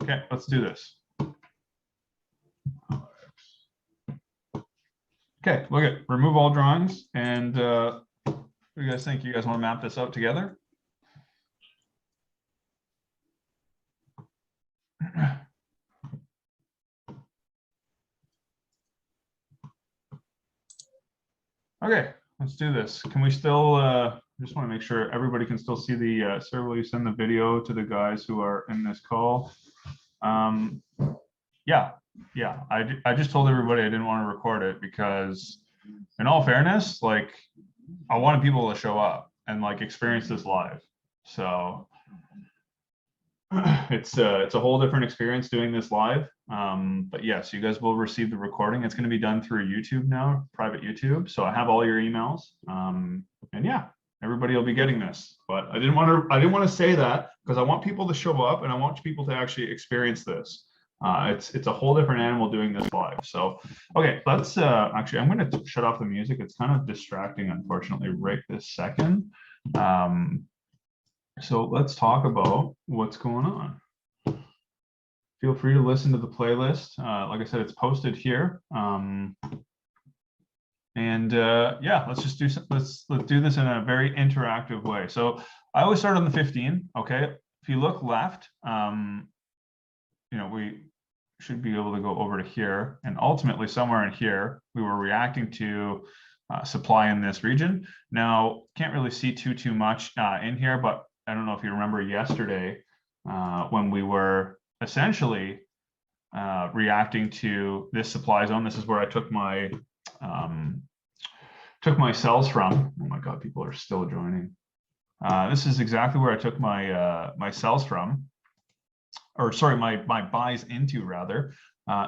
Okay, let's do this. Okay, look at remove all drawings. And what do you guys think? You guys want to map this out together? Okay, let's do this. Can we still, just want to make sure everybody can still see the, sir, will you send the video to the guys who are in this call? Yeah, I just told everybody I didn't want to record it because in all fairness, like I wanted people to show up and like experience this live. So it's a whole different experience doing this live. But yes, you guys will receive the recording. It's going to be done through YouTube now, private YouTube. So I have all your emails. And yeah, everybody will be getting this. But I didn't want to say that because I want people to show up and I want people to actually experience this. It's a whole different animal doing this live. So okay, let's actually I'm going to shut off the music. It's kind of distracting, unfortunately, right this second. So let's talk about what's going on. Feel free to listen to the playlist. Like I said, it's posted here. Yeah, let's just do let's do this in a very interactive way. So I always start on the 15. Okay, if you look left, you know, we should be able to go over to here, and ultimately somewhere in here we were reacting to supply in this region. Now can't really see too much in here, but I don't know if you remember yesterday when we were essentially reacting to this supply zone. This is where I took my sells from. Oh my God, people are still joining. This is exactly where I took my my sells from, or sorry, my buys into rather.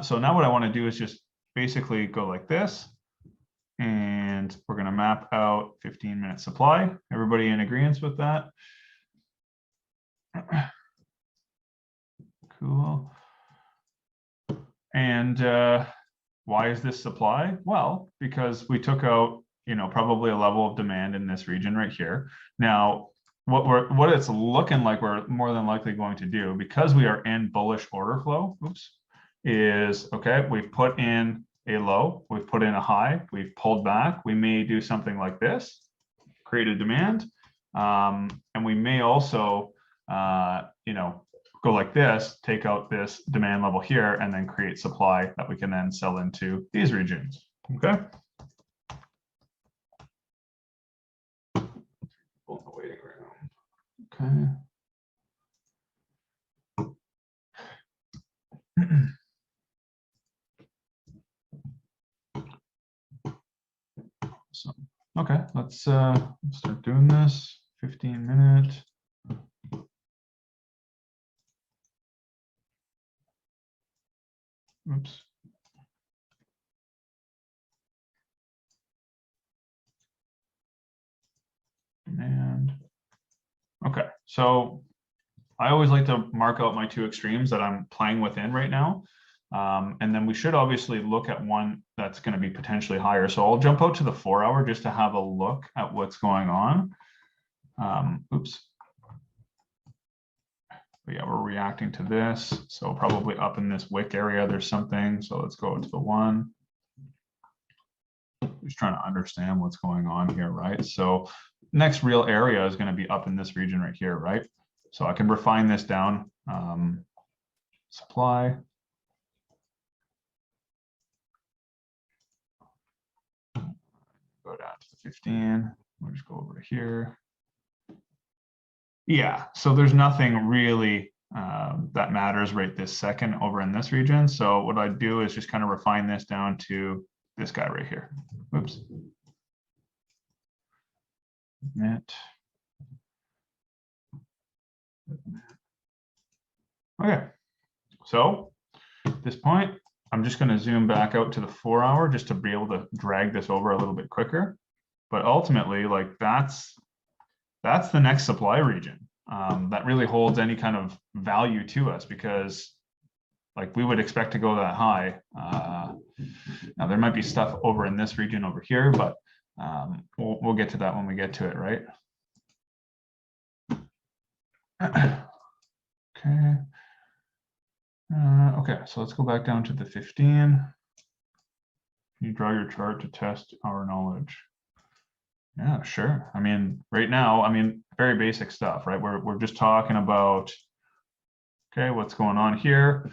So now what I want to do is just basically go like this, and we're going to map out 15-minute supply. Everybody in agreement with that? Cool. And why is this supply? Well, because we took out, you know, probably a level of demand in this region right here. Now, what it's looking like we're more than likely going to do, because we are in bullish order flow, is okay, we've put in a low, we've put in a high, we've pulled back. We may do something like this, create a demand, and we may also you know, go like this, take out this demand level here, and then create supply that we can then sell into these regions. Okay. People in the waiting room. Okay. So, okay, let's start doing this. 15-minute. Oops. And okay, so I always like to mark out my two extremes that I'm playing within right now. And then we should obviously look at one that's going to be potentially higher. So I'll jump out to the 4-hour just to have a look at what's going on. Oops. But yeah, we're reacting to this. So probably up in this wick area, there's something. So let's go to the 1. Just trying to understand what's going on here, right? So next real area is going to be up in this region right here, right? So I can refine this down. Supply. Go down to the 15. We'll just go over to here. Yeah, so there's nothing really that matters right this second over in this region. So what I do is just kind of refine this down to this guy right here. Oops. Net. Okay, so at this point, I'm just going to zoom back out to the 4-hour just to be able to drag this over a little bit quicker. But ultimately, like that's the next supply region that really holds any kind of value to us, because like we would expect to go that high. Now there might be stuff over in this region over here, but we'll get to that when we get to it, right? Okay. Okay, so let's go back down to the 15. Can you draw your chart to test our knowledge? Yeah, sure. I mean, right now, I mean, very basic stuff, right? We're just talking about, okay, what's going on here.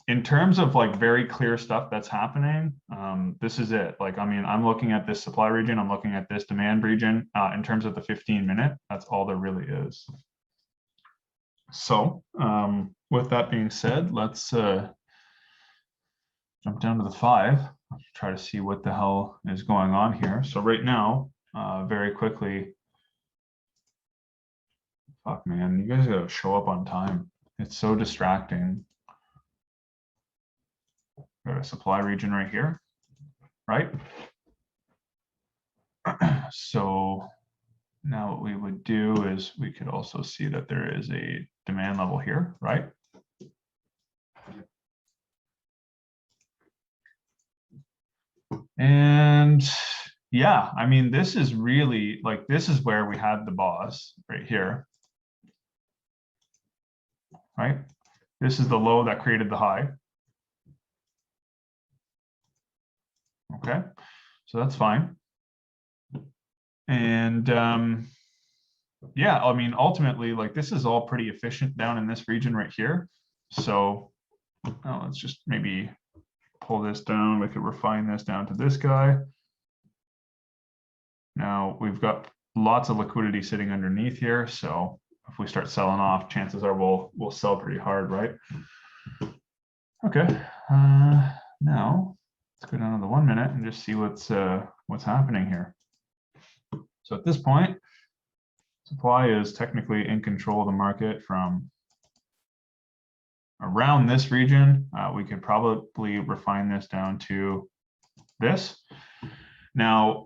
In terms of like very clear stuff that's happening, this is it. Like, I mean, I'm looking at this supply region, I'm looking at this demand region. In terms of the 15-minute, that's all there really is. So with that being said, let's jump down to the 5. Let's try to see what the hell is going on here. So right now, very quickly, fuck man, you guys gotta show up on time. It's so distracting. Got a supply region right here, right? So now what we would do is we could also see that there is a demand level here, right? And yeah, I mean, this is really like, this is where we had the boss right here, right? This is the low that created the high. Okay, so that's fine. And yeah, I mean, ultimately, like this is all pretty efficient down in this region right here. So let's just maybe pull this down. We could refine this down to this guy. Now we've got lots of liquidity sitting underneath here. So if we start selling off, chances are we'll sell pretty hard, right? Okay. Now let's go down to the 1 minute and just see what's happening here. So at this point, supply is technically in control of the market from around this region. We could probably refine this down to this. Now,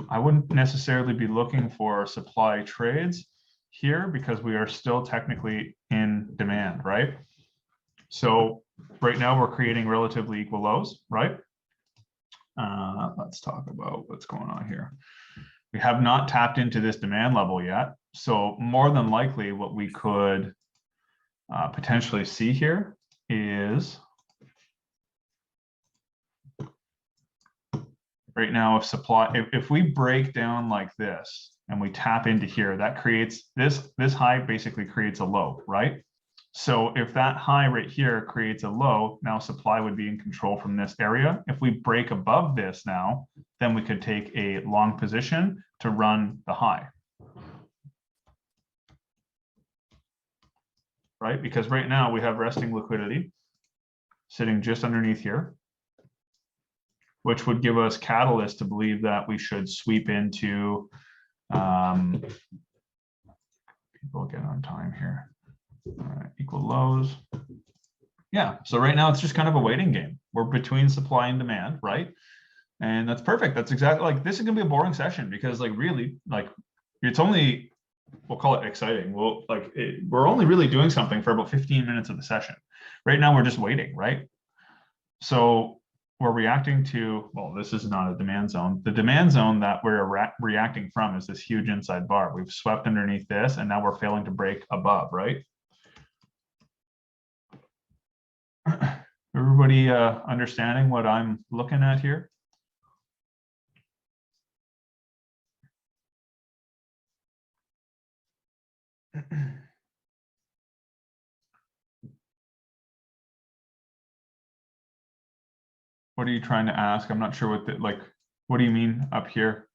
I wouldn't necessarily be looking for supply trades here because we are still technically in demand, right? So right now we're creating relatively equal lows, right? Let's talk about what's going on here. We have not tapped into this demand level yet. So more than likely what we could potentially see here is right now, if we break down like this and we tap into here, that creates this high basically creates a low, right? So if that high right here creates a low, now supply would be in control from this area. If we break above this now, then we could take a long position to run the high. Right? Because right now we have resting liquidity sitting just underneath here, which would give us catalyst to believe that we should sweep into people get on time here. Equal lows. Yeah, so right now it's just kind of a waiting game. We're between supply and demand, right? And that's perfect. That's exactly like this is gonna be a boring session because like really like it's only, we'll call it exciting. We're only really doing something for about 15 minutes of the session. Right now we're just waiting, right? So we're reacting to, well, this is not a demand zone. The demand zone that we're reacting from is this huge inside bar. We've swept underneath this and now we're failing to break above, right? Everybody understanding what I'm looking at here? What are you trying to ask? I'm not sure what what do you mean up here?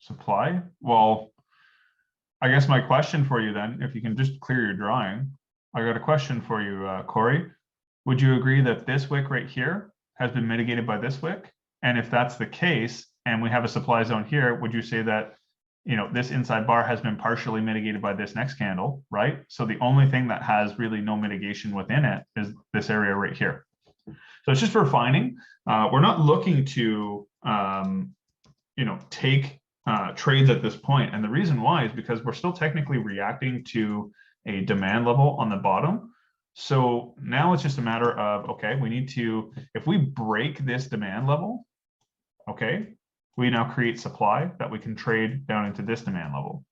Supply? Well, I guess my question for you then, if you can just clear your drawing, I got a question for you, Corey. Would you agree that this wick right here has been mitigated by this wick? And if that's the case, and we have a supply zone here, would you say that, you know, this inside bar has been partially mitigated by this next candle, right? So the only thing that has really no mitigation within it is this area right here. So it's just refining. We're not looking to, you know, take trades at this point. And the reason why is because we're still technically reacting to a demand level on the bottom. So now it's just a matter of, okay, we need to, if we break this demand level, okay, we now create supply that we can trade down into this demand level.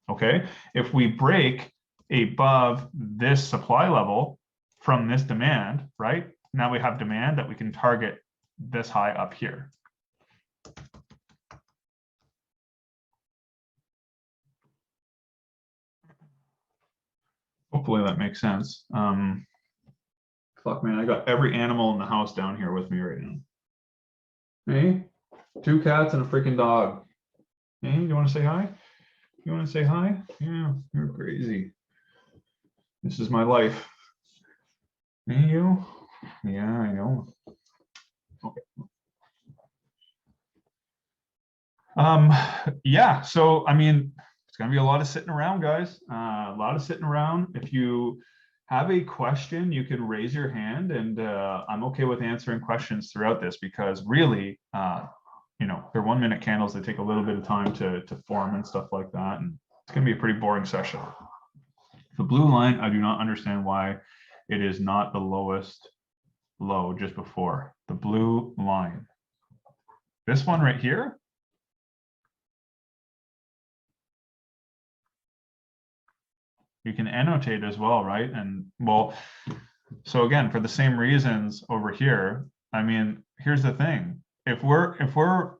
okay? If we break above this supply level from this demand, right? Now we have demand that we can target this high up here. Hopefully that makes sense. Fuck, man, I got every animal in the house down here with me right now. Hey, 2 cats and a freaking dog. Hey, you want to say hi? You want to say hi? Yeah, you're crazy. This is my life. Hey, you? Yeah, I know. Okay. Yeah, so I mean, it's gonna be a lot of sitting around, guys. A lot of sitting around. If you have a question, you can raise your hand, and I'm okay with answering questions throughout this, because really, you know, they're 1-minute candles that take a little bit of time to form and stuff like that, and it's gonna be a pretty boring session. The blue line, I do not understand why it is not the lowest low just before. The blue line. This one right here. You can annotate as well, right? And well, so again, for the same reasons over here, I mean, here's the thing. If we're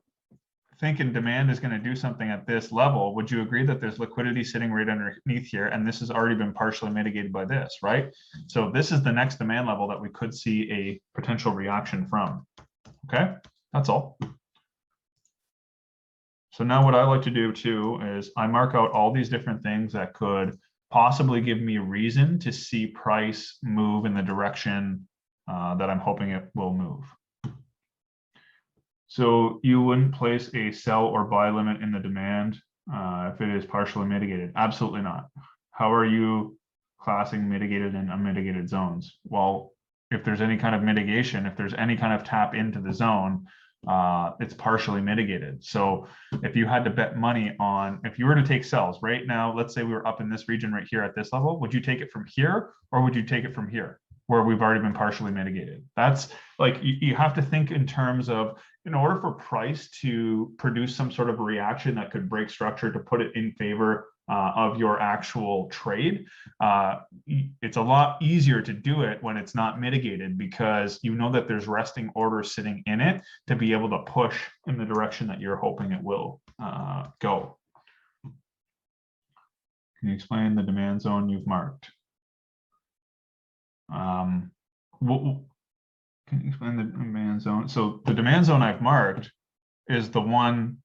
thinking demand is going to do something at this level, would you agree that there's liquidity sitting right underneath here, and this has already been partially mitigated by this, right? So this is the next demand level that we could see a potential reaction from. Okay, that's all. So now what I like to do too is I mark out all these different things that could possibly give me a reason to see price move in the direction that I'm hoping it will move. So you wouldn't place a sell or buy limit in the demand if it is partially mitigated? Absolutely not. How are you classing mitigated and unmitigated zones? Well, if there's any kind of mitigation, if there's any kind of tap into the zone, it's partially mitigated. So if you had to bet money on, if you were to take sells right now, let's say we were up in this region right here at this level, would you take it from here, or would you take it from here where we've already been partially mitigated? That's like, you have to think in terms of, in order for price to produce some sort of reaction that could break structure to put it in favor of your actual trade, it's a lot easier to do it when it's not mitigated, because you know that there's resting orders sitting in it to be able to push in the direction that you're hoping it will go. Can you explain the demand zone you've marked? Can you explain the demand zone? So the demand zone I've marked is the one,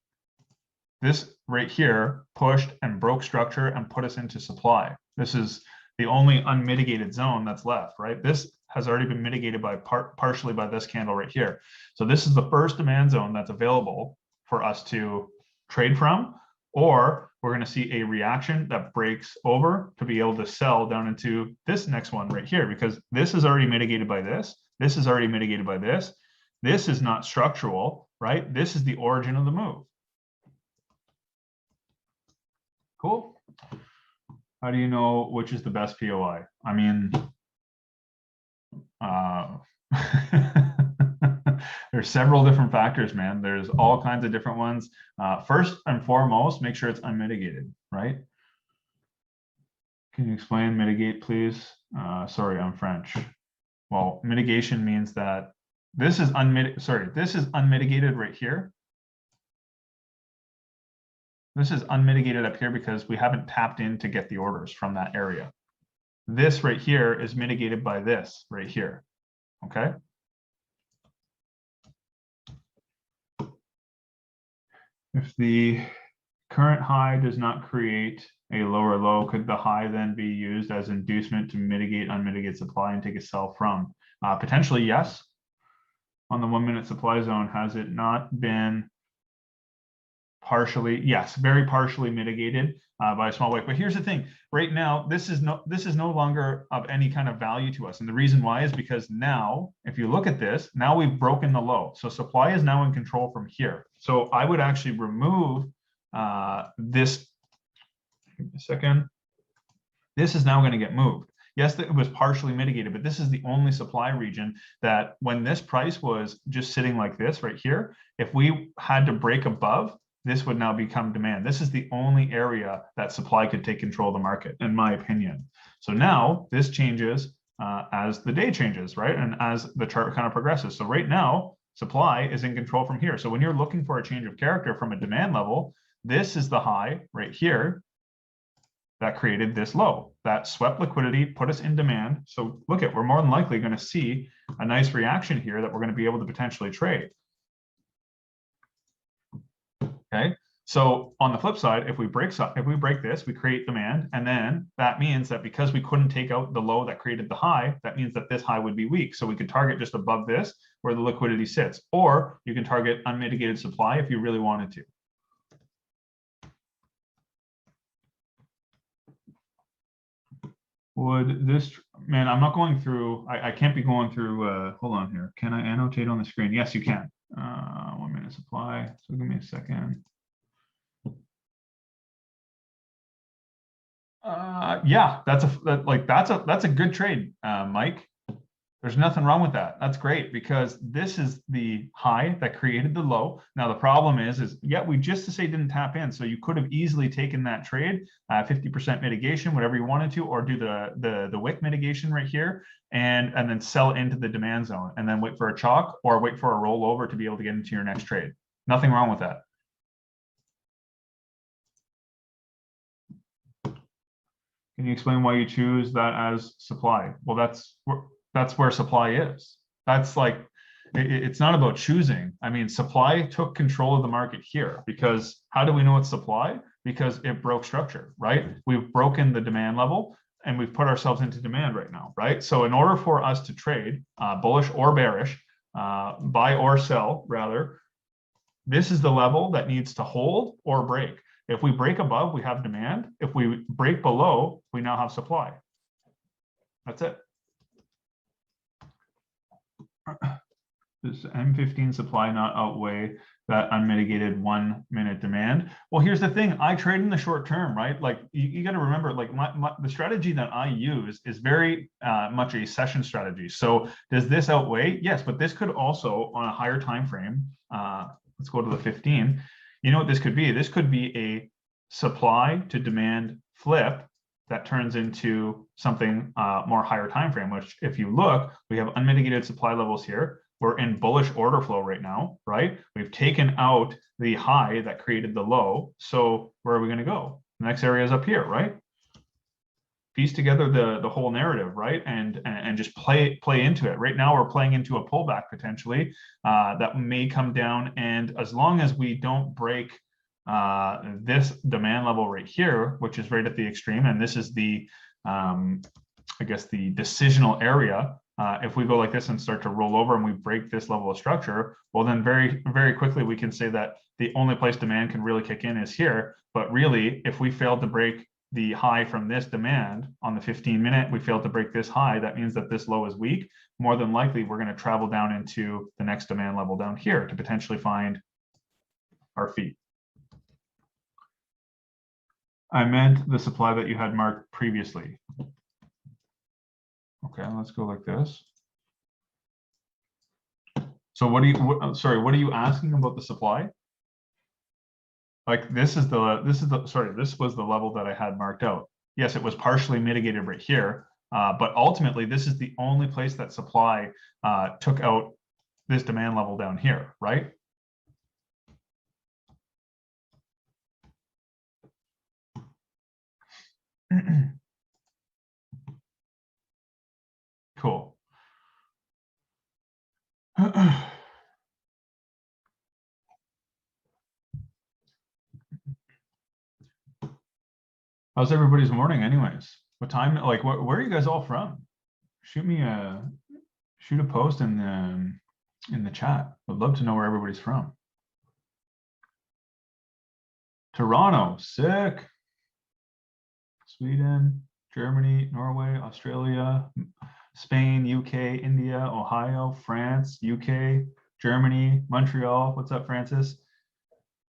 this right here, pushed and broke structure and put us into supply. This is the only unmitigated zone that's left, right? This has already been mitigated by partially by this candle right here. So this is the first demand zone that's available for us to trade from, or we're going to see a reaction that breaks over to be able to sell down into this next one right here, because this is already mitigated by this. This is already mitigated by this. This is not structural, right? This is the origin of the move. Cool. How do you know which is the best POI? I mean, there's several different factors, man. There's all kinds of different ones. First and foremost, make sure it's unmitigated, right? Can you explain mitigate, please? Sorry, I'm French. Well, mitigation means that this is this is unmitigated right here. This is unmitigated up here because we haven't tapped in to get the orders from that area. This right here is mitigated by this right here, okay? If the current high does not create a lower low, could the high then be used as inducement to mitigate unmitigated supply and take a sell from? Potentially, yes. On the 1-minute supply zone, has it not been partially? Yes, very partially mitigated by a small wick. But here's the thing: right now, this is no longer of any kind of value to us, and the reason why is because now, if you look at this, now we've broken the low, so supply is now in control from here. So I would actually remove this. Give me a second. This is now going to get moved. Yes, it was partially mitigated, but this is the only supply region that when this price was just sitting like this right here, if we had to break above, this would now become demand. This is the only area that supply could take control of the market, in my opinion. So now this changes as the day changes, right? And as the chart kind of progresses. So right now, supply is in control from here. So when you're looking for a change of character from a demand level, this is the high right here that created this low. That swept liquidity, put us in demand. So look at, we're more than likely going to see a nice reaction here that we're going to be able to potentially trade. Okay. So on the flip side, if we break this, we create demand, and then that means that because we couldn't take out the low that created the high, that means that this high would be weak. So we could target just above this where the liquidity sits, or you can target unmitigated supply if you really wanted to. Would this, man, I'm not going through, I can't be going through, hold on here. Can I annotate on the screen? Yes, you can. 1 minute supply. So give me a second. Yeah, that's a good trade, Mike. There's nothing wrong with that. That's great because this is the high that created the low. Now the problem is yeah, we just to say didn't tap in, so you could have easily taken that trade, 50% mitigation, whatever you wanted to, or do the wick mitigation right here, and then sell into the demand zone, and then wait for a chalk or wait for a rollover to be able to get into your next trade. Nothing wrong with that. Can you explain why you choose that as supply? Well, that's where supply is. That's like, it's not about choosing. I mean, supply took control of the market here because how do we know it's supply? Because it broke structure, right? We've broken the demand level and we've put ourselves into demand right now, right? So in order for us to trade bullish or bearish, buy or sell rather, this is the level that needs to hold or break. If we break above, we have demand. If we break below, we now have supply. That's it. Does M15 supply not outweigh that unmitigated 1 minute demand? Well, here's the thing. I trade in the short term, right? Like you got to remember, like the strategy that I use is very much a session strategy. So does this outweigh? Yes, but this could also on a higher time frame. Let's go to the 15. You know what this could be? This could be a supply to demand flip that turns into something more higher time frame, which if you look, we have unmitigated supply levels here. We're in bullish order flow right now, right? We've taken out the high that created the low. So where are we going to go? The next area is up here, right? Piece together the whole narrative, right? And just play into it. Right now, we're playing into a pullback potentially that may come down. And as long as we don't break this demand level right here, which is right at the extreme, and this is the, I guess, the decisional area. If we go like this and start to roll over and we break this level of structure, well, then very, very quickly we can say that the only place demand can really kick in is here. But really, if we failed to break the high from this demand on the 15-minute, we failed to break this high, that means that this low is weak. More than likely, we're going to travel down into the next demand level down here to potentially find our feet. I meant the supply that you had marked previously. Okay, let's go like this. So what are you asking about the supply? Like this was the level that I had marked out. Yes, it was partially mitigated right here, but ultimately this is the only place that supply took out this demand level down here, right? Cool. How's everybody's morning anyways? What time, like where are you guys all from? Shoot a post in the chat. Would love to know where everybody's from. Toronto, sick. Sweden, Germany, Norway, Australia, Spain, UK, India, Ohio, France, UK, Germany, Montreal. What's up, Francis?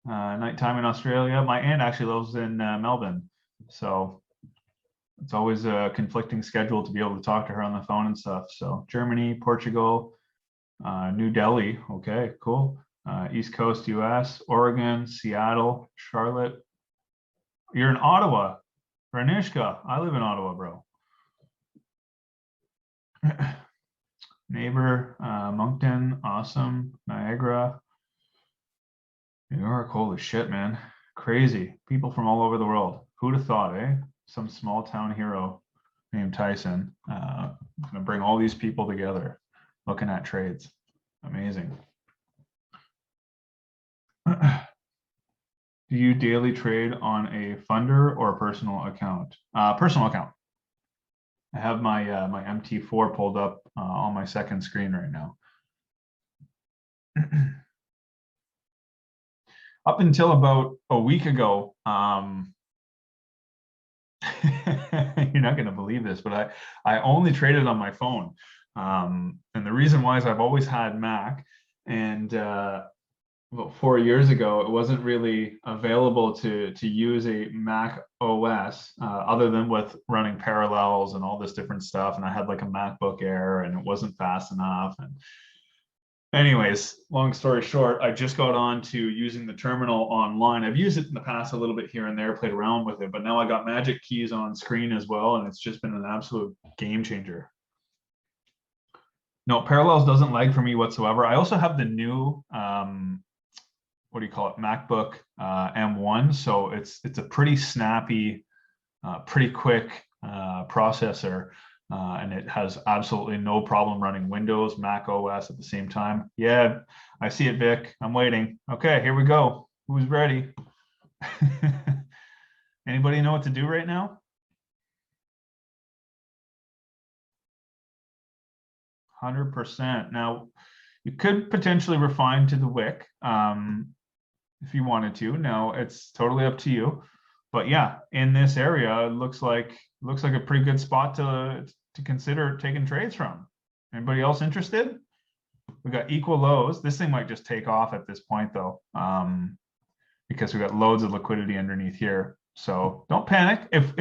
Nighttime in Australia. My aunt actually lives in Melbourne. So it's always a conflicting schedule to be able to talk to her on the phone and stuff. So Germany, Portugal, New Delhi. Okay, cool. East Coast, US, Oregon, Seattle, Charlotte. You're in Ottawa. Ranishka, I live in Ottawa, bro. Neighbor, Moncton, awesome. Niagara, New York, holy shit, man. Crazy. People from all over the world. Who'd have thought, eh? Some small town hero named Tyson. Gonna bring all these people together looking at trades. Amazing. Do you daily trade on a funder or a personal account? Personal account. I have my my MT4 pulled up on my second screen right now. Up until about a week ago, you're not going to believe this, but I only traded on my phone. And the reason why is I've always had Mac, and about 4 years ago, it wasn't really available to use a Mac OS other than with running parallels and all this different stuff. And I had like a MacBook Air and it wasn't fast enough. And anyways, long story short, I just got on to using the terminal online. I've used it in the past a little bit here and there, played around with it, but now I got magic keys on screen as well. And it's just been an absolute game changer. No, parallels doesn't lag for me whatsoever. I also have the new, what do you call it, MacBook M1. So it's a pretty snappy, pretty quick processor, and it has absolutely no problem running Windows, Mac OS at the same time. Yeah, I see it, Vic. I'm waiting. Okay, here we go. Who's ready? Anybody know what to do right now? 100%. Now, you could potentially refine to the wick if you wanted to. Now, it's totally up to you. But yeah, in this area, it looks like a pretty good spot to consider taking trades from. Anybody else interested? We got equal lows. This thing might just take off at this point though, because we got loads of liquidity underneath here. So don't panic. If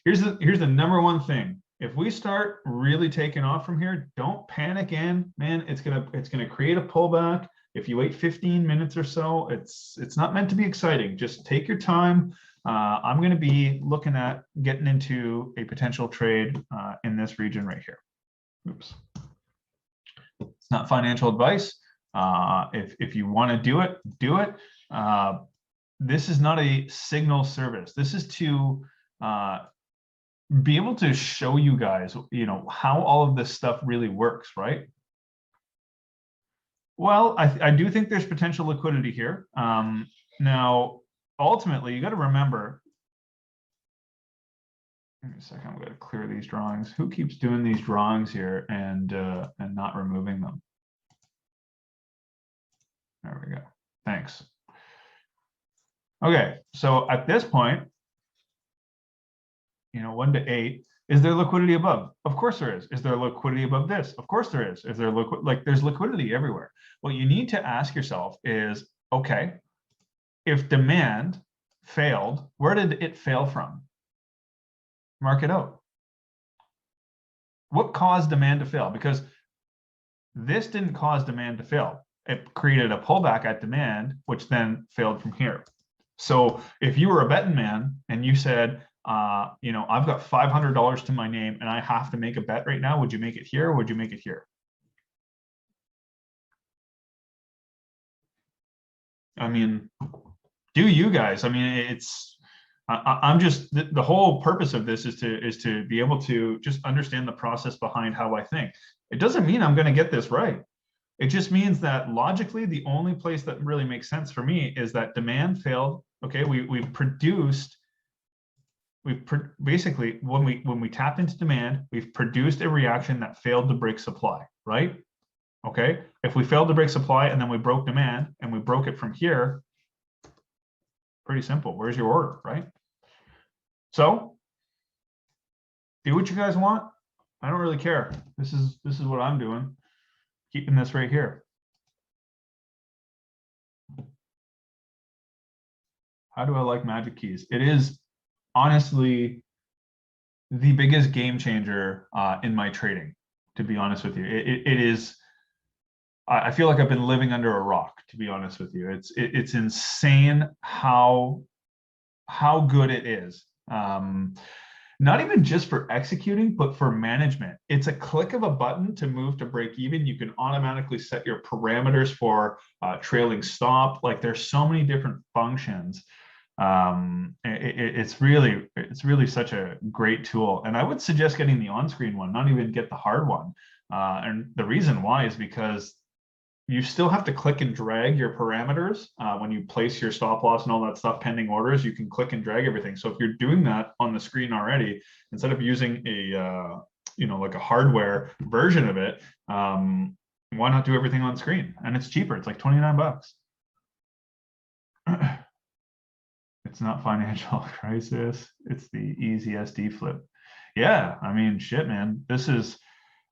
here's the number one thing. If we start really taking off from here, don't panic in, man. It's gonna create a pullback. If you wait 15 minutes or so, it's not meant to be exciting. Just take your time. I'm going to be looking at getting into a potential trade in this region right here. Oops. It's not financial advice. If you want to do it, do it. This is not a signal service. This is to be able to show you guys, how all of this stuff really works, right? Well, I do think there's potential liquidity here. Now, ultimately, you got to remember. Give me a second. I'm going to clear these drawings. Who keeps doing these drawings here and not removing them? There we go. Thanks. Okay, so at this point, 1 to 8. Is there liquidity above? Of course there is. Is there liquidity above this? Of course there is. Is there there's liquidity everywhere. What you need to ask yourself is, okay, if demand failed, where did it fail from? Mark it out. What caused demand to fail? Because this didn't cause demand to fail. It created a pullback at demand, which then failed from here. So if you were a betting man and you said, I've got $500 to my name and I have to make a bet right now, would you make it here or would you make it here? I mean, do you guys? I mean, I'm just, the whole purpose of this is to be able to just understand the process behind how I think. It doesn't mean I'm going to get this right. It just means that logically, the only place that really makes sense for me is that demand failed. Okay, basically, when we tapped into demand, we've produced a reaction that failed to break supply, right? Okay, if we failed to break supply and then we broke demand and we broke it from here, pretty simple. Where's your order, right? So do what you guys want. I don't really care. This is what I'm doing. Keeping this right here. How do I like magic keys? It is honestly the biggest game changer in my trading, to be honest with you. It is I feel like I've been living under a rock, to be honest with you. It's insane how good it is. Not even just for executing, but for management. It's a click of a button to move to break even. You can automatically set your parameters for trailing stop. Like there's so many different functions. It's really such a great tool. And I would suggest getting the on-screen one, not even get the hard one. And the reason why is because you still have to click and drag your parameters when you place your stop loss and all that stuff pending orders. You can click and drag everything. So if you're doing that on the screen already, instead of using a like a hardware version of it, why not do everything on screen? And it's cheaper. It's like 29 bucks. It's not financial crisis. It's the easy SD flip. Yeah, I mean, shit, man. This is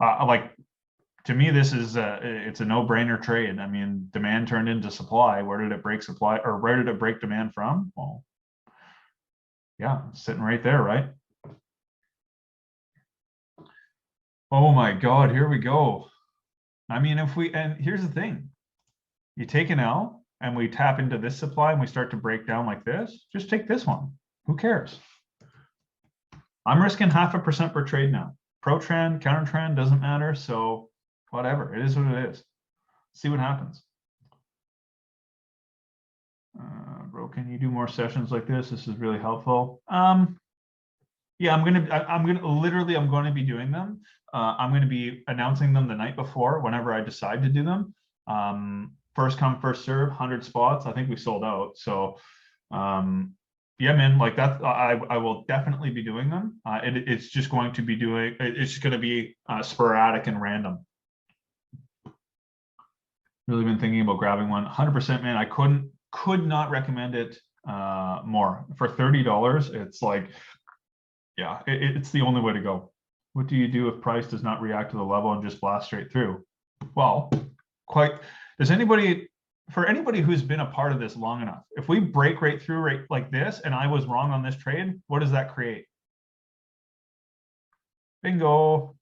to me, this is it's a no-brainer trade. I mean, demand turned into supply. Where did it break supply, or where did it break demand from? Well, yeah, sitting right there, right? Oh my God, here we go. I mean, and here's the thing, you take an L and we tap into this supply and we start to break down like this, just take this one. Who cares? I'm risking 0.5% per trade now. Pro trend, counter trend, doesn't matter. So whatever, it is what it is. See what happens. Bro, can you do more sessions like this? This is really helpful. Yeah, I'm going to be doing them. I'm going to be announcing them the night before, whenever I decide to do them. First come, first serve, 100 spots. I think we sold out. So yeah, man, like that, I will definitely be doing them. It's just going to be sporadic and random. Really been thinking about grabbing one. 100%, man. I could not recommend it more. For $30, it's like, yeah, it's the only way to go. What do you do if price does not react to the level and just blast straight through? Well, for anybody who's been a part of this long enough, if we break right through right like this and I was wrong on this trade, what does that create? Bingo.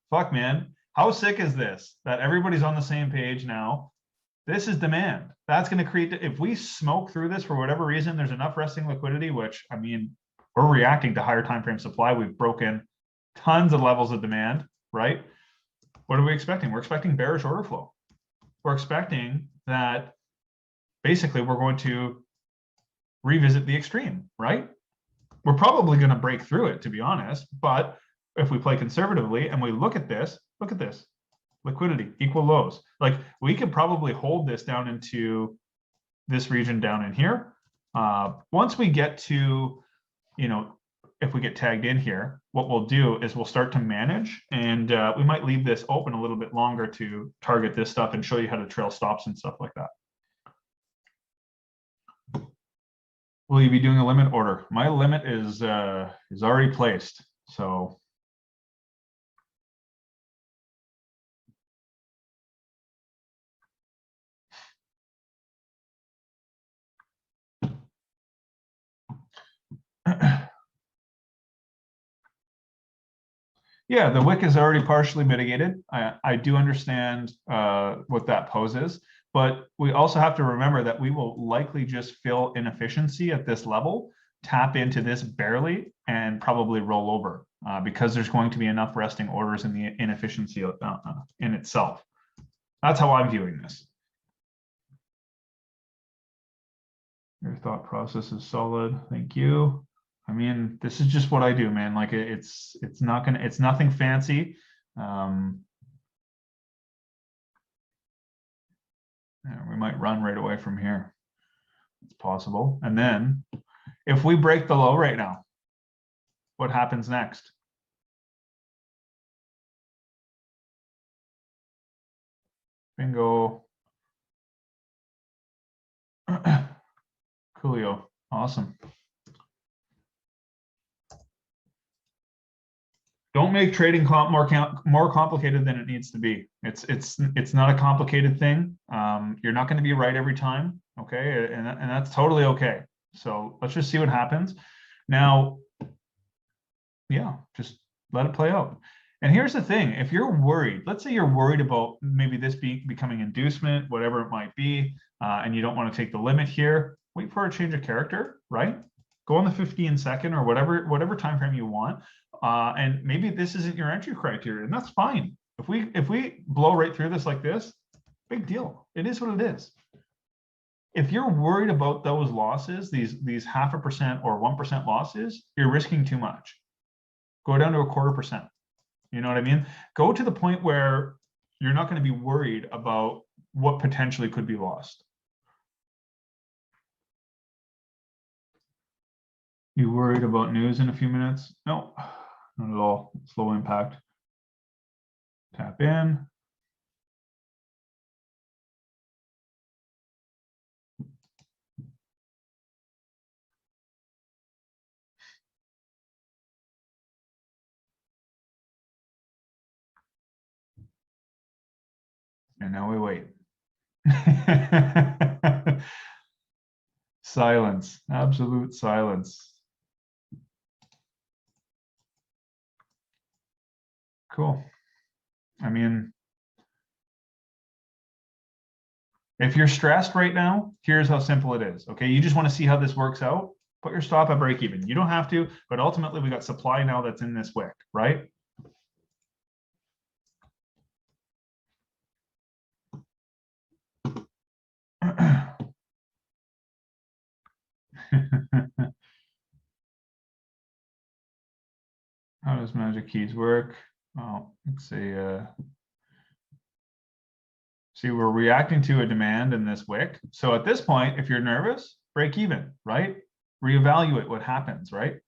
Fuck, man. How sick is this that everybody's on the same page now? This is demand. That's going to create, if we smoke through this for whatever reason, there's enough resting liquidity, which, I mean, we're reacting to higher time frame supply. We've broken tons of levels of demand, right? What are we expecting? We're expecting bearish order flow. We're expecting that basically we're going to revisit the extreme, right? We're probably going to break through it, to be honest. But if we play conservatively and we look at this, liquidity, equal lows. Like we could probably hold this down into this region down in here. Once we get to, if we get tagged in here, what we'll do is we'll start to manage, and we might leave this open a little bit longer to target this stuff and show you how to trail stops and stuff like that. Will you be doing a limit order? My limit is already placed, so. Yeah, the wick is already partially mitigated. I do understand what that poses, but we also have to remember that we will likely just fill inefficiency at this level, tap into this barely, and probably roll over because there's going to be enough resting orders in the inefficiency in itself. That's how I'm viewing this. Your thought process is solid. Thank you. I mean, this is just what I do, man. Like it's nothing fancy. Yeah, we might run right away from here. It's possible. And then if we break the low right now, what happens next? Bingo. Coolio. Awesome. Don't make trading more complicated than it needs to be. It's not a complicated thing. You're not going to be right every time, okay? And that's totally okay. So let's just see what happens. Now, yeah, just let it play out. And here's the thing, if you're worried, let's say you're worried about maybe this becoming inducement, whatever it might be, and you don't want to take the limit here, wait for a change of character, right? Go on the 15-second or whatever time frame you want. And maybe this isn't your entry criteria, and that's fine. If we blow right through this like this, big deal. It is what it is. If you're worried about those losses, these 0.5% or 1% losses, you're risking too much. Go down to 0.25%. You know what I mean? Go to the point where you're not going to be worried about what potentially could be lost. You worried about news in a few minutes? No, not at all. Slow impact. Tap in. And now we wait. Silence, absolute silence. Cool. I mean, if you're stressed right now, here's how simple it is. Okay, you just want to see how this works out. Put your stop at break even. You don't have to, but ultimately we got supply now that's in this wick, right? How does magic keys work? Oh, let's see. See, we're reacting to a demand in this wick. So at this point, if you're nervous, break even, right? Reevaluate what happens, right?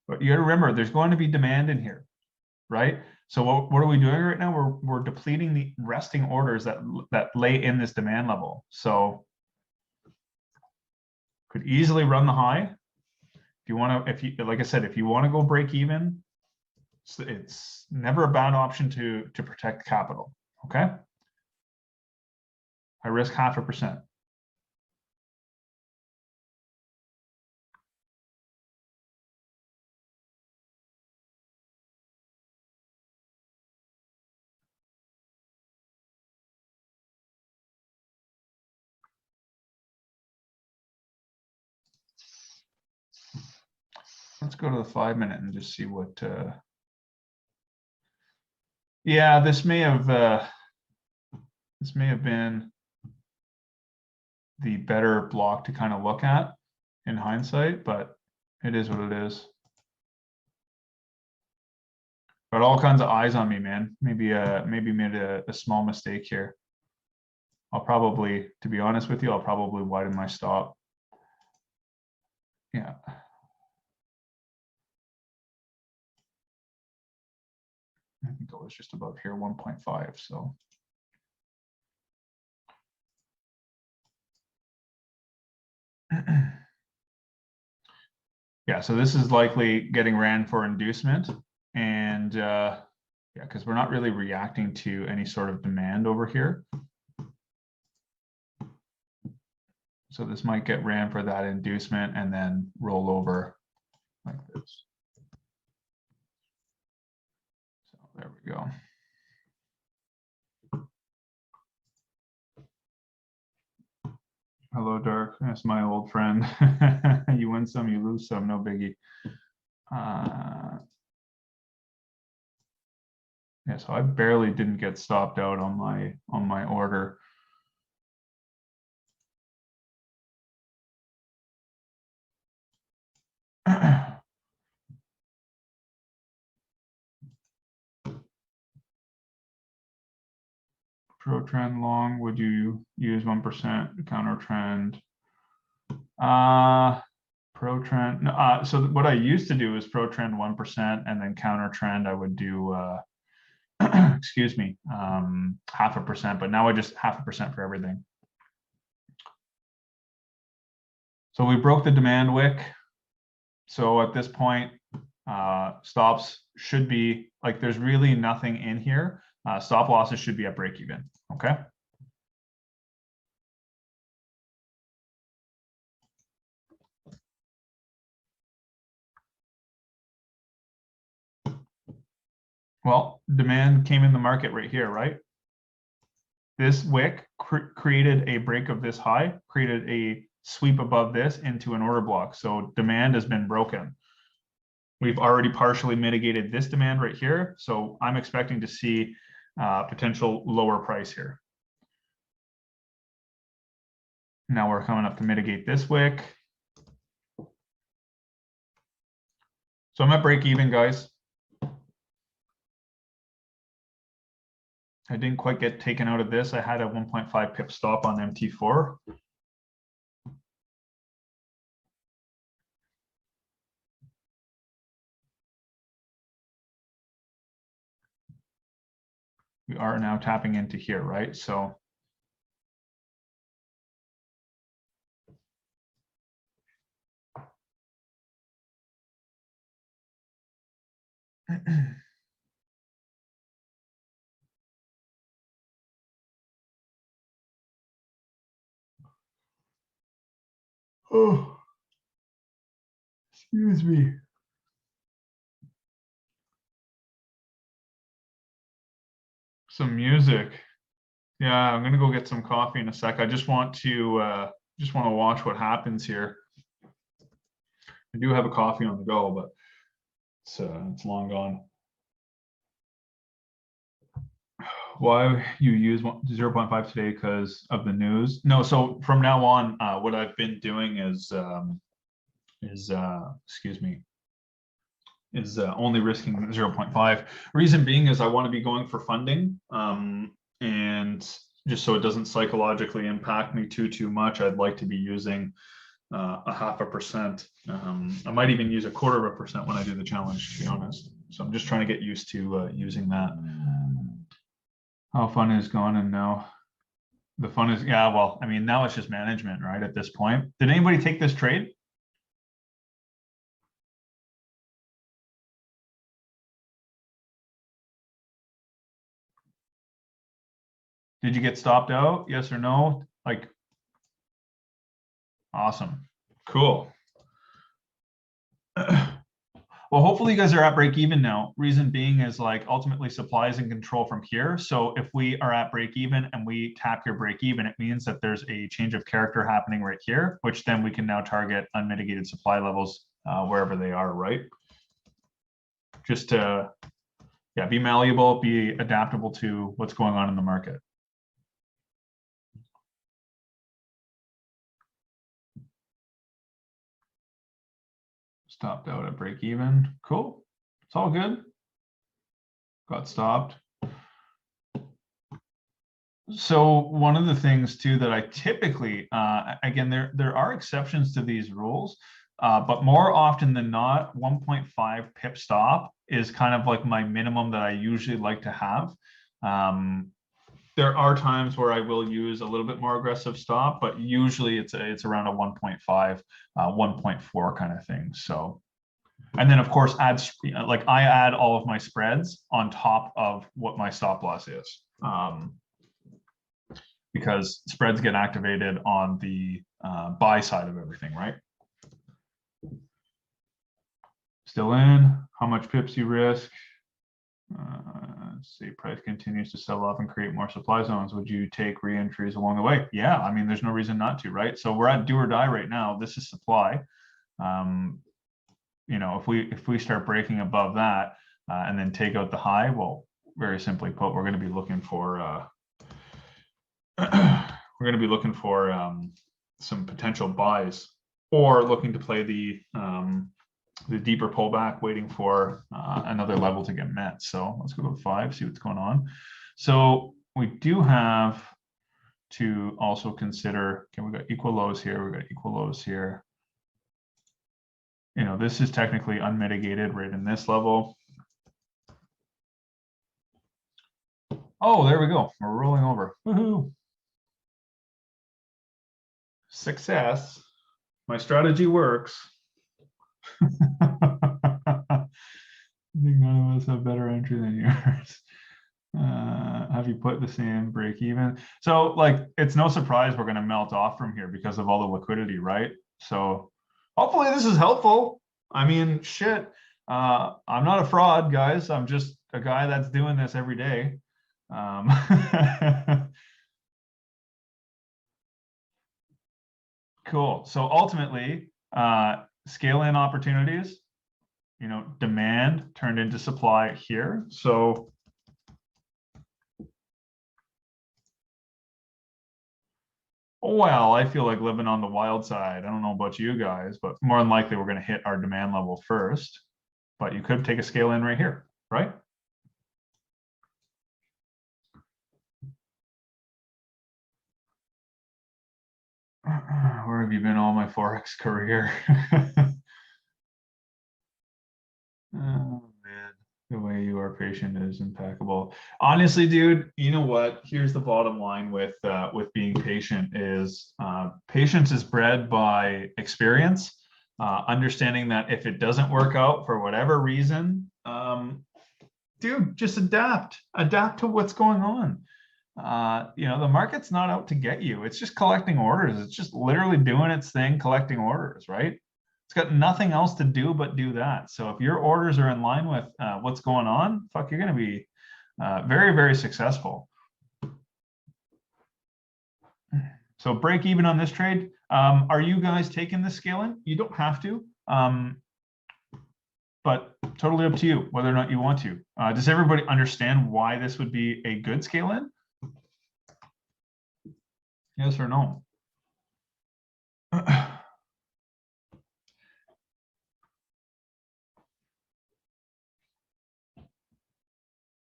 But you got to remember, there's going to be demand in here, right? So what are we doing right now? We're depleting the resting orders that lay in this demand level. So could easily run the high. If you want to, like I said, if you want to go break even, it's never a bad option to protect capital. Okay. I risk 0.5%. Let's go to the 5-minute and just see what. Yeah, this may have been the better block to kind of look at in hindsight, but it is what it is. But all kinds of eyes on me, man. Maybe made a small mistake here. I'll probably, to be honest with you, I'll probably widen my stop. Yeah. I think it was just above here, 1.5. So. Yeah, so this is likely getting ran for inducement, and yeah, because we're not really reacting to any sort of demand over here. So this might get ran for that inducement and then roll over like this. So there we go. Hello, Dark. That's my old friend. You win some, you lose some, no biggie. Yeah, so I barely didn't get stopped out on my order. Pro trend long, would you use 1% counter trend? Pro trend. So what I used to do is pro trend 1% and then counter trend. I would do, excuse me, 0.5%. But now I just 0.5% for everything. So we broke the demand wick. So at this point, stops should be like there's really nothing in here. Stop losses should be at break even. Okay. Well, demand came in the market right here, right? This wick created a break of this high, created a sweep above this into an order block. So demand has been broken. We've already partially mitigated this demand right here. So I'm expecting to see potential lower price here. Now we're coming up to mitigate this wick. So I'm at break even, guys. I didn't quite get taken out of this. I had a 1.5 pip stop on MT4. We are now tapping into here, right? So oh, excuse me. Some music. Yeah, I'm gonna go get some coffee in a sec. I just want to watch what happens here. I do have a coffee on the go, but it's long gone. Why you use 0.5 today because of the news? No, so from now on, what I've been doing is only risking 0.5. Reason being is I want to be going for funding, and just so it doesn't psychologically impact me too much, I'd like to be using 0.5%. I might even use 0.25% when I do the challenge, to be honest. So I'm just trying to get used to using that. How fun is gone, and now the fun is, yeah, well, I mean, now it's just management, right? At this point, did anybody take this trade? Did you get stopped out? Yes or no? Like, awesome, cool. Well, hopefully you guys are at break even now. Reason being is like ultimately supply is in control from here. So if we are at break even and we tap your break even, it means that there's a change of character happening right here, which then we can now target unmitigated supply levels wherever they are, right? Just to, yeah, be malleable, be adaptable to what's going on in the market. Stopped out at break even. Cool. It's all good. Got stopped. So one of the things too that I typically, again, there are exceptions to these rules, but more often than not, 1.5 pip stop is kind of like my minimum that I usually like to have. There are times where I will use a little bit more aggressive stop, but usually it's around a 1.5, 1.4 kind of thing. So, and then of course like I add all of my spreads on top of what my stop loss is. Because spreads get activated on the buy side of everything, right? Still in, how much pips you risk? Say price continues to sell off and create more supply zones. Would you take re-entries along the way? Yeah, I mean, there's no reason not to, right? So we're at do or die right now. This is supply. You know, if we start breaking above that and then take out the high, well, very simply put, we're going to be looking for some potential buys, or looking to play the deeper pullback, waiting for another level to get met. So let's go to 5, see what's going on. So we do have to also consider, okay, we've got equal lows here, we've got equal lows here. You know, this is technically unmitigated right in this level. Oh, there we go. We're rolling over. Woohoo! Success. My strategy works. I think none of us have better entry than yours. Have you put the same break even? So like, it's no surprise we're going to melt off from here because of all the liquidity, right? So hopefully this is helpful. I mean, shit, I'm not a fraud, guys. I'm just a guy that's doing this every day. Cool. So ultimately, scale in opportunities, you know, demand turned into supply here. So well, I feel like living on the wild side. I don't know about you guys, but more than likely we're going to hit our demand level first. But you could take a scale in right here, right? Where have you been all my Forex career? Oh man, the way you are patient is impeccable. Honestly, dude, you know what? Here's the bottom line with being patient is patience is bred by experience. Understanding that if it doesn't work out for whatever reason, dude, just adapt to what's going on. You know, the market's not out to get you. It's just collecting orders. It's just literally doing its thing, collecting orders, right? It's got nothing else to do but do that. So if your orders are in line with what's going on, fuck, you're going to be very, very successful. So break even on this trade. Are you guys taking this scaling? You don't have to, but totally up to you whether or not you want to. Does everybody understand why this would be a good scale in? Yes or no?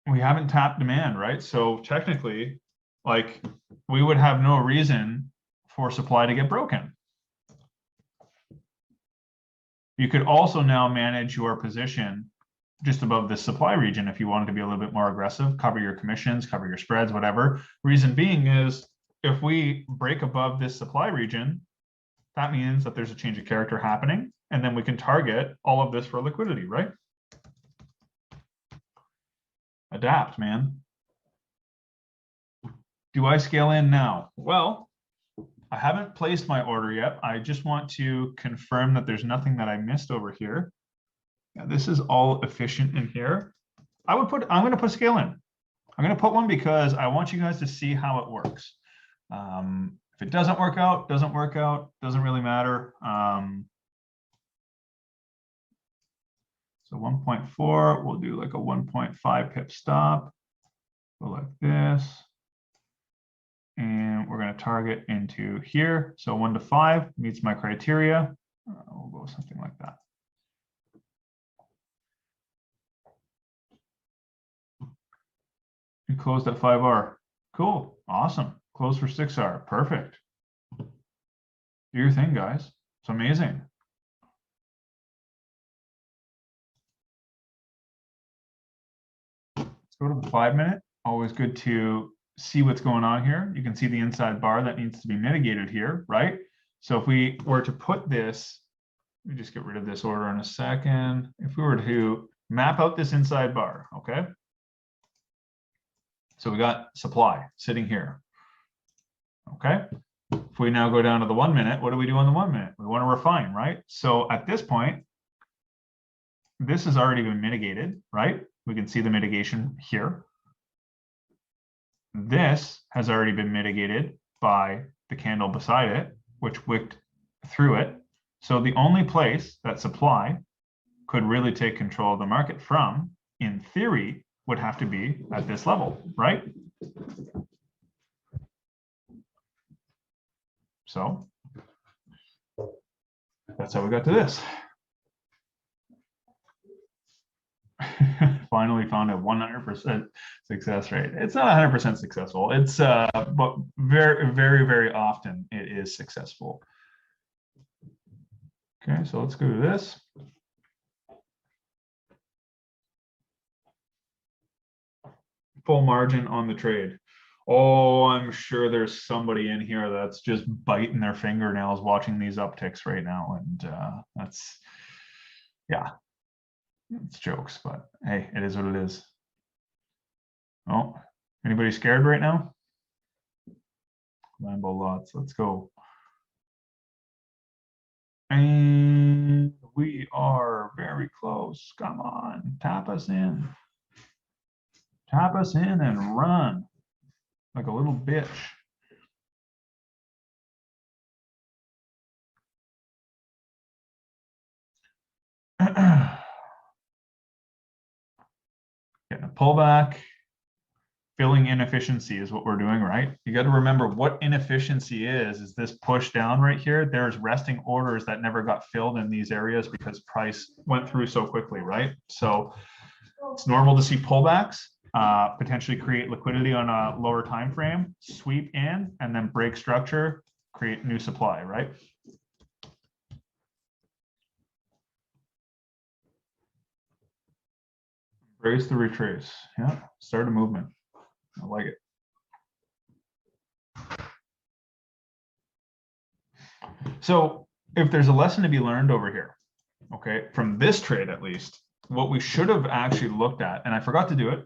We haven't tapped demand, right? So technically, like, we would have no reason for supply to get broken. You could also now manage your position just above this supply region if you wanted to be a little bit more aggressive, cover your commissions, cover your spreads, whatever. Reason being is if we break above this supply region, that means that there's a change of character happening, and then we can target all of this for liquidity, right? Adapt, man. Do I scale in now? Well, I haven't placed my order yet. I just want to confirm that there's nothing that I missed over here. Yeah, this is all efficient in here. I'm going to put scale in. I'm going to put one because I want you guys to see how it works. If it doesn't work out, doesn't really matter. So 1.4, we'll do like a 1.5 pip stop. Go like this. And we're going to target into here. So 1 to 5 meets my criteria. We'll go something like that. You closed at 5R. Cool. Awesome. Close for 6R. Perfect. Do your thing, guys. It's amazing. Let's go to the 5-minute. Always good to see what's going on here. You can see the inside bar that needs to be mitigated here, right? So if we were to put this, let me just get rid of this order in a second. If we were to map out this inside bar, okay? So we got supply sitting here, okay? If we now go down to the 1 minute, what do we do on the 1 minute? We want to refine, right? So at this point, this has already been mitigated, right? We can see the mitigation here. This has already been mitigated by the candle beside it, which wicked through it. So the only place that supply could really take control of the market from, in theory, would have to be at this level, right? So that's how we got to this. Finally found a 100% success rate. It's not 100% successful. It's but very, very, very often it is successful. Okay, so let's go to this. Full margin on the trade. Oh, I'm sure there's somebody in here that's just biting their fingernails watching these upticks right now. And that's, yeah, it's jokes, but hey, it is what it is. Oh, anybody scared right now? Lambo lots, let's go. And we are very close. Come on, tap us in. Tap us in and run like a little bitch. Getting a pullback. Filling inefficiency is what we're doing, right? You got to remember what inefficiency is this push down right here. There's resting orders that never got filled in these areas because price went through so quickly, right? So it's normal to see pullbacks, potentially create liquidity on a lower time frame, sweep in, and then break structure, create new supply, right? Embrace the retrace. Yeah, start a movement. I like it. So if there's a lesson to be learned over here, okay, from this trade at least, what we should have actually looked at, and I forgot to do it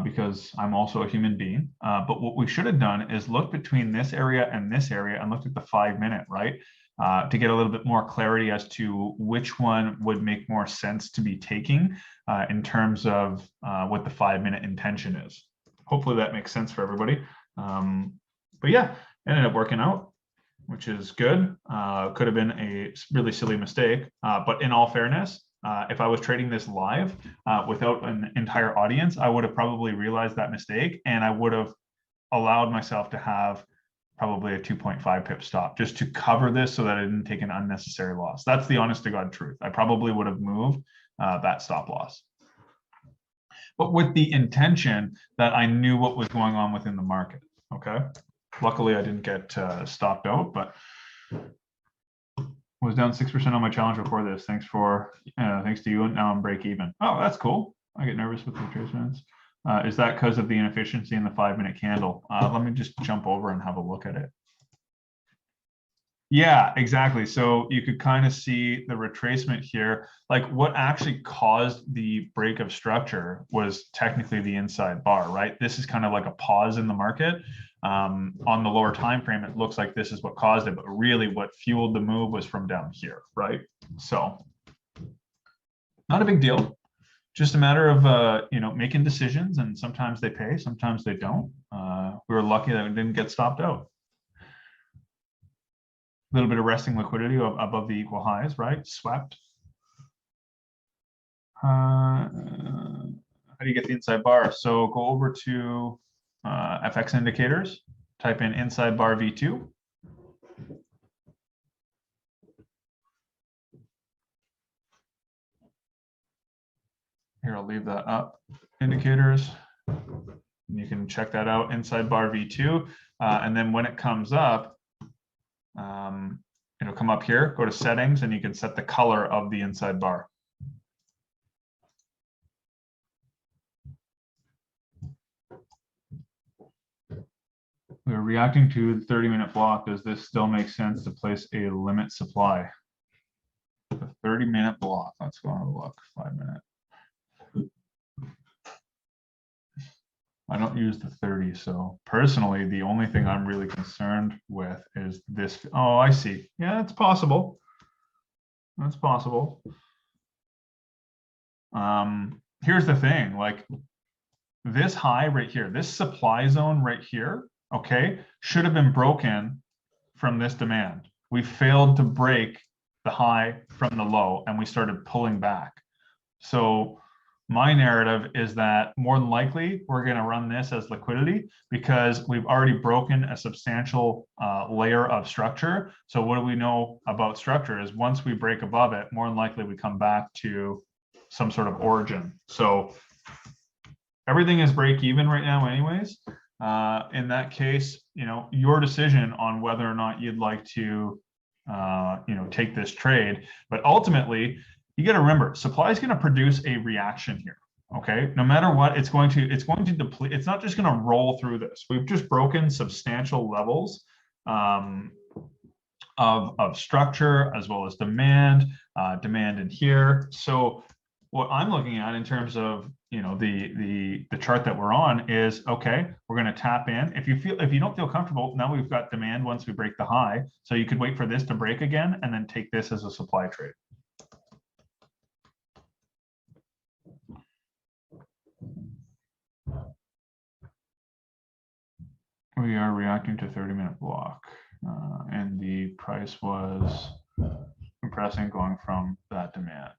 because I'm also a human being, but what we should have done is look between this area and looked at the 5-minute, right? To get a little bit more clarity as to which one would make more sense to be taking in terms of what the 5-minute intention is. Hopefully that makes sense for everybody. But yeah, ended up working out, which is good. Could have been a really silly mistake, but in all fairness, if I was trading this live without an entire audience, I would have probably realized that mistake, and I would have allowed myself to have probably a 2.5 pip stop just to cover this so that I didn't take an unnecessary loss. That's the honest to God truth. I probably would have moved that stop loss, but with the intention that I knew what was going on within the market. Okay. Luckily, I didn't get stopped out, but was down 6% on my challenge before this. Thanks to you. And now I'm break even. Oh, that's cool. I get nervous with the retracements. Is that because of the inefficiency in the 5-minute candle? Let me just jump over and have a look at it. Yeah, exactly. So you could kind of see the retracement here. Like what actually caused the break of structure was technically the inside bar, right? This is kind of like a pause in the market. On the lower time frame, it looks like this is what caused it, but really what fueled the move was from down here, right? So not a big deal. Just a matter of making decisions, and sometimes they pay, sometimes they don't. We were lucky that we didn't get stopped out. A little bit of resting liquidity above the equal highs, right? Swept. How do you get the inside bar? So go over to FX indicators, type in inside bar V2. Here, I'll leave that up. Indicators. And you can check that out, inside bar V2. And then when it comes up, it'll come up here, go to settings, and you can set the color of the inside bar. We're reacting to the 30-minute block. Does this still make sense to place a limit supply? The 30-minute block. Let's go and have a look. 5-minute. I don't use the 30, so personally, the only thing I'm really concerned with is this. Oh, I see. Yeah, it's possible. That's possible. Here's the thing, like this high right here, this supply zone right here, okay, should have been broken from this demand. We failed to break the high from the low, and we started pulling back. So my narrative is that more than likely we're going to run this as liquidity because we've already broken a substantial layer of structure. So what do we know about structure is once we break above it, more than likely we come back to some sort of origin. So everything is break even right now anyways. In that case, your decision on whether or not you'd like to take this trade, but ultimately you got to remember, supply is going to produce a reaction here. Okay, no matter what, it's going to deplete. It's not just going to roll through this. We've just broken substantial levels of structure as well as demand in here. So what I'm looking at in terms of the chart that we're on is, okay, we're going to tap in. If you don't feel comfortable, now we've got demand once we break the high. So you could wait for this to break again and then take this as a supply trade. we are reacting to 30-minute block, and the price was compressing going from that demand.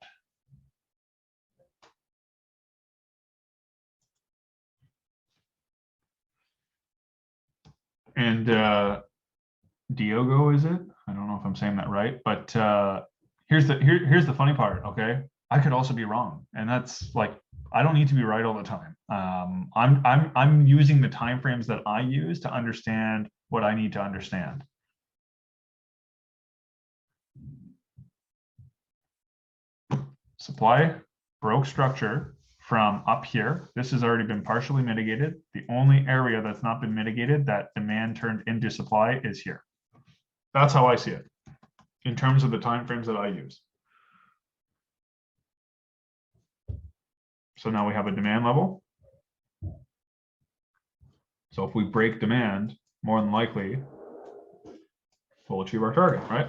And Diogo, is it? I don't know if I'm saying that right, but here's the funny part. Okay, I could also be wrong, and that's like, I don't need to be right all the time. I'm using the timeframes that I use to understand what I need to understand. Supply broke structure from up here. This has already been partially mitigated. The only area that's not been mitigated that demand turned into supply is here. That's how I see it in terms of the timeframes that I use. So now we have a demand level. So if we break demand, more than likely, we'll achieve our target, right?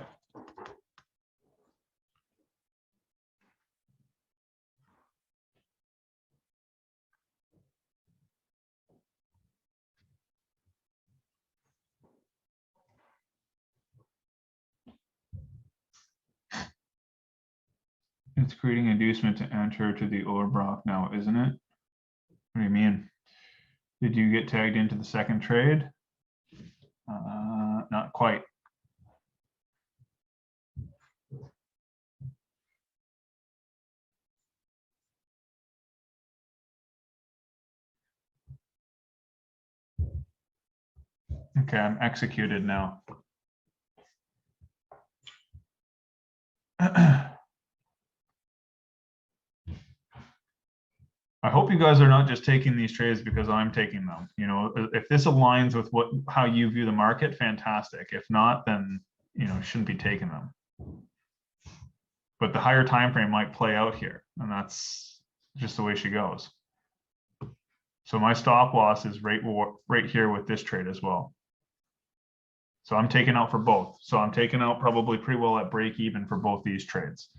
It's creating inducement to enter to the overbrock now, isn't it? What do you mean? Did you get tagged into the second trade? Not quite. Okay, I'm executed now. I hope you guys are not just taking these trades because I'm taking them. You know, if this aligns with how you view the market, fantastic. If not, then you shouldn't be taking them. But the higher time frame might play out here, and that's just the way she goes. So my stop loss is right here with this trade as well. So I'm taking out for both. So I'm taking out probably pretty well at break even for both these trades,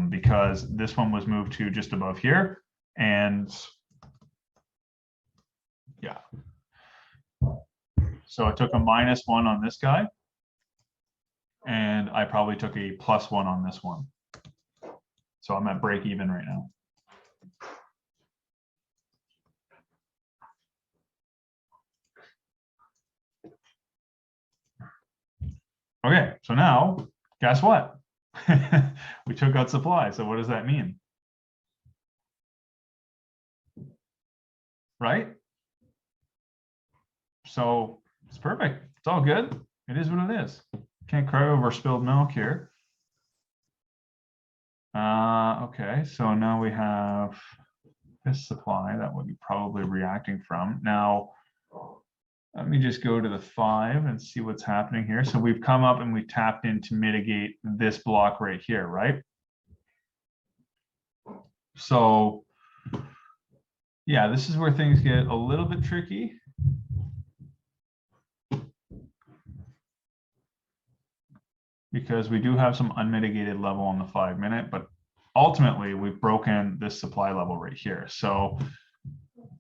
because this one was moved to just above here. And yeah, so I took a -1 on this guy, and I probably took a +1 on this one. So I'm at break even right now. Okay, so now guess what? We took out supply. So what does that mean? Right? So it's perfect. It's all good. It is what it is. Can't cry over spilled milk here. Okay, so now we have this supply that would be probably reacting from. Now, let me just go to the 5 and see what's happening here. So we've come up and we tapped in to mitigate this block right here, right? So yeah, this is where things get a little bit tricky. Because we do have some unmitigated level on the 5-minute, but ultimately we've broken this supply level right here. So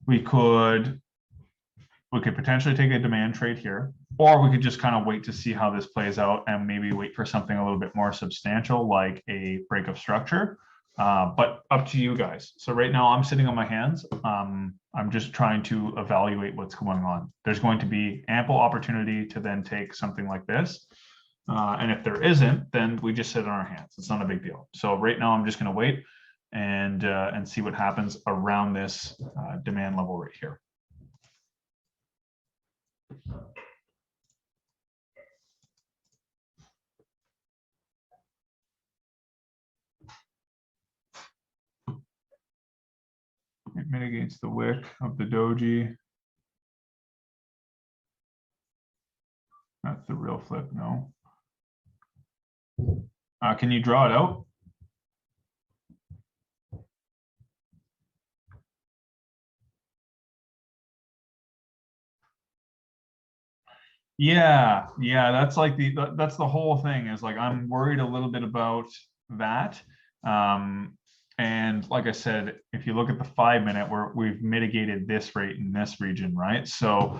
we could potentially take a demand trade here, or we could just kind of wait to see how this plays out and maybe wait for something a little bit more substantial, like a break of structure. But up to you guys. So right now I'm sitting on my hands. I'm just trying to evaluate what's going on. There's going to be ample opportunity to then take something like this. And if there isn't, then we just sit on our hands. It's not a big deal. So right now I'm just going to wait and see what happens around this demand level right here. It mitigates the wick of the doji. That's the real flip, no. Can you draw it out? Yeah, that's like that's the whole thing, is like I'm worried a little bit about that. And like I said, if you look at the 5-minute, we've mitigated this rate in this region, right? So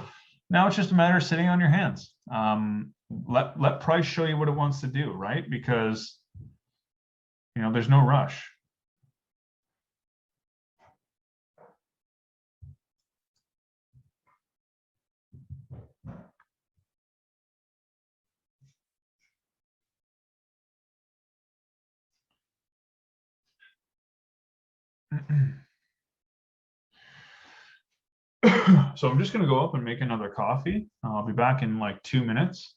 Now it's just a matter of sitting on your hands. Let price show you what it wants to do, right? Because, you know, there's no rush. So I'm just going to go up and make another coffee. I'll be back in like 2 minutes.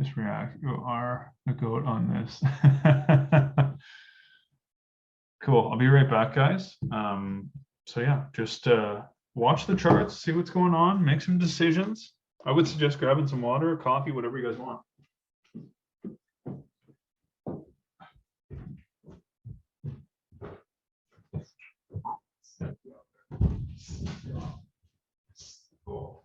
Just react. You are a goat on this. Cool. I'll be right back, guys. So yeah, just watch the charts, see what's going on, make some decisions. I would suggest grabbing some water, coffee, whatever you guys want. Cool.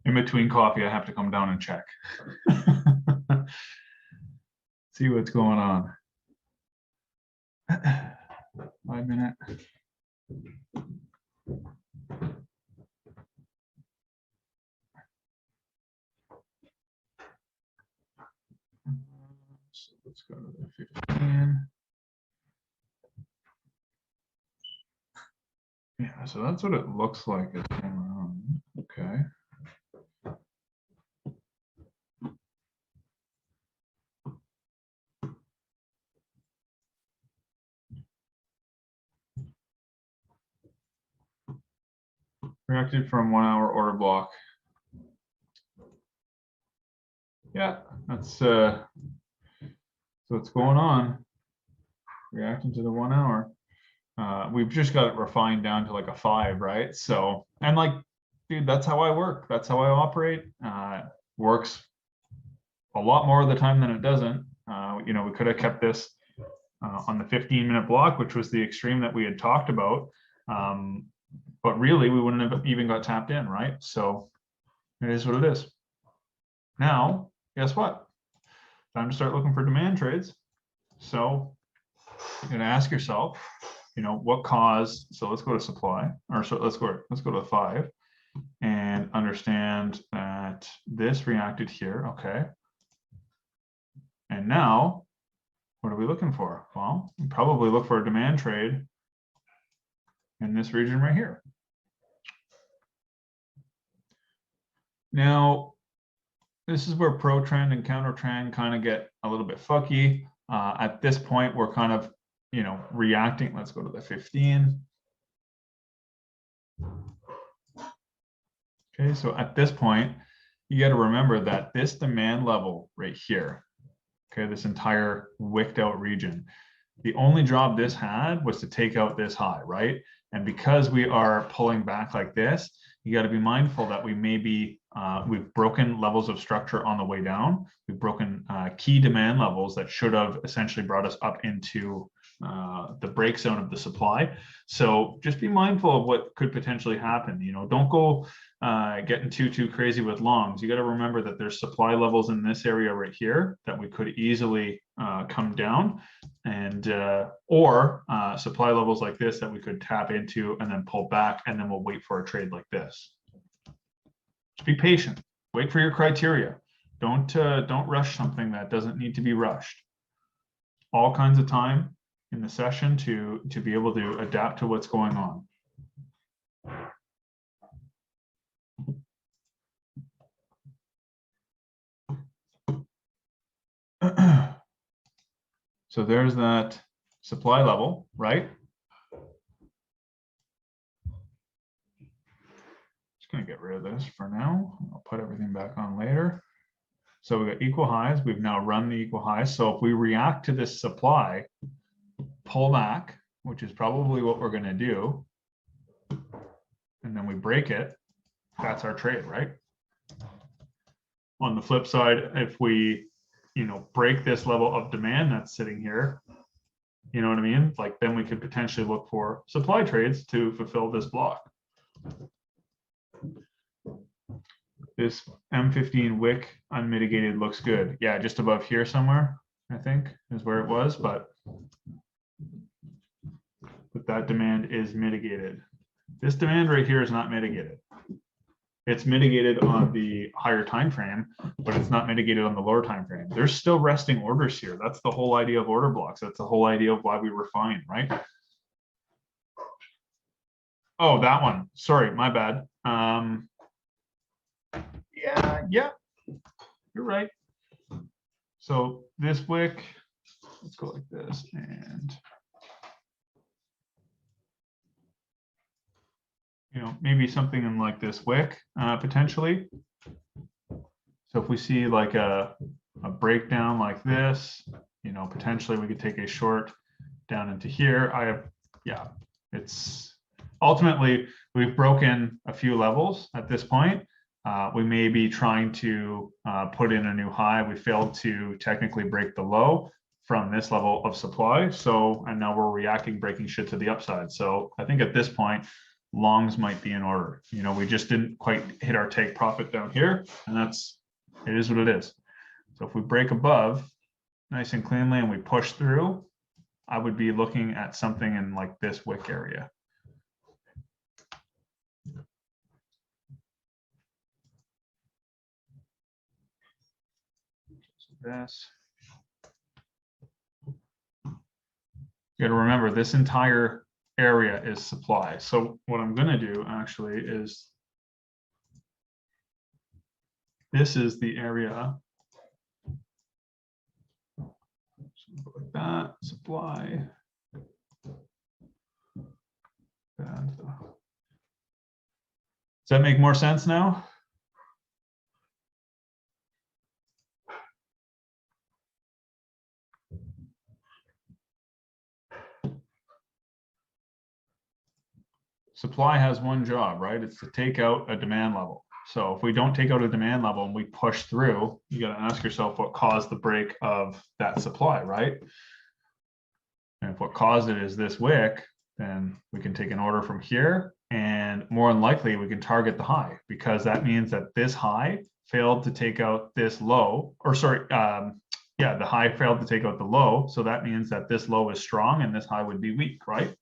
In between coffee, I have to come down and check. See what's going on. 5 minutes. So let's go to the 15. Yeah, so that's what it looks like it came around. Okay. Reacted from 1 hour order block. Yeah, that's so what's going on. Reacting to the 1 hour. We've just got it refined down to like a 5, right? So, and like, dude, that's how I work. That's how I operate. Works a lot more of the time than it doesn't. You know, we could have kept this on the 15-minute block, which was the extreme that we had talked about. But really, we wouldn't have even got tapped in, right? So it is what it is. Now, guess what? Time to start looking for demand trades. So you're going to ask yourself, you know, what caused, so let's go to supply, or so let's go to 5 and understand that this reacted here. Okay. And now, what are we looking for? Well, we probably look for a demand trade in this region right here. Now, this is where pro trend and counter trend kind of get a little bit fucky. At this point, we're kind of, you know, reacting. Let's go to the 15. Okay, so at this point, you got to remember that this demand level right here, okay, this entire wicked out region, the only job this had was to take out this high, right? And because we are pulling back like this, you got to be mindful that we may be, we've broken levels of structure on the way down. We've broken key demand levels that should have essentially brought us up into the break zone of the supply. So just be mindful of what could potentially happen. You know, don't go getting too crazy with longs. You got to remember that there's supply levels in this area right here that we could easily come down, and or supply levels like this that we could tap into and then pull back, and then we'll wait for a trade like this. Just be patient. Wait for your criteria. Don't rush something that doesn't need to be rushed. All kinds of time in the session to be able to adapt to what's going on. So there's that supply level, right? going to get rid of this for now. I'll put everything back on later. So we got equal highs. We've now run the equal highs. So if we react to this supply, pull back, which is probably what we're going to do, and then we break it, that's our trade, right? On the flip side, if we, break this level of demand that's sitting here, you know what I mean? Like then we could potentially look for supply trades to fulfill this block. This M15 wick unmitigated looks good. Yeah, just above here somewhere, I think, is where it was, but that demand is mitigated. This demand right here is not mitigated. It's mitigated on the higher time frame, but it's not mitigated on the lower time frame. There's still resting orders here. That's the whole idea of order blocks. That's the whole idea of why we refine, right? Oh, that one. Sorry, my bad. Yeah, you're right. So this wick, let's go like this, and maybe something in like this wick potentially. So if we see like a breakdown like this, potentially we could take a short down into here. It's ultimately we've broken a few levels at this point. We may be trying to put in a new high. We failed to technically break the low from this level of supply. So, and now we're reacting, breaking shit to the upside. So I think at this point, longs might be in order. We just didn't quite hit our take profit down here, and it is what it is. So if we break above nice and cleanly and we push through, I would be looking at something in like this wick area. This. You got to remember this entire area is supply. So what I'm going to do actually is this is the area like that, supply. And, does that make more sense now? Supply has one job, right? It's to take out a demand level. So if we don't take out a demand level and we push through, you got to ask yourself what caused the break of that supply, right? And if what caused it is this wick, then we can take an order from here, and more than likely we can target the high, because that means that this high failed to take out this low, or sorry, yeah, the high failed to take out the low. So that means that this low is strong and this high would be weak, right?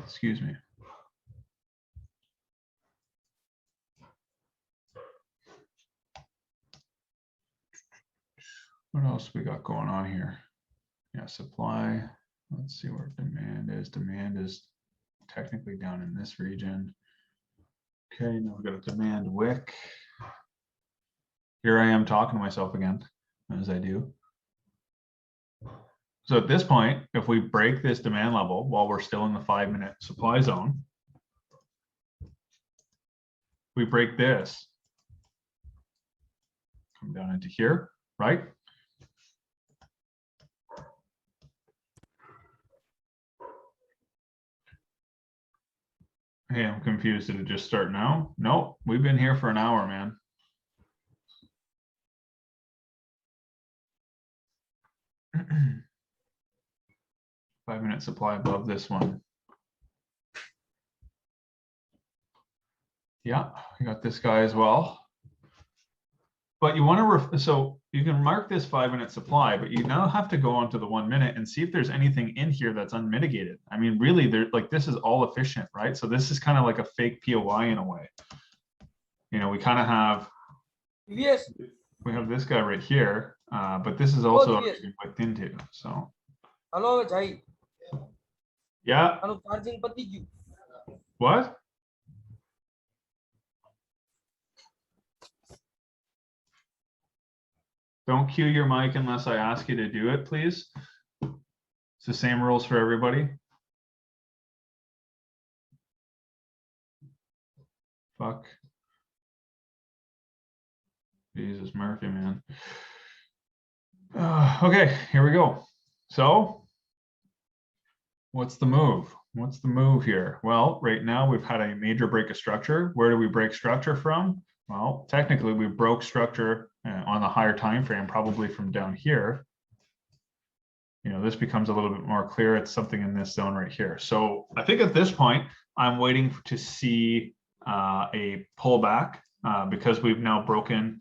Excuse me. What else we got going on here? Yeah, supply. Let's see where demand is. Demand is technically down in this region. Okay, now we've got a demand wick. Here I am talking to myself again, as I do. So at this point, if we break this demand level while we're still in the 5-minute supply zone, we break this, come down into here, right? Hey, I'm confused. Did it just start now? No, we've been here for an hour, man. Five-minute supply above this one. Yeah, we got this guy as well. but you want to, so you can mark this 5-minute supply, but you now have to go onto the 1 minute and see if there's anything in here that's unmitigated. I mean, really, like this is all efficient, right? So this is kind of like a fake POI in a way. You know, we kind of have, Yes. we have this guy right here, but this is also already clicked into. So. Hello, Jai. Yeah. What? Don't cue your mic unless I ask you to do it, please. It's the same rules for everybody. Fuck. Jesus Murphy, man. Okay, here we go. So, what's the move? What's the move here? Well, right now we've had a major break of structure. Where do we break structure from? Well, technically we broke structure on the higher time frame, probably from down here. You know, this becomes a little bit more clear. It's something in this zone right here. So I think at this point, I'm waiting to see a pullback because we've now broken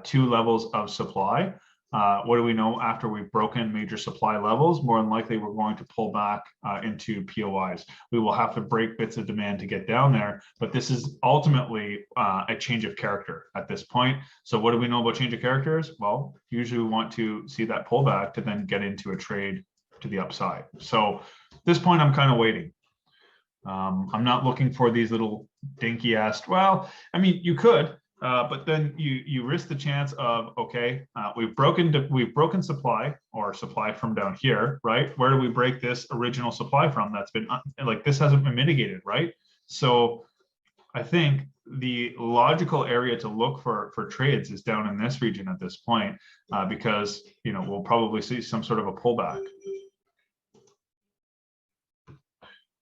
2 levels of supply. What do we know after we've broken major supply levels? More than likely, we're going to pull back into POIs. We will have to break bits of demand to get down there, but this is ultimately a change of character at this point. So what do we know about change of characters? Well, usually we want to see that pullback to then get into a trade to the upside. So at this point, I'm kind of waiting. I'm not looking for these little dinky ass. Well, I mean, you could. But then you risk the chance of, okay, we've broken supply or supply from down here, right? Where do we break this original supply from? That's been like, this hasn't been mitigated, right? So I think the logical area to look for trades is down in this region at this point, because, you know, we'll probably see some sort of a pullback.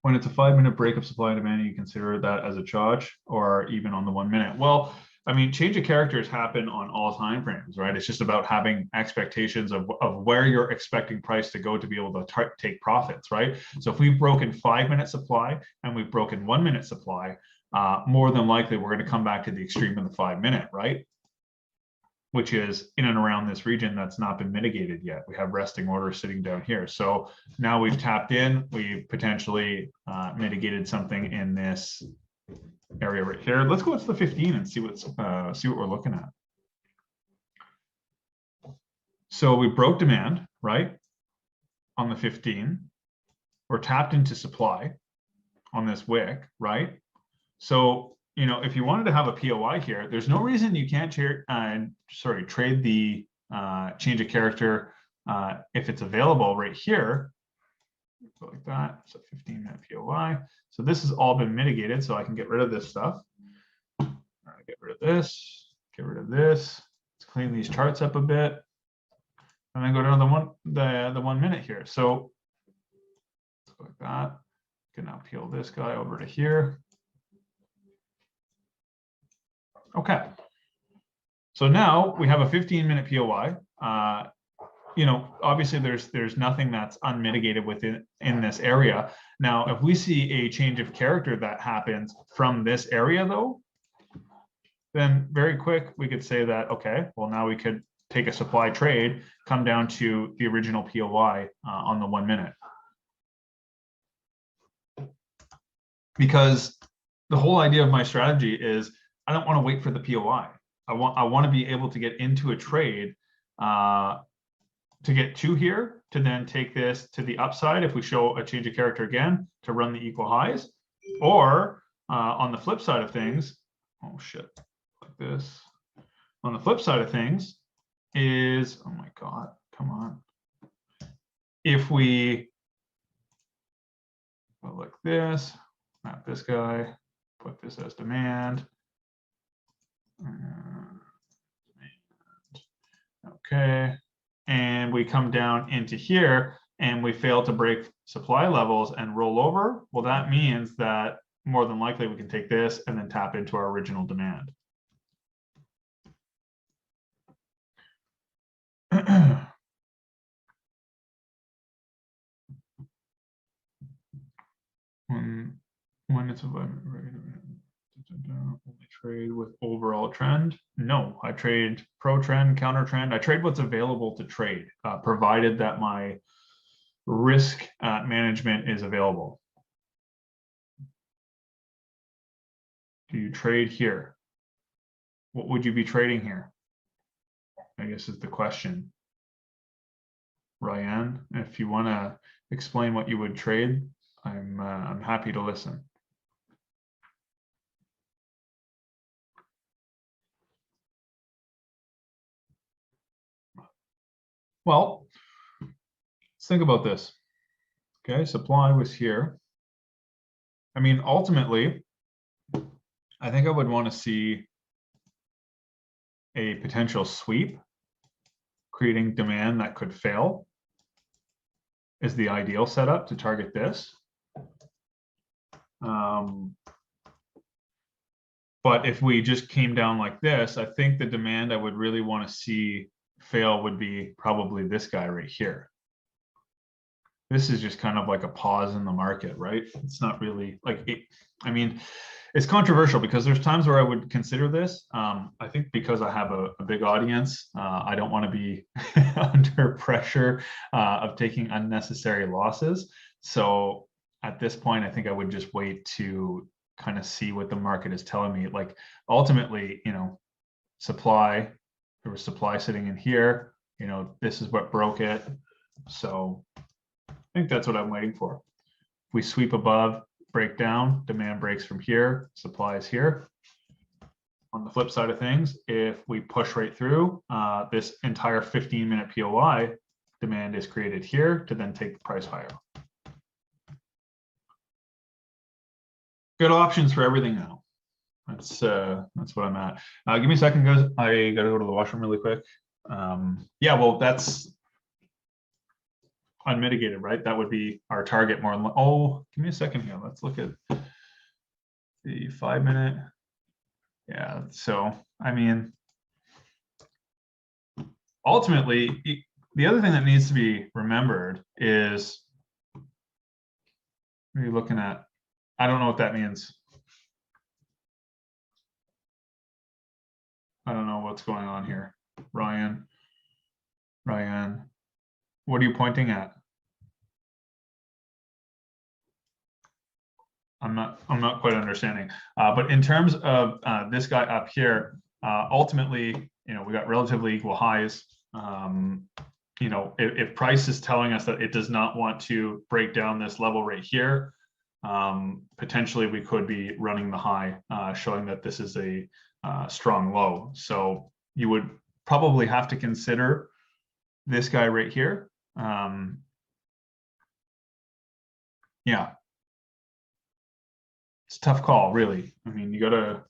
When it's a 5-minute break of supply and demand, you consider that as a charge or even on the 1 minute? Well, I mean, change of characters happen on all time frames, right? It's just about having expectations of where you're expecting price to go to be able to take profits, right? So if we've broken 5-minute supply and we've broken 1 minute supply, more than likely we're going to come back to the extreme of the 5-minute, right? Which is in and around this region that's not been mitigated yet. We have resting orders sitting down here. So now we've tapped in, we've potentially mitigated something in this area right here. Let's go to the 15 and see what we're looking at. So we broke demand, right? On the 15, we're tapped into supply on this wick, right? So, you know, if you wanted to have a POI here, there's no reason you can't trade the change of character if it's available right here. Go like that. So 15-minute POI. So this has all been mitigated, so I can get rid of this stuff. All right, get rid of this. Get rid of this. Let's clean these charts up a bit, and then go down the 1 minute here. So let's go like that. Can now peel this guy over to here. Okay. So now we have a 15-minute POI. You know, obviously there's nothing that's unmitigated in this area. Now, if we see a change of character that happens from this area though, then very quick, we could say that, okay, well, now we could take a supply trade, come down to the original POI on the 1 minute. Because the whole idea of my strategy is I don't want to wait for the POI. I want to be able to get into a trade to get to here, to then take this to the upside if we show a change of character again, to run the equal highs. Or on the flip side of things, oh shit, like this. On the flip side of things is, oh my God, come on. If we go like this, map this guy, put this as demand. Okay. And we come down into here and we fail to break supply levels and roll over, well, that means that more than likely we can take this and then tap into our original demand. when it's Only trade with overall trend. No, I trade pro trend, counter trend. I trade what's available to trade, provided that my risk management is available. Do you trade here? What would you be trading here? I guess is the question. Ryan, if you want to explain what you would trade, I'm happy to listen. Well, let's think about this. Okay, supply was here. I mean, ultimately, I think I would want to see a potential sweep, creating demand that could fail is the ideal setup to target this. But if we just came down like this, I think the demand I would really want to see fail would be probably this guy right here. This is just kind of like a pause in the market, right? It's not really like it, I mean, it's controversial because there's times where I would consider this. I think because I have a big audience, I don't want to be under pressure of taking unnecessary losses. So at this point, I think I would just wait to kind of see what the market is telling me. Like ultimately, you know, supply, there was supply sitting in here, you know, this is what broke it. So I think that's what I'm waiting for. If we sweep above, break down, demand breaks from here, supply is here. On the flip side of things, if we push right through, this entire 15-minute POI, demand is created here to then take the price higher. Good options for everything now. That's what I'm at. Give me a second, guys. I gotta go to the washroom really quick. Yeah, well, that's unmitigated, right? That would be our target more. Oh, give me a second here. Let's look at the 5-minute. Yeah, so I mean, ultimately, the other thing that needs to be remembered is you're looking at, I don't know what that means. I don't know what's going on here. Ryan, what are you pointing at? I'm not quite understanding. But in terms of this guy up here, ultimately, you know, we got relatively equal highs. You know, if price is telling us that it does not want to break down this level right here, potentially we could be running the high, showing that this is a strong low. So you would probably have to consider this guy right here. Yeah. It's a tough call, really. I mean, you got to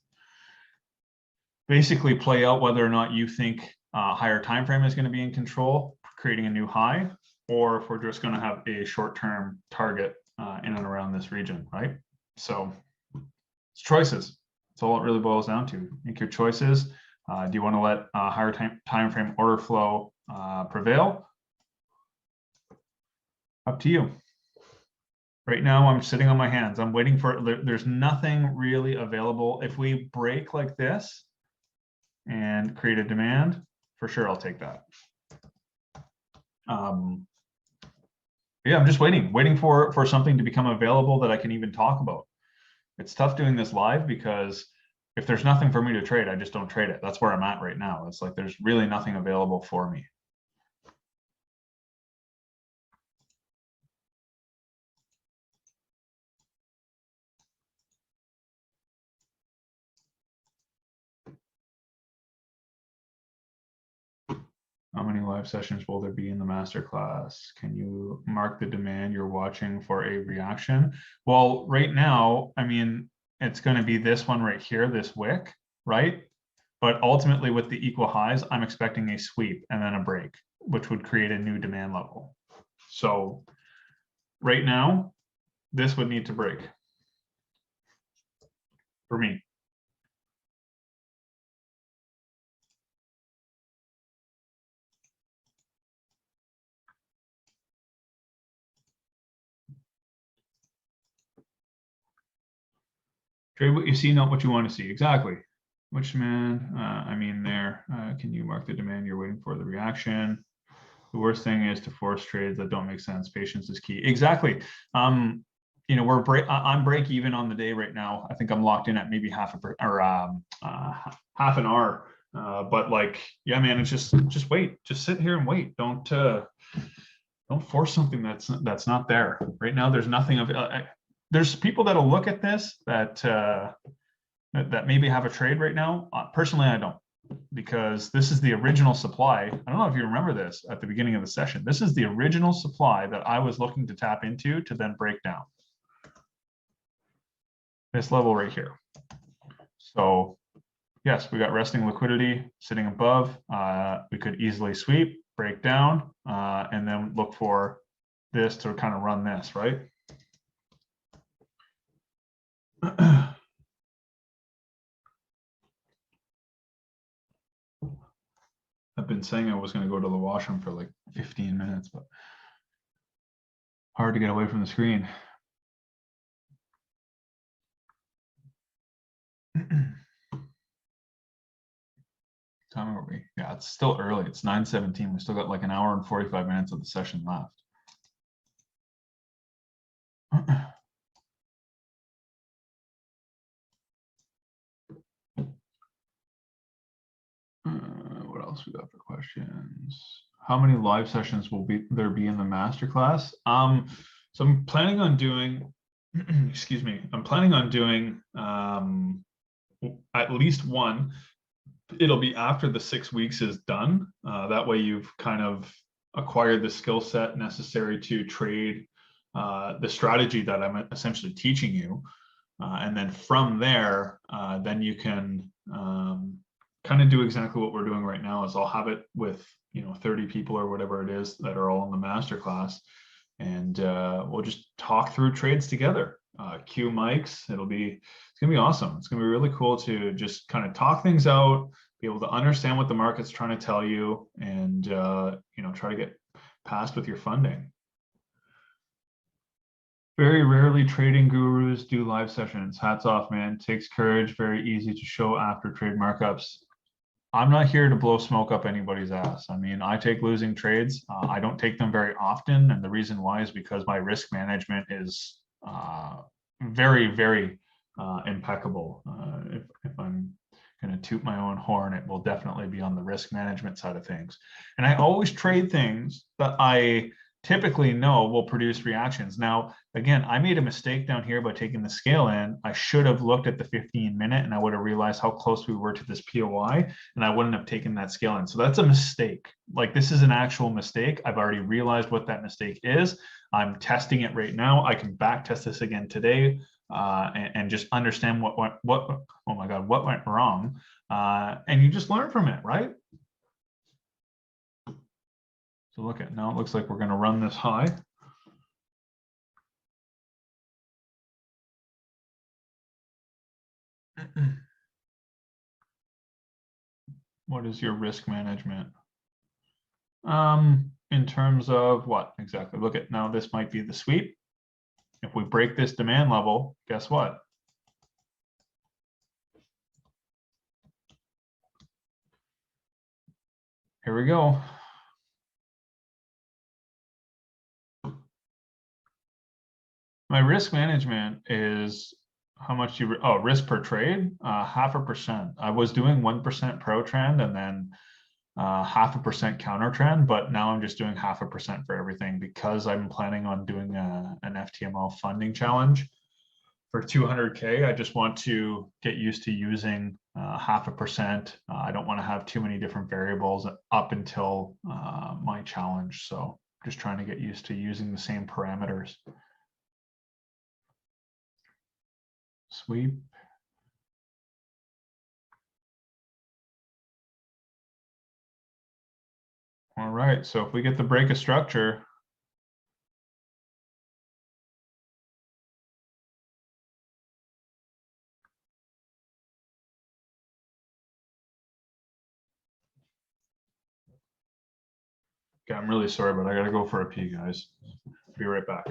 basically play out whether or not you think higher time frame is going to be in control, creating a new high, or if we're just going to have a short-term target in and around this region, right? So it's choices. That's all it really boils down to. Make your choices. Do you want to let higher time frame order flow prevail? Up to you. Right now, I'm sitting on my hands. I'm waiting for, there's nothing really available. If we break like this and create a demand, for sure, I'll take that. Yeah, I'm just waiting for something to become available that I can even talk about. It's tough doing this live because if there's nothing for me to trade, I just don't trade it. That's where I'm at right now. It's like there's really nothing available for me. How many live sessions will there be in the masterclass? Can you mark the demand you're watching for a reaction? Well, right now, I mean, it's going to be this one right here, this wick, right? But ultimately with the equal highs, I'm expecting a sweep and then a break, which would create a new demand level. So right now, this would need to break for me. Trade what you see, not what you want to see. Exactly. Which demand? I mean, there. Can you mark the demand you're waiting for? The reaction. The worst thing is to force trades that don't make sense. Patience is key. Exactly. You know, I'm break even on the day right now. I think I'm locked in at maybe half an hour. But like, yeah, man, it's just wait. Just sit here and wait. Don't force something that's not there right now. There's nothing of. There's people that'll look at this that maybe have a trade right now. Personally, I don't, because this is the original supply. I don't know if you remember this at the beginning of the session. This is the original supply that I was looking to tap into to then break down. This level right here. So yes, we got resting liquidity sitting above. We could easily sweep, break down, and then look for this to kind of run this, right? I've been saying I was going to go to the washroom for like 15 minutes, but hard to get away from the screen. Time are we? Yeah, it's still early. It's 9:17. We still got like an hour and 45 minutes of the session left. What else we got for questions? How many live sessions will there be in the masterclass? So I'm planning on doing, excuse me, I'm planning on doing at least one. It'll be after the 6 weeks is done. That way you've kind of acquired the skill set necessary to trade the strategy that I'm essentially teaching you. And then from there, then you can kind of do exactly what we're doing right now. Is I'll have it with 30 people or whatever it is that are all in the masterclass, and we'll just talk through trades together. Cue mics. It's gonna be awesome. It's gonna be really cool to just kind of talk things out, be able to understand what the market's trying to tell you, and try to get past with your funding. Very rarely trading gurus do live sessions. Hats off, man. Takes courage. Very easy to show after trade markups. I'm not here to blow smoke up anybody's ass. I mean, I take losing trades. I don't take them very often. And the reason why is because my risk management is very, very impeccable. If I'm going to toot my own horn, it will definitely be on the risk management side of things. And I always trade things that I typically know will produce reactions. Now, again, I made a mistake down here by taking the scale in. I should have looked at the 15-minute and I would have realized how close we were to this POI, and I wouldn't have taken that scale in. So that's a mistake. Like, this is an actual mistake. I've already realized what that mistake is. I'm testing it right now. I can back test this again today and just understand what oh my God, what went wrong. And you just learn from it, right? So look at now, it looks like we're going to run this high. What is your risk management? In terms of what exactly? Look at now, this might be the sweep. If we break this demand level, guess what? Here we go. My risk management is how much you, risk per trade, 0.5%. I was doing 1% pro trend and then 0.5% counter trend, but now I'm just doing 0.5% for everything because I'm planning on doing an FTMO funding challenge for 200K. I just want to get used to using 0.5%. I don't want to have too many different variables up until my challenge. So just trying to get used to using the same parameters. Sweep. All right, so if we get the break of structure, okay, I'm really sorry, but I gotta go for a pee, guys. Be right back.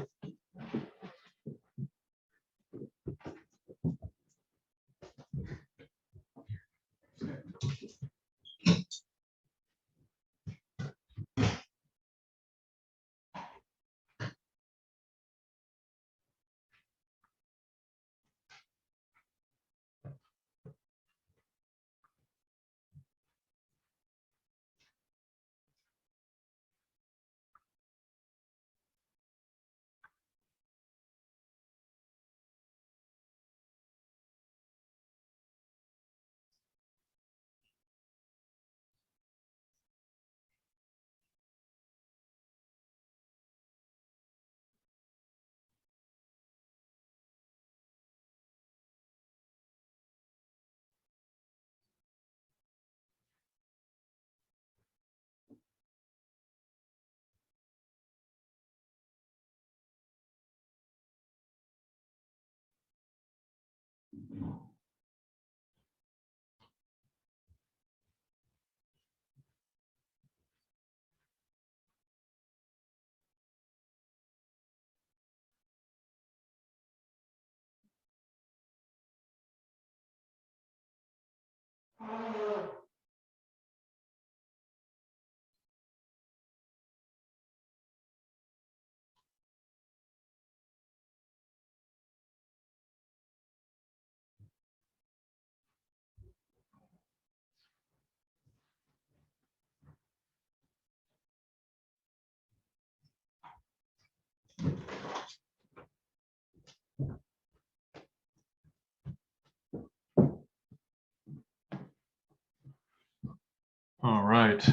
All right.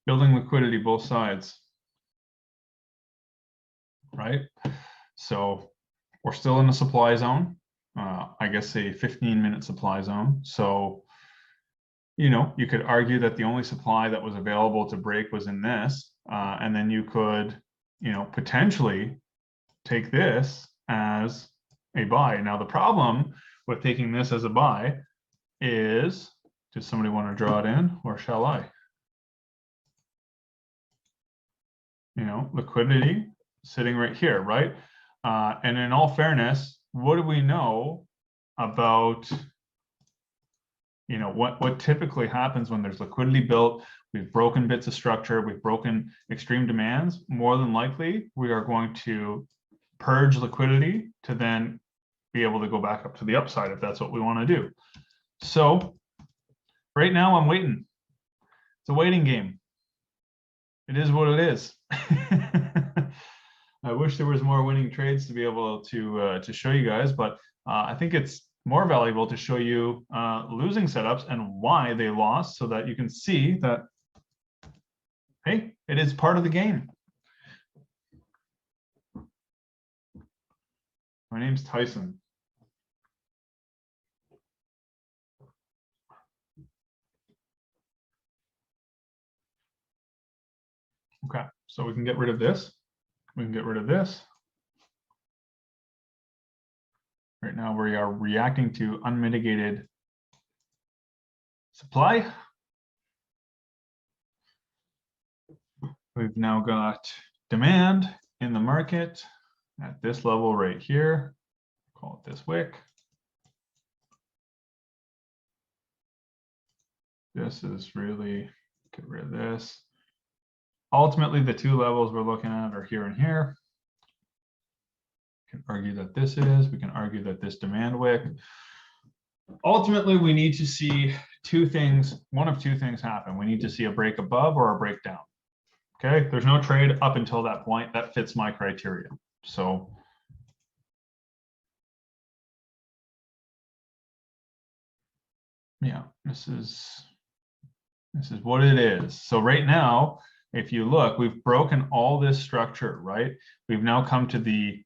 Building liquidity both sides, right? So we're still in a supply zone, I guess a 15-minute supply zone. So, you know, you could argue that the only supply that was available to break was in this, and then you could, you know, potentially take this as a buy. Now, the problem with taking this as a buy is, does somebody want to draw it in, or shall I? You know, liquidity sitting right here, right? And in all fairness, what do we know about, you know, what typically happens when there's liquidity built? We've broken bits of structure, we've broken extreme demands. More than likely, we are going to purge liquidity to then be able to go back up to the upside if that's what we want to do. So right now I'm waiting. It's a waiting game. It is what it is. I wish there was more winning trades to be able to show you guys, but I think it's more valuable to show you losing setups and why they lost, so that you can see that, hey, it is part of the game. My name's Tyson. Okay, so we can get rid of this. We can get rid of this. Right now we are reacting to unmitigated supply. We've now got demand in the market at this level right here. Call it this wick. This is really, get rid of this. Ultimately, the two levels we're looking at are here and here. We can argue that this is, we can argue that this demand wick. Ultimately, we need to see two things, one of two things happen. We need to see a break above or a breakdown. Okay, there's no trade up until that point. That fits my criteria. So yeah, this is what it is. So right now, if you look, we've broken all this structure, right? We've now come to the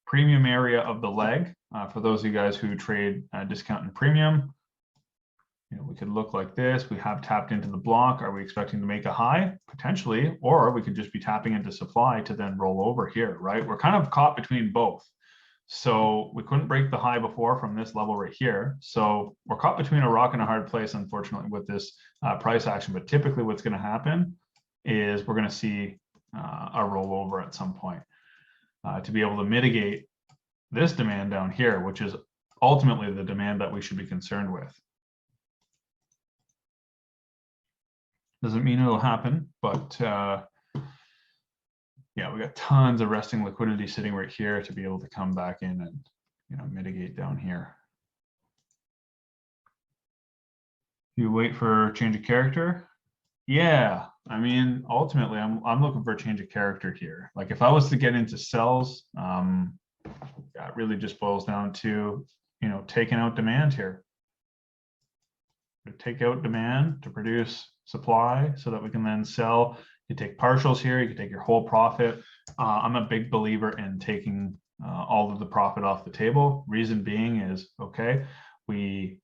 premium area of the leg. For those of you guys who trade discount and premium, you know, we could look like this. We have tapped into the block. Are we expecting to make a high? Potentially, or we could just be tapping into supply to then roll over here, right? We're kind of caught between both. So we couldn't break the high before from this level right here. So we're caught between a rock and a hard place, unfortunately, with this price action. But typically what's going to happen is we're going to see a rollover at some point. to be able to mitigate this demand down here, which is ultimately the demand that we should be concerned with. Doesn't mean it'll happen, but yeah, we got tons of resting liquidity sitting right here to be able to come back in and, you know, mitigate down here. You wait for change of character. Yeah, I mean, ultimately, I'm looking for a change of character here. Like if I was to get into sells, that really just boils down to, you know, taking out demand here. Take out demand to produce supply so that we can then sell. You take partials here, you can take your whole profit. I'm a big believer in taking all of the profit off the table. Reason being is, okay, we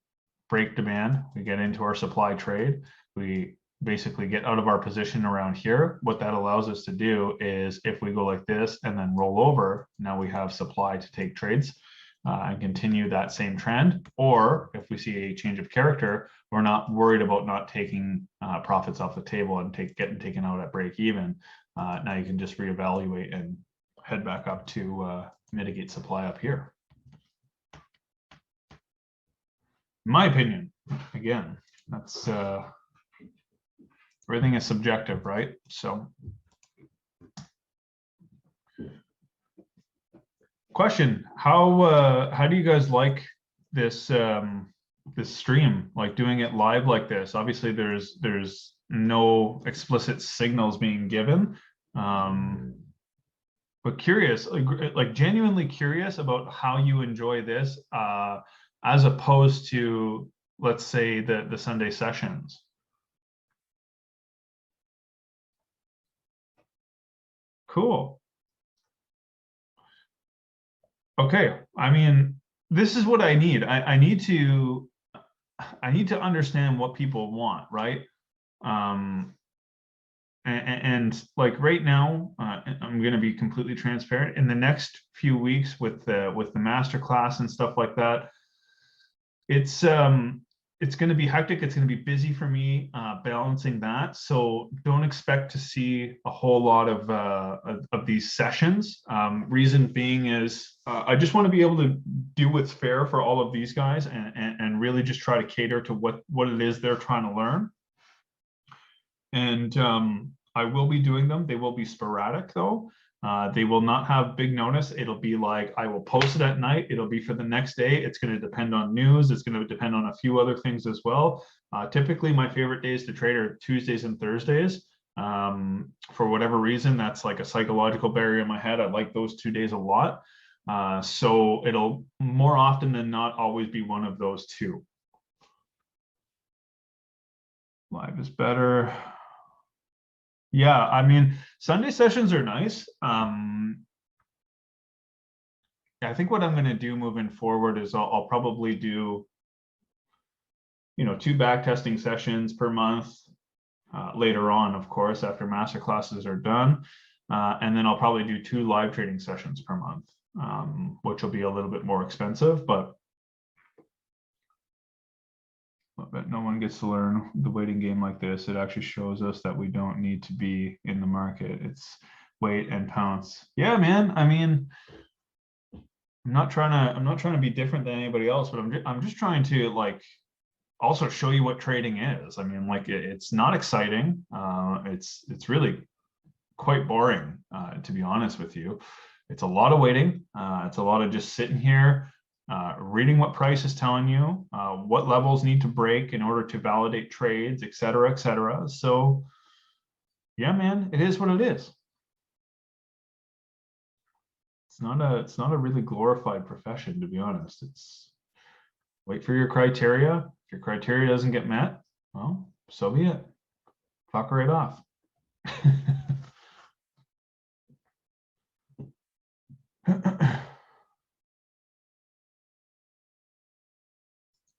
break demand, we get into our supply trade, we basically get out of our position around here. What that allows us to do is if we go like this and then roll over, now we have supply to take trades and continue that same trend. Or if we see a change of character, we're not worried about not taking profits off the table and getting taken out at break even. Now you can just reevaluate and head back up to mitigate supply up here. In my opinion, again, that's everything is subjective, right? So question, how do you guys like this this stream, like doing it live like this? Obviously there's no explicit signals being given, but curious, like genuinely curious about how you enjoy this as opposed to, let's say, the Sunday sessions. Cool. Okay, I mean, this is what I need. I need to understand what people want, right? And like right now, I'm going to be completely transparent. In the next few weeks with the masterclass and stuff like that, it's going to be hectic. It's going to be busy for me balancing that. So don't expect to see a whole lot of these sessions. Reason being is I just want to be able to do what's fair for all of these guys and really just try to cater to what it is they're trying to learn. And I will be doing them. They will be sporadic though. They will not have big notice. It'll be like I will post it at night. It'll be for the next day. It's going to depend on news. It's going to depend on a few other things as well. Typically, my favorite days to trade are Tuesdays and Thursdays. For whatever reason, that's like a psychological barrier in my head. I like those 2 days a lot. So it'll more often than not always be one of those two. Live is better. Yeah, I mean, Sunday sessions are nice. I think what I'm going to do moving forward is I'll probably do, you know, 2 backtesting sessions per month later on, of course, after master classes are done. And then I'll probably do 2 live trading sessions per month, which will be a little bit more expensive, but no one gets to learn the waiting game like this. It actually shows us that we don't need to be in the market. It's wait and pounce. Yeah, man. I mean, I'm not trying to be different than anybody else, but I'm just trying to like also show you what trading is. I mean, like it's not exciting. It's really quite boring, to be honest with you. It's a lot of waiting. It's a lot of just sitting here, reading what price is telling you, what levels need to break in order to validate trades, et cetera, et cetera. So yeah, man, it is what it is. It's not a really glorified profession, to be honest. It's wait for your criteria. If your criteria doesn't get met, well, so be it. Fuck right off.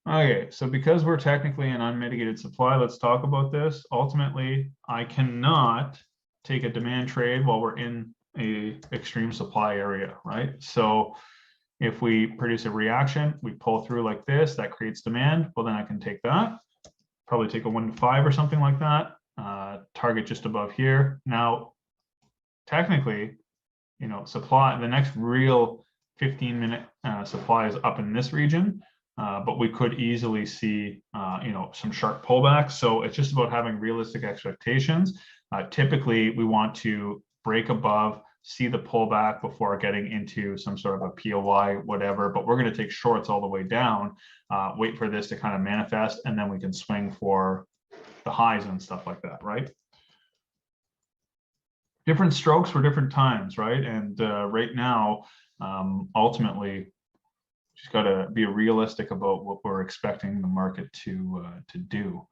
Okay, so because we're technically an unmitigated supply, let's talk about this. Ultimately, I cannot take a demand trade while we're in a extreme supply area, right? So if we produce a reaction, we pull through like this, that creates demand. Well, then I can take that, probably take a 1 to 5 or something like that, target just above here. Now, technically, you know, supply, the next real 15-minute supply is up in this region, but we could easily see, you know, some sharp pullbacks. So it's just about having realistic expectations. Typically, we want to break above, see the pullback before getting into some sort of a POI, whatever, but we're going to take shorts all the way down, wait for this to kind of manifest, and then we can swing for the highs and stuff like that, right? Different strokes for different times, right? And right now, ultimately, just got to be realistic about what we're expecting the market to do.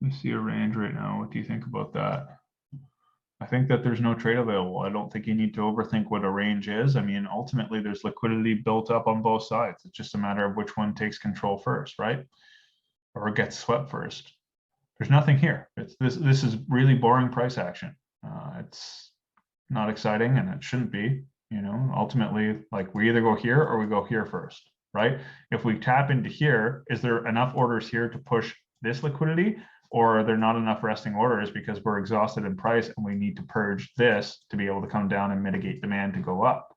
We see a range right now. What do you think about that? I think that there's no trade available. I don't think you need to overthink what a range is. I mean, ultimately, there's liquidity built up on both sides. It's just a matter of which one takes control first, right? Or gets swept first. There's nothing here. This is really boring price action. It's not exciting, and it shouldn't be. You know, ultimately, like, we either go here or we go here first, right? If we tap into here, is there enough orders here to push this liquidity? Or are there not enough resting orders because we're exhausted in price and we need to purge this to be able to come down and mitigate demand to go up?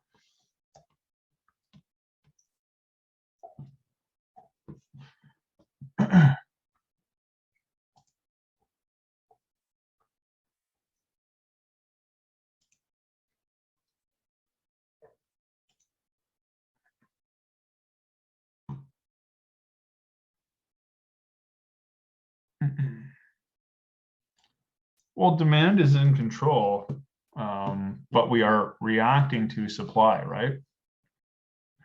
Well, demand is in control, but we are reacting to supply, right?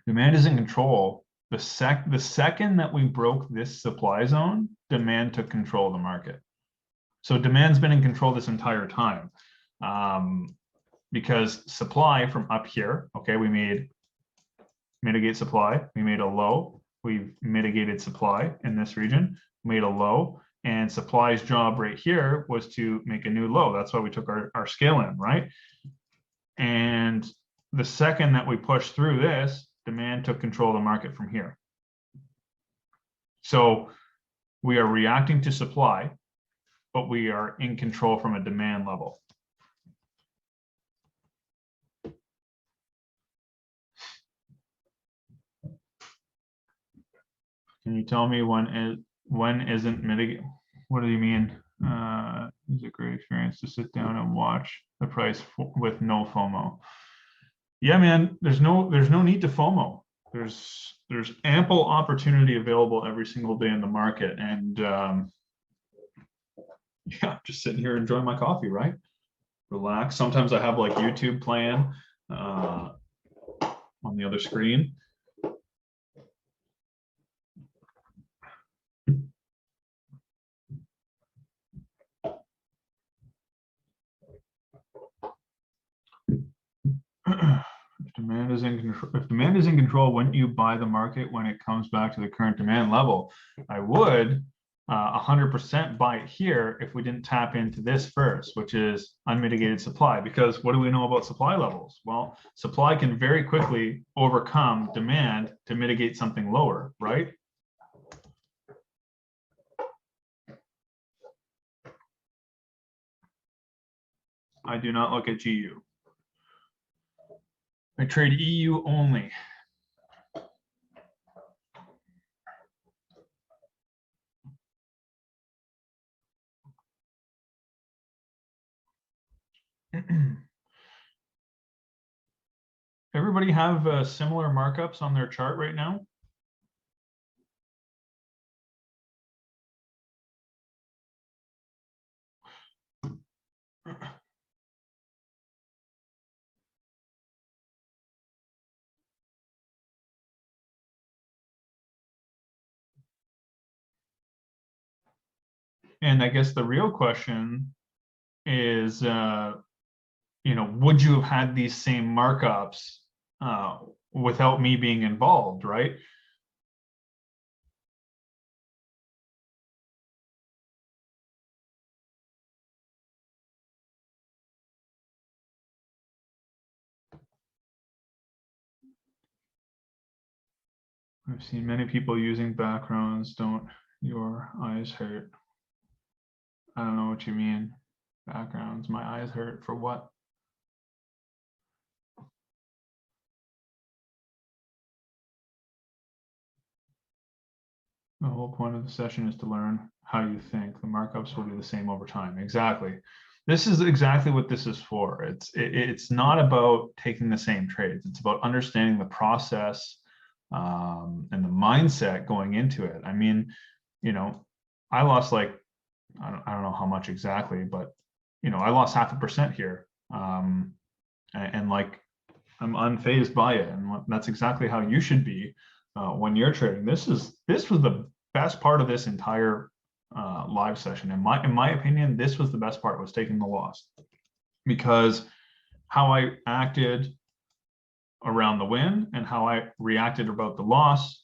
Demand is in control. The second that we broke this supply zone, demand took control of the market. So demand's been in control this entire time, because supply from up here, okay, we made mitigate supply, we made a low, we've mitigated supply in this region, made a low, and supply's job right here was to make a new low. That's why we took our scale in, right? And the second that we pushed through this, demand took control of the market from here. So we are reacting to supply, but we are in control from a demand level. Can you tell me when isn't mitigate? What do you mean? It's a great experience to sit down and watch the price with no FOMO. Yeah, man, there's no need to FOMO. There's ample opportunity available every single day in the market, and yeah, just sitting here enjoying my coffee, right? Relax. Sometimes I have like YouTube playing on the other screen. If demand is in control, wouldn't you buy the market when it comes back to the current demand level? I would 100% buy it here if we didn't tap into this first, which is unmitigated supply. Because what do we know about supply levels? Well, supply can very quickly overcome demand to mitigate something lower, right? I do not look at GU. I trade EU only. Everybody have similar markups on their chart right now? And I guess the real question is, you know, would you have had these same markups without me being involved, right? I've seen many people using backgrounds. Don't your eyes hurt? I don't know what you mean. Backgrounds, my eyes hurt for what? The whole point of the session is to learn how you think. The markups will be the same over time. Exactly. This is exactly what this is for. It's not about taking the same trades. It's about understanding the process and the mindset going into it. I mean, you know, I lost like, I don't know how much exactly, but, you know, I lost 0.5% here. And like, I'm unfazed by it. And that's exactly how you should be when you're trading. This was the best part of this entire live session. In my opinion, this was the best part, was taking the loss, because how I acted around the win and how I reacted about the loss,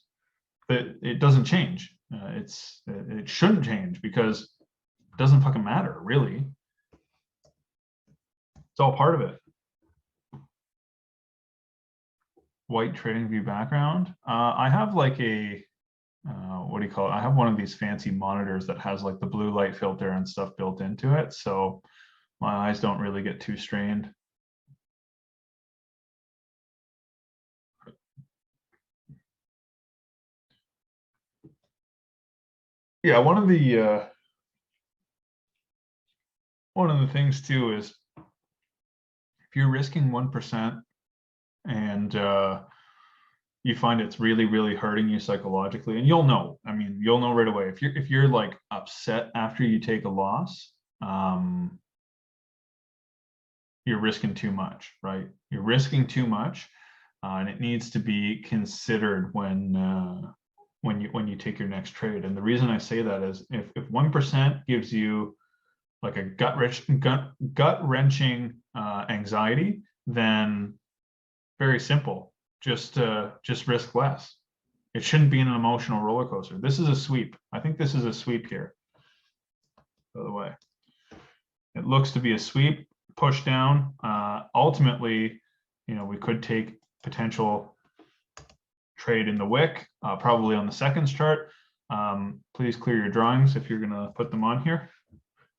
that it doesn't change. It shouldn't change, because it doesn't fucking matter, really. It's all part of it. White trading view background. I have like a what do you call it? I have one of these fancy monitors that has like the blue light filter and stuff built into it, so my eyes don't really get too strained. Yeah, one of the things too is, if you're risking 1% and you find it's really hurting you psychologically, and you'll know, I mean, you'll know right away if you're like upset after you take a loss, you're risking too much, right? You're risking too much, and it needs to be considered when you take your next trade. And the reason I say that is, if 1% gives you like a gut wrenching anxiety, then very simple, just risk less. It shouldn't be an emotional roller coaster. This is a sweep. I think this is a sweep here, by the way. It looks to be a sweep, push down. Ultimately, you know, we could take potential trade in the wick, probably on the seconds chart. Please clear your drawings if you're gonna put them on here.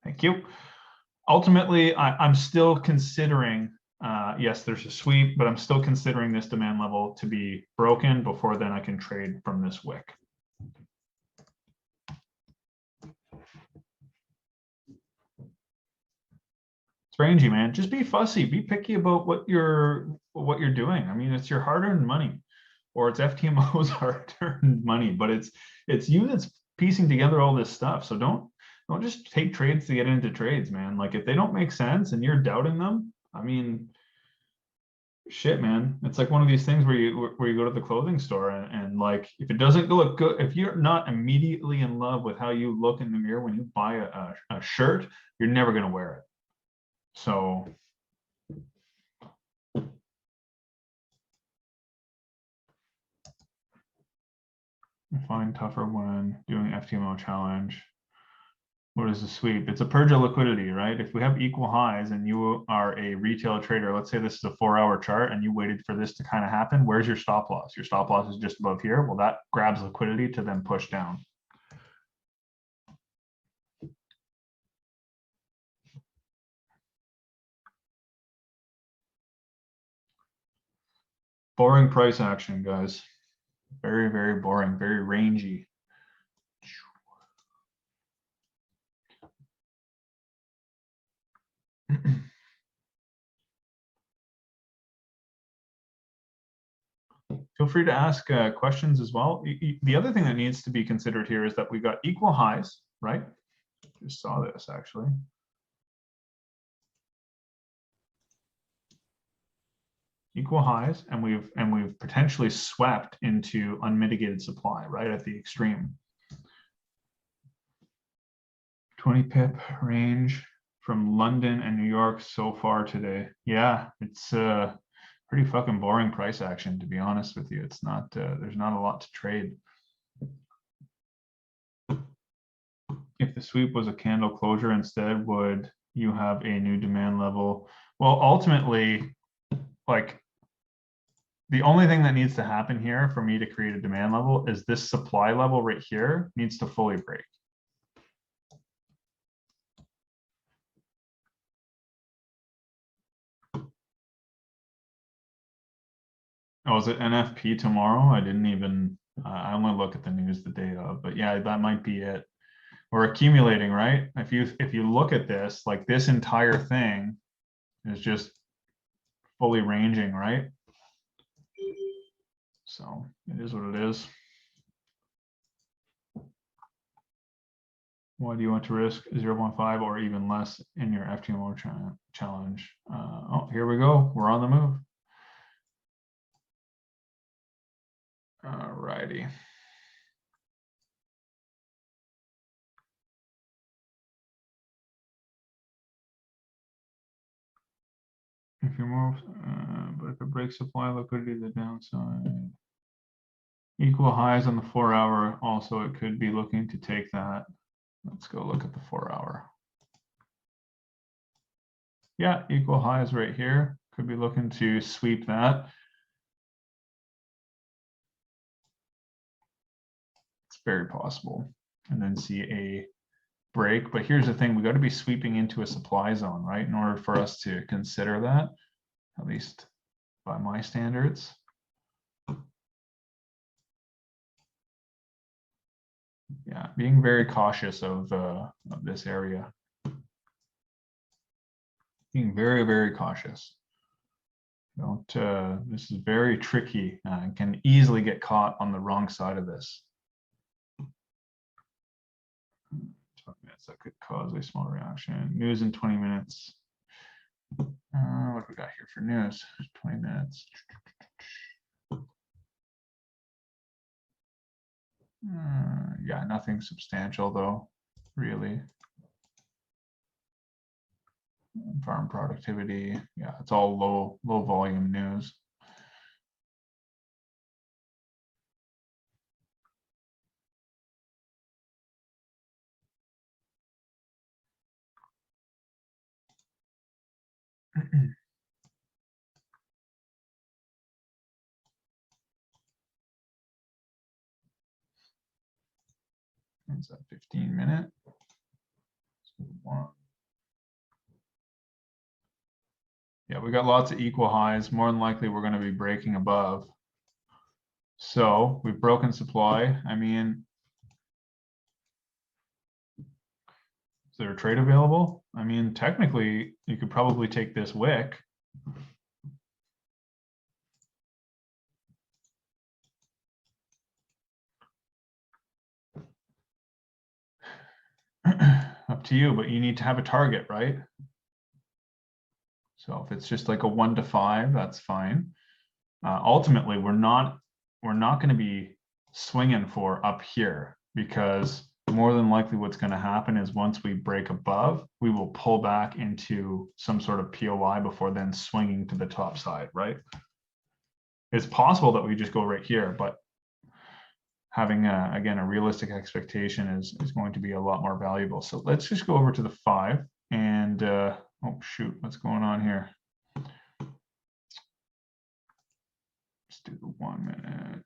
Thank you. Ultimately, I'm still considering, yes, there's a sweep, but I'm still considering this demand level to be broken before then I can trade from this wick. It's rangy, man. Just be fussy, be picky about what you're doing. I mean, it's your hard-earned money, or it's FTMO's hard-earned money, but it's you that's piecing together all this stuff. So don't just take trades to get into trades, man. Like, if they don't make sense and you're doubting them, I mean, shit, man. It's like one of these things where you go to the clothing store and like, if it doesn't look good, if you're not immediately in love with how you look in the mirror when you buy a shirt, you're never going to wear it. So I find tougher when doing FTMO challenge. What is a sweep? It's a purge of liquidity, right? If we have equal highs and you are a retail trader, let's say this is a 4-hour chart and you waited for this to kind of happen, where's your stop loss? Your stop loss is just above here. Well, that grabs liquidity to then push down. Boring price action, guys. Very boring, very rangy. Feel free to ask questions as well. The other thing that needs to be considered here is that we got equal highs, right? Just saw this actually. Equal highs, and we've potentially swept into unmitigated supply, right at the extreme. 20 pip range from London and New York so far today. Yeah, it's pretty fucking boring price action, to be honest with you. It's not, there's not a lot to trade. If the sweep was a candle closure instead, would you have a new demand level? Well, ultimately, like, the only thing that needs to happen here for me to create a demand level is this supply level right here needs to fully break. Oh, is it NFP tomorrow? I didn't even, I only look at the news the day of, but yeah, that might be it. We're accumulating, right? If you look at this, like this entire thing is just fully ranging, right? So it is what it is. Why do you want to risk 0.5 or even less in your FTMO challenge? Oh, here we go. We're on the move. All righty. If you move, but if it breaks supply liquidity, the downside. Equal highs on the 4-hour. Also, it could be looking to take that. Let's go look at the 4-hour. Yeah, equal highs right here. Could be looking to sweep that. It's very possible. And then see a break. But here's the thing, we got to be sweeping into a supply zone, right? In order for us to consider that, at least by my standards. Yeah, being very cautious of this area. Being very, very cautious. Don't, this is very tricky. Can easily get caught on the wrong side of this. 20 minutes, that could cause a small reaction. News in 20 minutes. What do we got here for news? 20 minutes. Yeah, nothing substantial though, really. Farm productivity, yeah, it's all low volume news. It's a 15-minute. Yeah, we got lots of equal highs. More than likely, we're going to be breaking above. So we've broken supply. I mean, is there a trade available? I mean, technically, you could probably take this wick. Up to you, but you need to have a target, right? So if it's just like a 1 to 5, that's fine. Ultimately, we're not going to be swinging for up here, because more than likely what's going to happen is once we break above, we will pull back into some sort of POI before then swinging to the top side, right? It's possible that we just go right here, but having again a realistic expectation is going to be a lot more valuable. So let's just go over to the 5 and oh shoot, what's going on here? Let's do the 1 minute.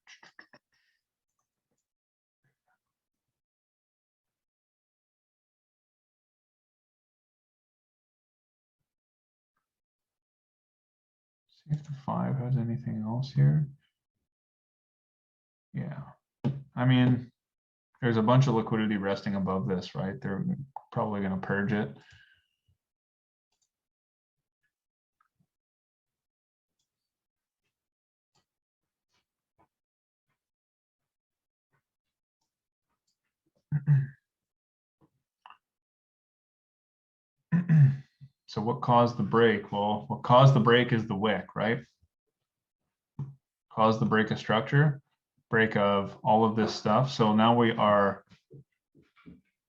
See if the 5 has anything else here. Yeah, I mean, there's a bunch of liquidity resting above this, right? They're probably going to purge it. So what caused the break? Well, what caused the break is the wick, right? Caused the break of structure, break of all of this stuff. So now we are,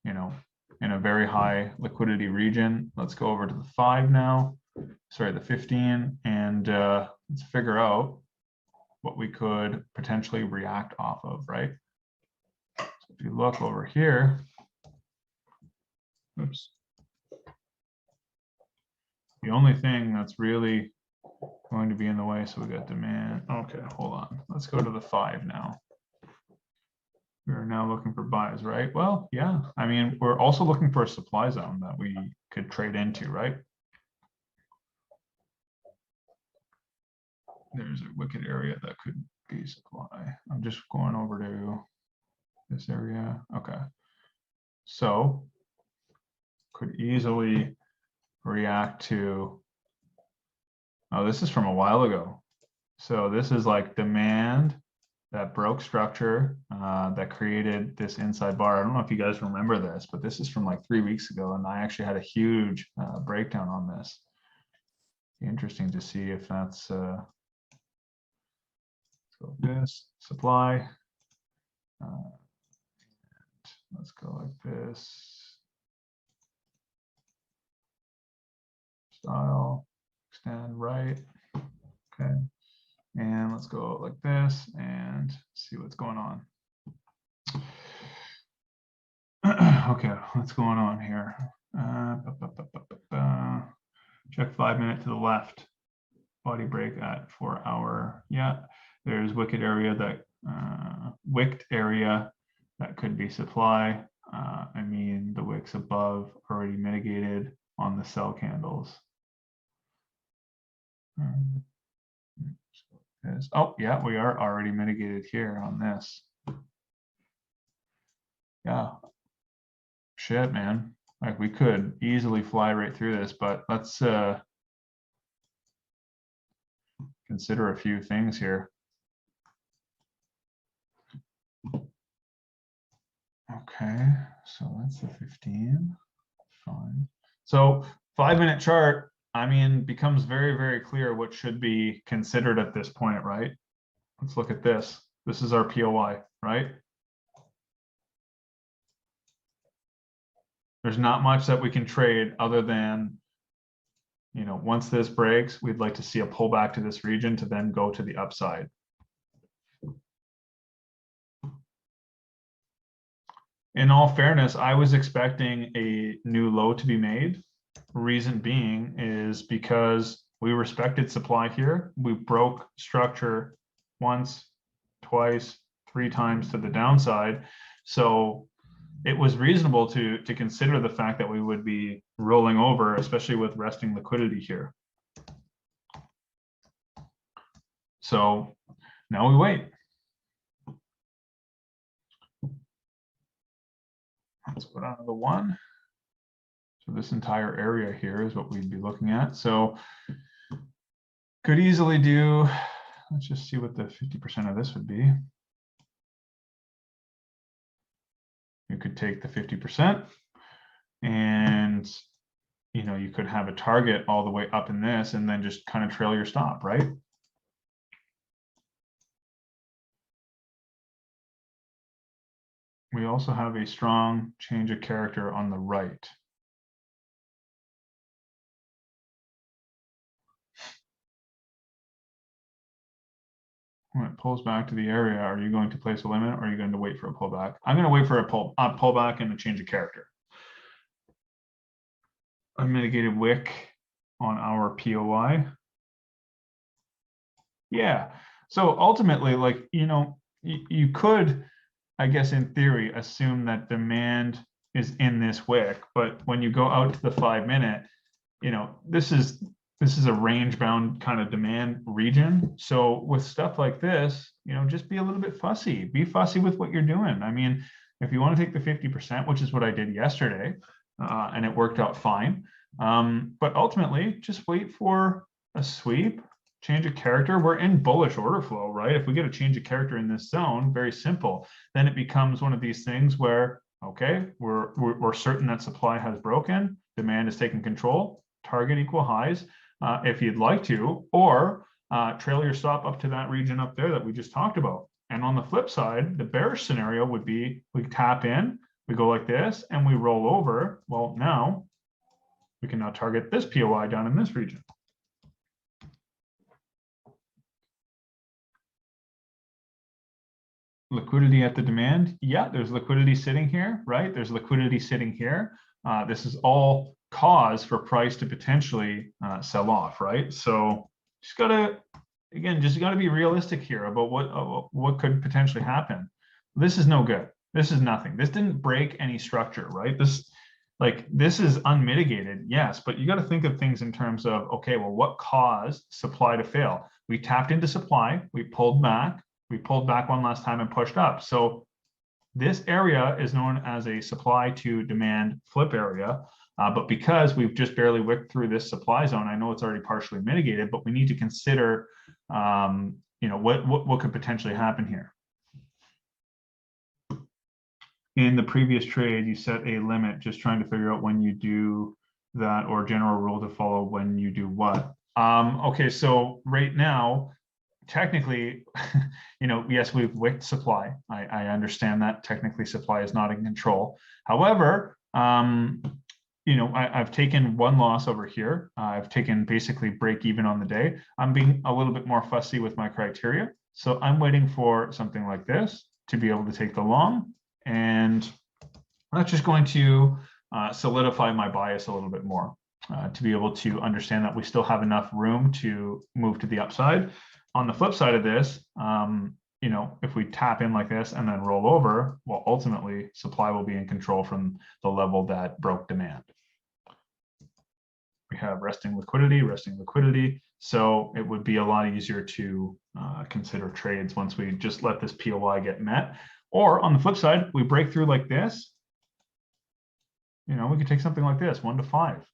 you know, in a very high liquidity region. Let's go over to the 5 now. Sorry, the 15, and let's figure out what we could potentially react off of, right? So if you look over here, oops. The only thing that's really going to be in the way. So we got demand. Okay, hold on. Let's go to the 5 now. We're now looking for buys, right? Well, yeah. I mean, we're also looking for a supply zone that we could trade into, right? There's a wicked area that could be supply. I'm just going over to this area. Okay. So could easily react to, oh, this is from a while ago. So this is like demand that broke structure that created this inside bar. I don't know if you guys remember this, but this is from like 3 weeks ago, and I actually had a huge breakdown on this. Interesting to see if that's let's go this supply. Let's go like this. Style, extend right. Okay. And let's go like this and see what's going on. Okay, what's going on here? Check 5 minute to the left. Body break at 4 hour. Yeah, there's wicked area that wicked area that could be supply. I mean, the wicks above already mitigated on the sell candles. Oh, yeah, we are already mitigated here on this. Yeah. Shit, man. Like we could easily fly right through this, but let's consider a few things here. Okay, so that's the 15. Fine. So 5 minute chart, I mean, becomes very, very clear what should be considered at this point, right? Let's look at this. This is our POI, right? There's not much that we can trade other than, you know, once this breaks, we'd like to see a pullback to this region to then go to the upside. In all fairness, I was expecting a new low to be made. Reason being is because we respected supply here. We broke structure once, twice, 3 times to the downside. So it was reasonable to consider the fact that we would be rolling over, especially with resting liquidity here. So now we wait. Let's go down to the 1. So this entire area here is what we'd be looking at. So could easily do, let's just see what the 50% of this would be. You could take the 50% and, you know, you could have a target all the way up in this and then just kind of trail your stop, right? We also have a strong change of character on the right. When it pulls back to the area, are you going to place a limit or are you going to wait for a pullback? I'm going to wait for a pullback and a change of character. Unmitigated wick on our POI. Yeah. So ultimately, like, you know, you could, I guess in theory, assume that demand is in this wick, but when you go out to the 5 minute, you know, this is a range bound kind of demand region. So with stuff like this, you know, just be a little bit fussy. Be fussy with what you're doing. I mean, if you want to take the 50%, which is what I did yesterday, and it worked out fine. But ultimately, just wait for a sweep, change of character. We're in bullish order flow, right? If we get a change of character in this zone, very simple, then it becomes one of these things where, okay, we're certain that supply has broken, demand is taking control, target equal highs. If you'd like to, or trail your stop up to that region up there that we just talked about. And on the flip side, the bearish scenario would be we tap in, we go like this, and we roll over. Well, now we can now target this POI down in this region. Liquidity at the demand. Yeah, there's liquidity sitting here, right? There's liquidity sitting here. This is all cause for price to potentially sell off, right? So just gotta, again, just gotta be realistic here about what could potentially happen. This is no good. This is nothing. This didn't break any structure, right? This is unmitigated, yes, but you got to think of things in terms of, okay, well, what caused supply to fail? We tapped into supply, we pulled back one last time and pushed up. So this area is known as a supply to demand flip area. But because we've just barely wicked through this supply zone, I know it's already partially mitigated, but we need to consider, what could potentially happen here. In the previous trade, you set a limit, just trying to figure out when you do that, or general rule to follow when you do what. Okay, so right now, technically, yes, we've wicked supply. I understand that technically supply is not in control. However, I've taken one loss over here. I've taken basically break even on the day. I'm being a little bit more fussy with my criteria. So I'm waiting for something like this to be able to take the long. And that's just going to solidify my bias a little bit more to be able to understand that we still have enough room to move to the upside. On the flip side of this, if we tap in like this and then roll over, well, ultimately supply will be in control from the level that broke demand. We have resting liquidity. So it would be a lot easier to consider trades once we just let this POI get met. Or on the flip side, we break through like this. We could take something like this, 1 to 5.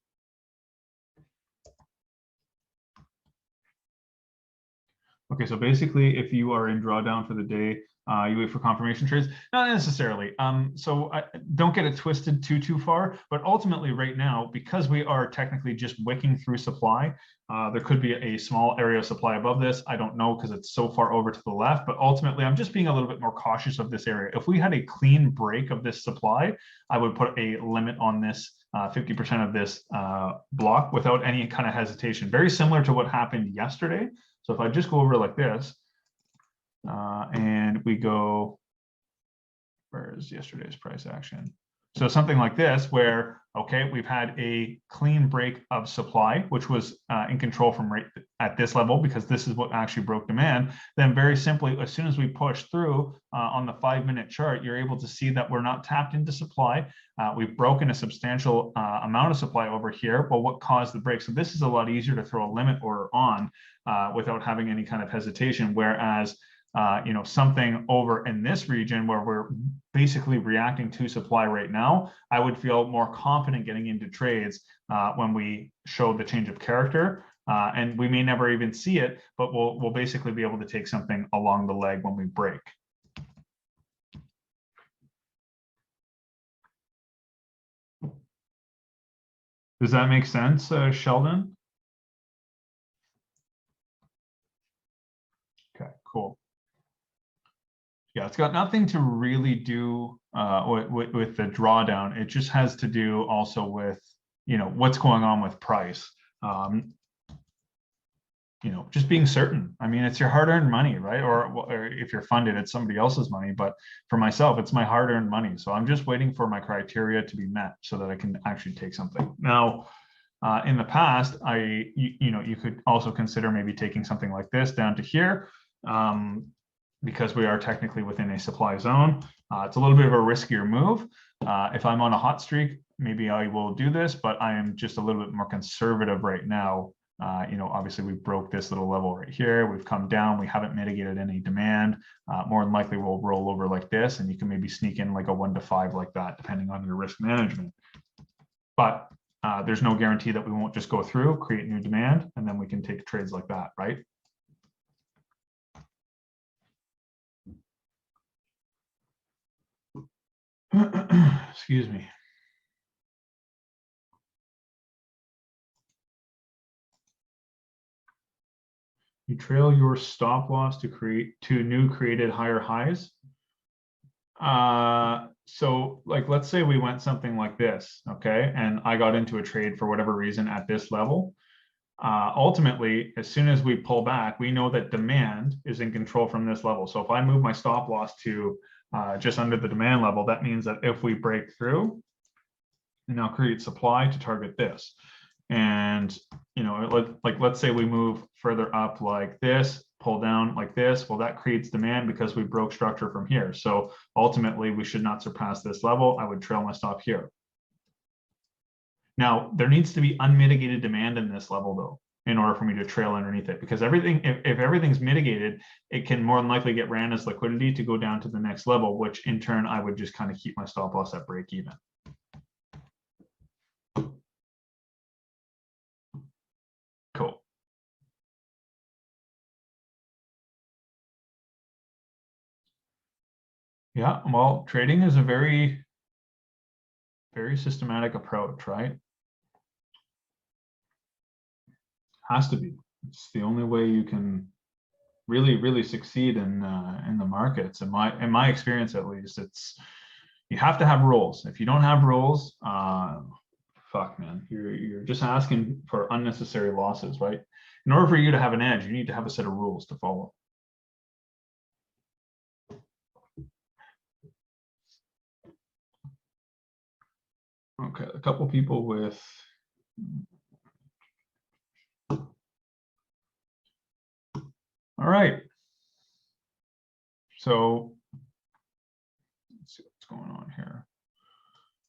Okay, so basically, if you are in drawdown for the day, you wait for confirmation trades. Not necessarily. So don't get it twisted too far. But ultimately, right now, because we are technically just wicking through supply, there could be a small area of supply above this. I don't know because it's so far over to the left. But ultimately, I'm just being a little bit more cautious of this area. If we had a clean break of this supply, I would put a limit on this 50% of this block without any kind of hesitation. Very similar to what happened yesterday. So if I just go over like this, and we go, where's yesterday's price action? So something like this, where, okay, we've had a clean break of supply, which was in control from right at this level, because this is what actually broke demand. Then very simply, as soon as we push through on the 5-minute chart, you're able to see that we're not tapped into supply. We've broken a substantial amount of supply over here. Well, what caused the break? So this is a lot easier to throw a limit order on without having any kind of hesitation. Whereas something over in this region where we're basically reacting to supply right now, I would feel more confident getting into trades when we show the change of character. And we may never even see it, but we'll basically be able to take something along the leg when we break. Does that make sense, Sheldon? Okay, cool. Yeah, it's got nothing to really do with the drawdown. It just has to do also with, what's going on with price. Just being certain. I mean, it's your hard-earned money, right? Or if you're funded, it's somebody else's money. But for myself, it's my hard-earned money. So I'm just waiting for my criteria to be met so that I can actually take something. Now, in the past, you could also consider maybe taking something like this down to here. Because we are technically within a supply zone. It's a little bit of a riskier move. If I'm on a hot streak, maybe I will do this, but I am just a little bit more conservative right now. Obviously we broke this little level right here. We've come down. We haven't mitigated any demand. More than likely we'll roll over like this, and you can maybe sneak in like a 1 to 5 like that, depending on your risk management. But there's no guarantee that we won't just go through, create new demand, and then we can take trades like that, right? Excuse me. You trail your stop loss to create new created higher highs. So like, let's say we went something like this, okay? And I got into a trade for whatever reason at this level. Ultimately, as soon as we pull back, we know that demand is in control from this level. So if I move my stop loss to just under the demand level, that means that if we break through, and now create supply to target this. And, you know, let's say we move further up like this, pull down like this. Well, that creates demand because we broke structure from here. So ultimately, we should not surpass this level. I would trail my stop here. Now, there needs to be unmitigated demand in this level, though, in order for me to trail underneath it, because everything, if everything's mitigated, it can more than likely get ran as liquidity to go down to the next level, which in turn, I would just kind of keep my stop loss at break even. Cool. Yeah, well, trading is a very systematic approach, right? Has to be. It's the only way you can really succeed in the markets. In my experience, at least, it's you have to have rules. If you don't have rules, fuck, man, you're just asking for unnecessary losses, right? In order for you to have an edge, you need to have a set of rules to follow. Okay, a couple people with all right. So let's see what's going on here.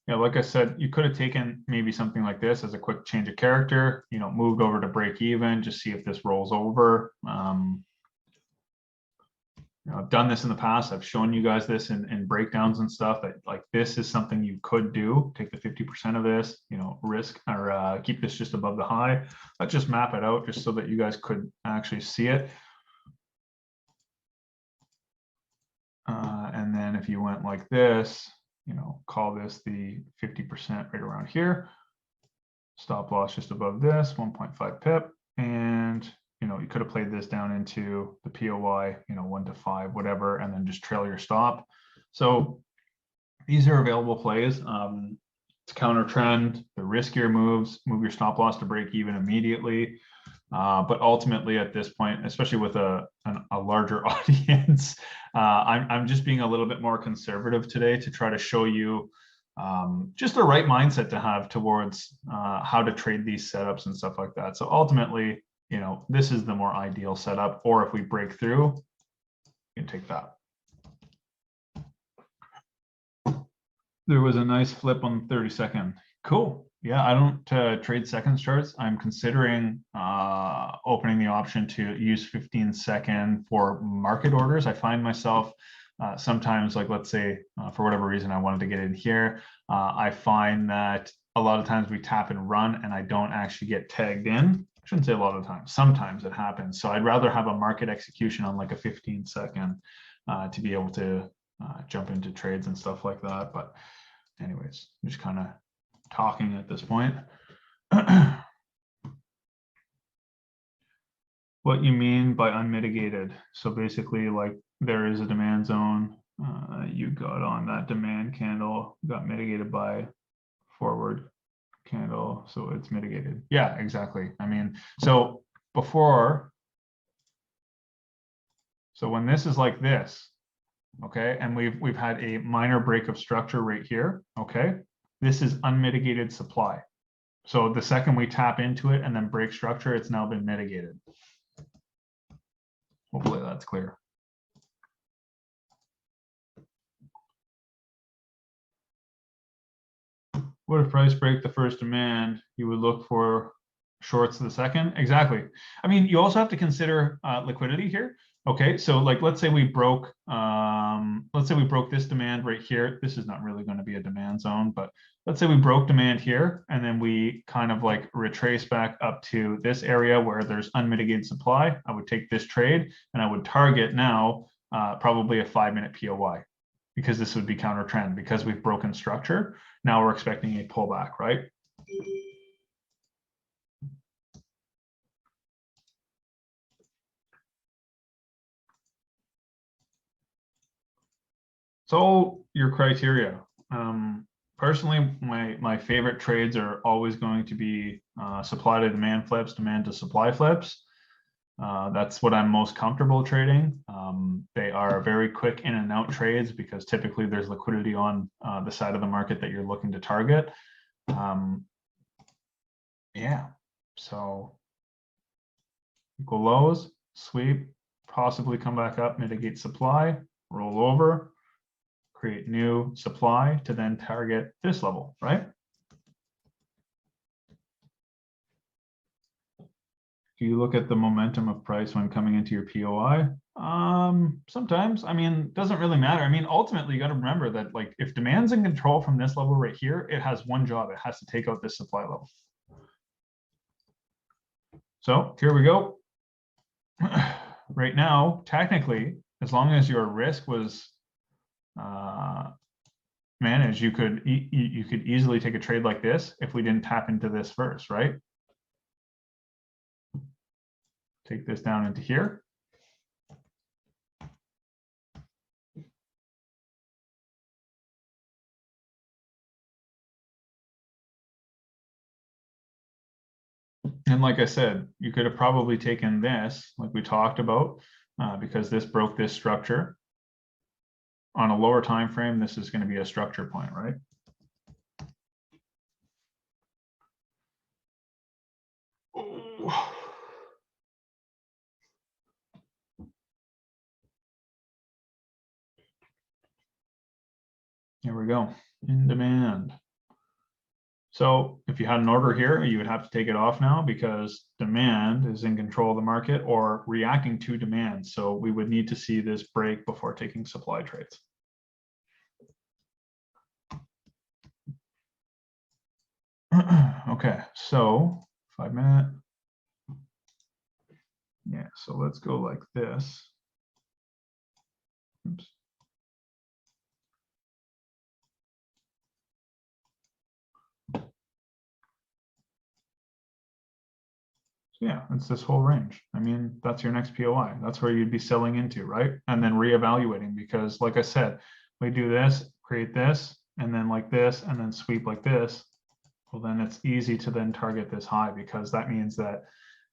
Yeah, like I said, you could have taken maybe something like this as a quick change of character, you know, moved over to break even, just see if this rolls over. You know, I've done this in the past. I've shown you guys this in breakdowns and stuff, that like this is something you could do. Take the 50% of this, you know, risk or keep this just above the high. Let's just map it out just so that you guys could actually see it. And then if you went like this, you know, call this the 50% right around here. Stop loss just above this, 1.5 pip. And, you know, you could have played this down into the POI, you know, 1 to 5, whatever, and then just trail your stop. So these are available plays. It's counter trend, the riskier moves, move your stop loss to break even immediately. But ultimately at this point, especially with a larger audience, I'm just being a little bit more conservative today to try to show you just the right mindset to have towards how to trade these setups and stuff like that. So ultimately, you know, this is the more ideal setup, or if we break through, you can take that. There was a nice flip on the 30-second. Cool. Yeah, I don't trade seconds charts. I'm considering opening the option to use 15-second for market orders. I find myself sometimes, like let's say for whatever reason I wanted to get in here, I find that a lot of times we tap and run and I don't actually get tagged in. I shouldn't say a lot of times. Sometimes it happens. So I'd rather have a market execution on like a 15-second to be able to jump into trades and stuff like that. But anyways, I'm just kind of talking at this point. What you mean by unmitigated? So basically, like there is a demand zone. You got on that demand candle, got mitigated by forward candle, so it's mitigated. Yeah, exactly. I mean, so before, so when this is like this, okay, and we've had a minor break of structure right here, okay, this is unmitigated supply. So the second we tap into it and then break structure, it's now been mitigated. Hopefully that's clear. What if price break the first demand? You would look for shorts the second? Exactly. I mean, you also have to consider liquidity here. Okay, so like let's say we broke this demand right here. This is not really going to be a demand zone, but let's say we broke demand here and then we kind of like retrace back up to this area where there's unmitigated supply. I would take this trade and I would target now probably a 5-minute POI, because this would be counter trend because we've broken structure. Now we're expecting a pullback, right? So your criteria. Personally, my favorite trades are always going to be supply to demand flips, demand to supply flips. That's what I'm most comfortable trading. They are very quick in and out trades because typically there's liquidity on the side of the market that you're looking to target. Yeah, so equal lows, sweep, possibly come back up, mitigate supply, roll over, create new supply to then target this level, right? Do you look at the momentum of price when coming into your POI? Sometimes. I mean, it doesn't really matter. I mean, ultimately, you got to remember that, like, if demand's in control from this level right here, it has one job. It has to take out this supply level. So here we go. Right now, technically, as long as your risk was managed, you could easily take a trade like this if we didn't tap into this first, right? Take this down into here. And like I said, you could have probably taken this, like we talked about, because this broke this structure. On a lower time frame, this is going to be a structure point, right? Here we go, in demand. So if you had an order here, you would have to take it off now because demand is in control of the market or reacting to demand. So we would need to see this break before taking supply trades. Okay, so 5 minute. Yeah, so let's go like this. Oops. Yeah, it's this whole range. I mean, that's your next POI. That's where you'd be selling into, right? And then reevaluating, because like I said, we do this, create this, and then like this, and then sweep like this. Well, then it's easy to then target this high because that means that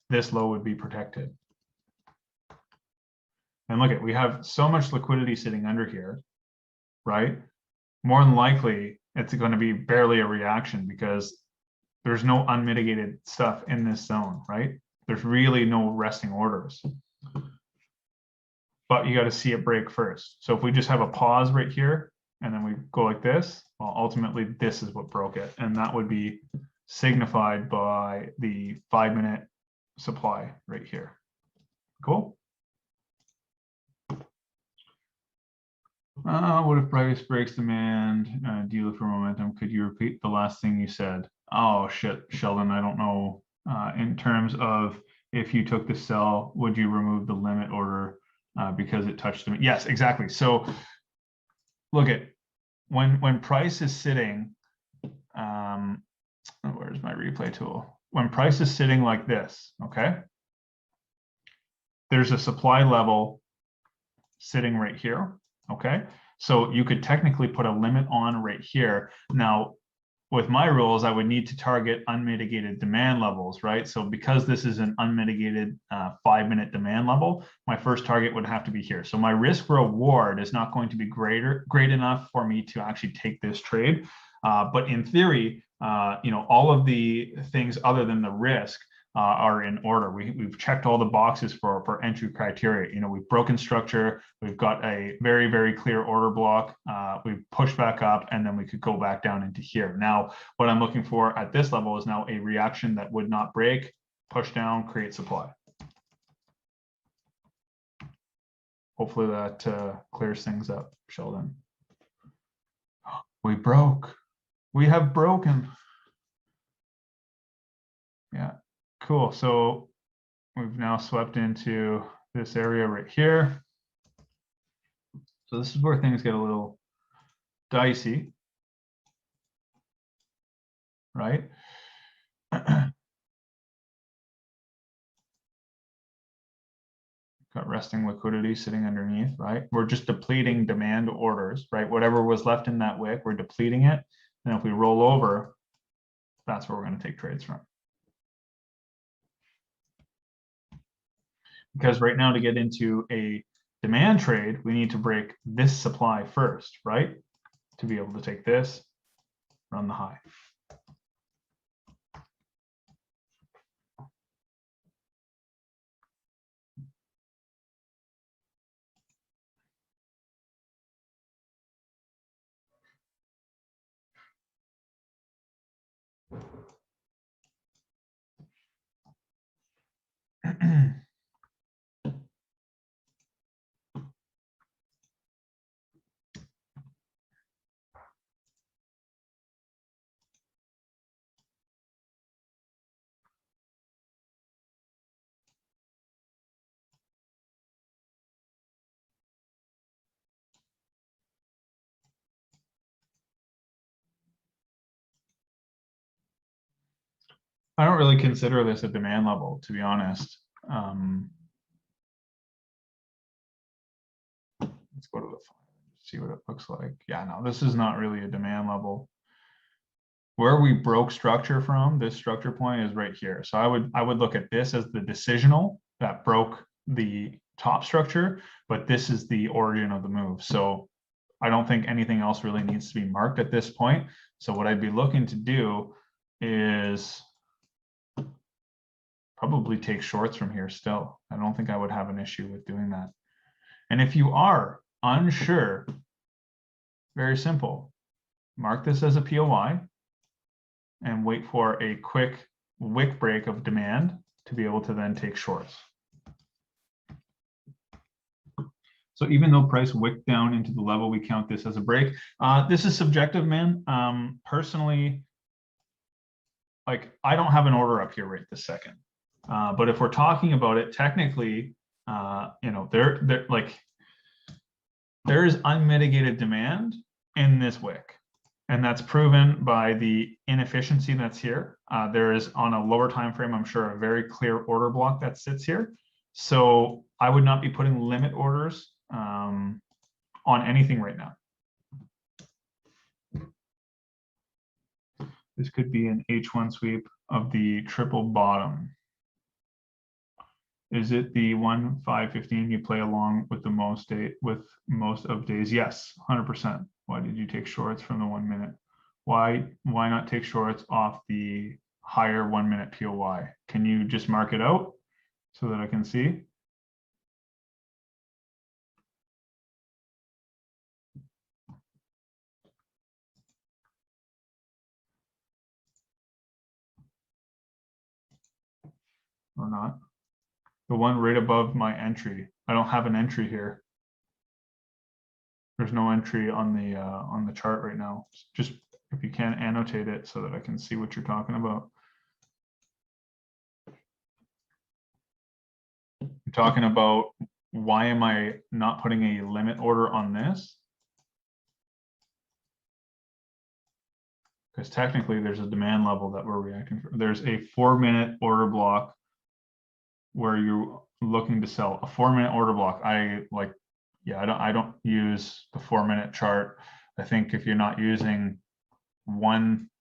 this low would be protected. And look at, we have so much liquidity sitting under here, right? More than likely, it's going to be barely a reaction because there's no unmitigated stuff in this zone, right? There's really no resting orders. But you got to see it break first. So if we just have a pause right here and then we go like this, well, ultimately this is what broke it. And that would be signified by the 5 minute supply right here. Cool. What if price breaks demand? Do you look for momentum? Could you repeat the last thing you said? Oh shit, Sheldon, I don't know. In terms of if you took the sell, would you remove the limit order because it touched them? Yes, exactly. So look at when price is sitting. Where's my replay tool? When price is sitting like this, okay, there's a supply level sitting right here. Okay, so you could technically put a limit on right here. Now, with my rules, I would need to target unmitigated demand levels, right? So because this is an unmitigated 5 minute demand level, my first target would have to be here. So my risk reward is not going to be great enough for me to actually take this trade. But in theory, all of the things other than the risk are in order. We've checked all the boxes for entry criteria. We've broken structure. We've got a very, very clear order block. We've pushed back up, and then we could go back down into here. Now, what I'm looking for at this level is now a reaction that would not break, push down, create supply. Hopefully that clears things up, Sheldon. We broke. We have broken. Yeah. Cool. So we've now swept into this area right here. So this is where things get a little dicey, right? Got resting liquidity sitting underneath, right? We're just depleting demand orders, right? Whatever was left in that wick, we're depleting it. And if we roll over, that's where we're going to take trades from. Because right now, to get into a demand trade, we need to break this supply first, right? To be able to take this, run the high. I don't really consider this a demand level, to be honest. Let's go to the file and see what it looks like. Yeah, no, this is not really a demand level. Where we broke structure from, this structure point is right here. So I would look at this as the decisional that broke the top structure, but this is the origin of the move. So I don't think anything else really needs to be marked at this point. So what I'd be looking to do is probably take shorts from here still. I don't think I would have an issue with doing that. And if you are unsure, very simple, mark this as a POI and wait for a quick wick break of demand to be able to then take shorts. So even though price wicked down into the level, we count this as a break. This is subjective, man. Personally, like I don't have an order up here right this second. But if we're talking about it technically, you know, there is unmitigated demand in this wick. And that's proven by the inefficiency that's here. There is on a lower time frame, I'm sure, a very clear order block that sits here. So I would not be putting limit orders on anything right now. This could be an H1 sweep of the triple bottom. Is it the 1-5-15 you play along with the most of days? Yes, 100%. Why did you take shorts from the 1 minute? Why not take shorts off the higher 1 minute POI? Can you just mark it out so that I can see? Or not? The one right above my entry. I don't have an entry here. There's no entry on the chart right now. Just if you can annotate it so that I can see what you're talking about. You're talking about why am I not putting a limit order on this? Because technically there's a demand level that we're reacting for. There's a 4 minute order block where you're looking to sell a 4 minute order block. I don't use the 4 minute chart. I think if you're not using one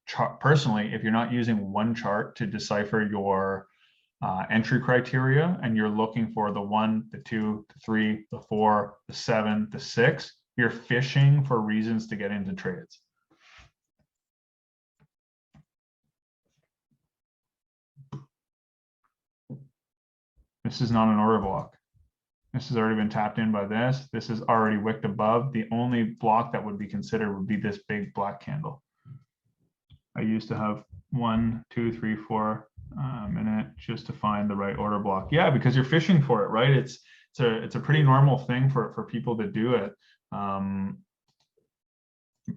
chart, personally, if you're not using one chart to decipher your entry criteria and you're looking for the 1, the 2, the 3, the 4, the 7, the 6, you're fishing for reasons to get into trades. This is not an order block. This has already been tapped in by this. This is already wicked above. The only block that would be considered would be this big black candle. I used to have 1, 2, 3, 4 minute just to find the right order block. Yeah, because you're fishing for it, right? It's a pretty normal thing for people to do it.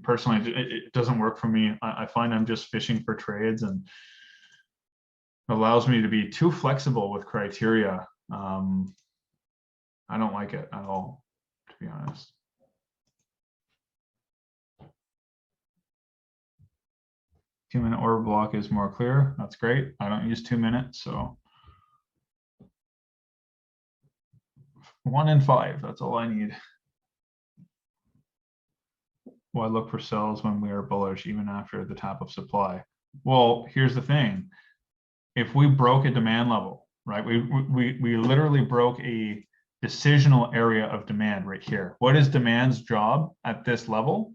Personally, it doesn't work for me. I find I'm just fishing for trades and allows me to be too flexible with criteria. I don't like it at all, to be honest. Two-minute order block is more clear. That's great. I don't use 2 minutes, so 1 and 5, that's all I need. Why look for sells when we are bullish even after the tap of supply? Well, here's the thing. If we broke a demand level, right? We literally broke a decisional area of demand right here. What is demand's job at this level?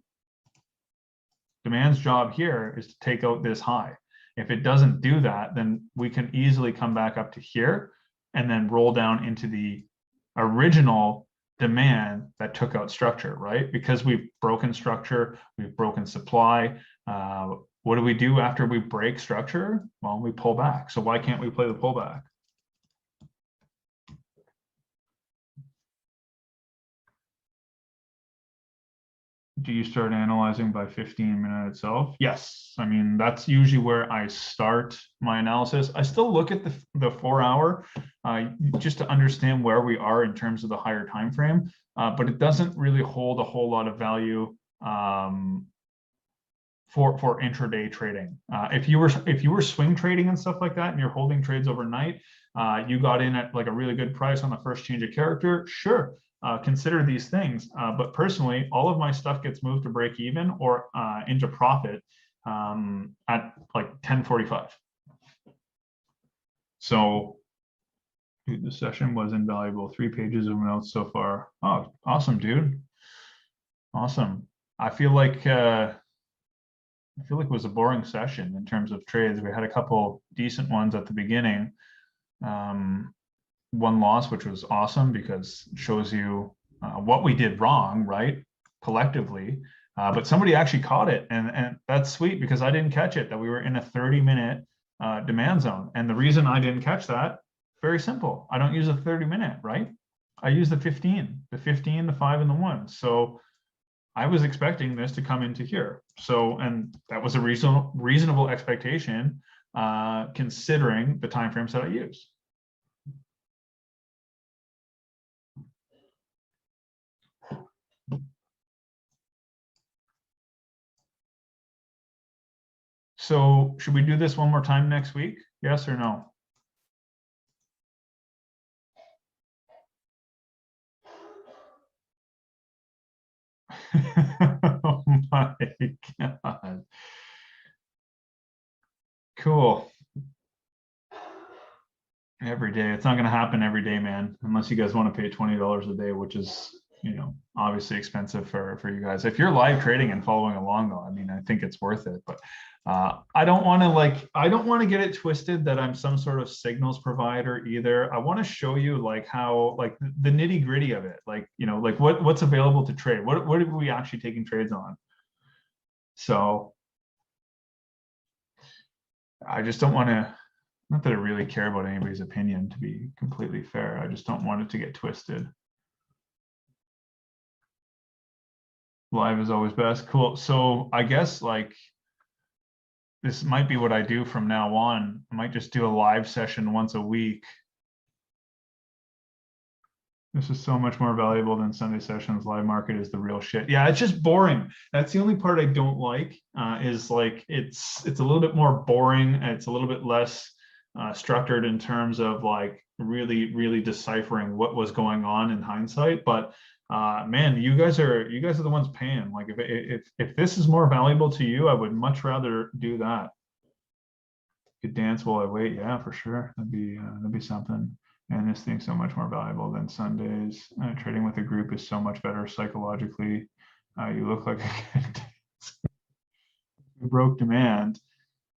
Demand's job here is to take out this high. If it doesn't do that, then we can easily come back up to here and then roll down into the original demand that took out structure, right? Because we've broken structure, we've broken supply. What do we do after we break structure? Well, we pull back. So why can't we play the pullback? Do you start analyzing by 15-minute itself? Yes. I mean, that's usually where I start my analysis. I still look at the 4 hour just to understand where we are in terms of the higher time frame, but it doesn't really hold a whole lot of value for intraday trading. If you were swing trading and stuff like that, and you're holding trades overnight, you got in at like a really good price on the first change of character, sure. Consider these things, but personally, all of my stuff gets moved to break even or into profit at like 10:45. So the session was invaluable. 3 pages of notes so far. Oh, awesome, dude. Awesome. I feel like it was a boring session in terms of trades. We had a couple decent ones at the beginning. One loss, which was awesome because it shows you what we did wrong, right? Collectively, but somebody actually caught it, and that's sweet because I didn't catch it, that we were in a 30-minute demand zone. And the reason I didn't catch that, very simple. I don't use a 30-minute, right? I use the 15, the 5, and the 1. So I was expecting this to come into here. So, and that was a reasonable expectation considering the timeframes that I use. So should we do this one more time next week? Yes or no? Oh my God. Cool. Every day. It's not going to happen every day, man, unless you guys want to pay $20 a day, which is, obviously expensive for you guys. If you're live trading and following along, though, I mean, I think it's worth it. But I don't want to get it twisted that I'm some sort of signals provider either. I want to show you like how, like the nitty gritty of it, like, like what's available to trade. What are we actually taking trades on? So I just don't want to, not that I really care about anybody's opinion, to be completely fair. I just don't want it to get twisted. Live is always best. Cool. So I guess like this might be what I do from now on. I might just do a live session once a week. This is so much more valuable than Sunday sessions. Live market is the real shit. Yeah, it's just boring. That's the only part I don't like, is like it's a little bit more boring. It's a little bit less structured in terms of like really deciphering what was going on in hindsight. But man, you guys are the ones paying. Like if this is more valuable to you, I would much rather do that. Could dance while I wait. Yeah, for sure. That'd be something. And this thing's so much more valuable than Sundays. Trading with a group is so much better psychologically. You look like a good dance. You broke demand.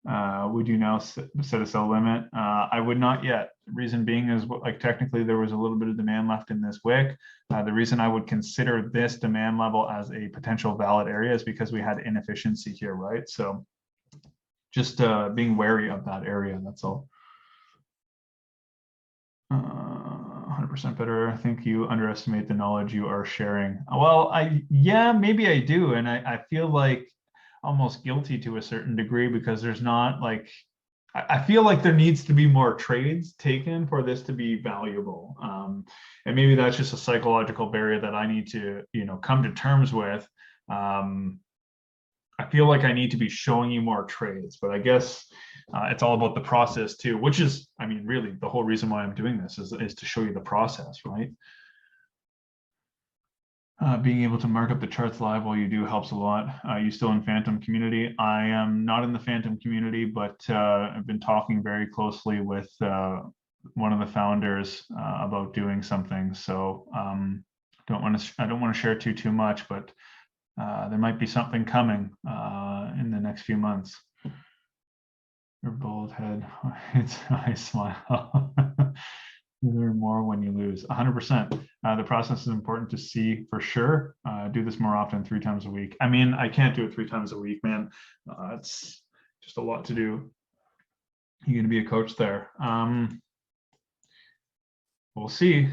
Would you now set a sell limit? I would not yet. The reason being is like technically there was a little bit of demand left in this wick. The reason I would consider this demand level as a potential valid area is because we had inefficiency here, right? So just being wary of that area, that's all. 100% better. I think you underestimate the knowledge you are sharing. Well, yeah, maybe I do. And I feel like almost guilty to a certain degree because there's not like, I feel like there needs to be more trades taken for this to be valuable. And maybe that's just a psychological barrier that I need to, come to terms with. I feel like I need to be showing you more trades, but I guess it's all about the process too, which is, I mean, really the whole reason why I'm doing this is to show you the process, right? Being able to mark up the charts live while you do helps a lot. You still in Phantom community? I am not in the Phantom community, but I've been talking very closely with one of the founders about doing something. So I don't want to share too much, but there might be something coming in the next few months. Your bald head, I smile. You learn more when you lose. 100%. The process is important to see for sure. Do this more often, 3 times a week. I mean, I can't do it 3 times a week, man. It's just a lot to do. You're going to be a coach there. We'll see.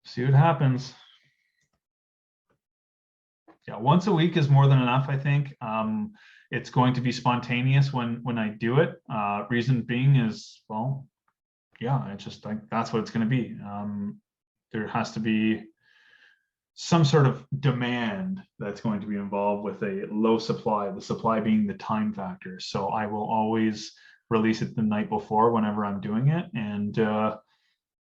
See what happens. yeah, once a week is more than enough, I think. It's going to be spontaneous when I do it. Reason being is, well, yeah, it's just like that's what it's going to be. There has to be some sort of demand that's going to be involved with a low supply, the supply being the time factor. So I will always release it the night before whenever I'm doing it. And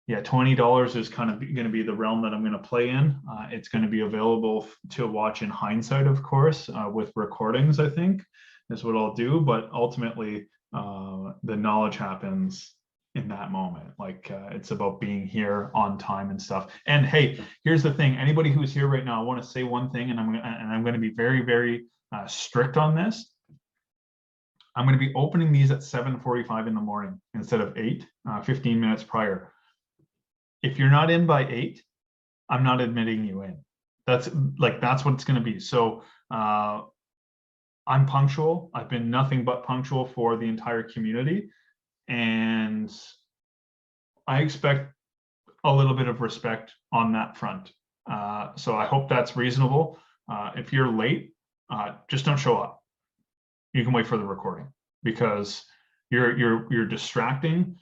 yeah, $20 is kind of going to be the realm that I'm going to play in. It's going to be available to watch in hindsight, of course, with recordings, I think, is what I'll do. But ultimately, the knowledge happens in that moment. Like it's about being here on time and stuff. And hey, here's the thing. Anybody who's here right now, I want to say one thing, and I'm going to be very, very strict on this. I'm going to be opening these at 7:45 in the morning instead of 8, 15 minutes prior. If you're not in by 8, I'm not admitting you in. That's what it's going to be. So I'm punctual. I've been nothing but punctual for the entire community. And I expect a little bit of respect on that front. So I hope that's reasonable. If you're late, just don't show up. You can wait for the recording because you're distracting.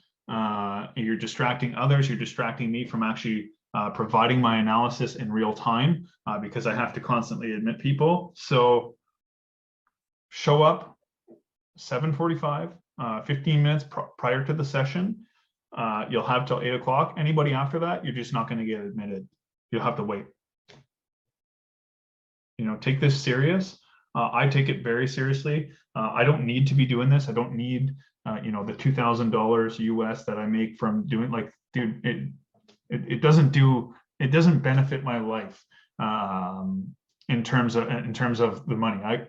You're distracting others. You're distracting me from actually providing my analysis in real time because I have to constantly admit people. So show up 7:45. 15 minutes prior to the session. You'll have till 8 o'clock. Anybody after that, you're just not going to get admitted. You'll have to wait. You know, take this serious. I take it very seriously. I don't need to be doing this. I don't need, you know, the $2,000 US that I make from doing, like, dude, it doesn't benefit my life in terms of the money.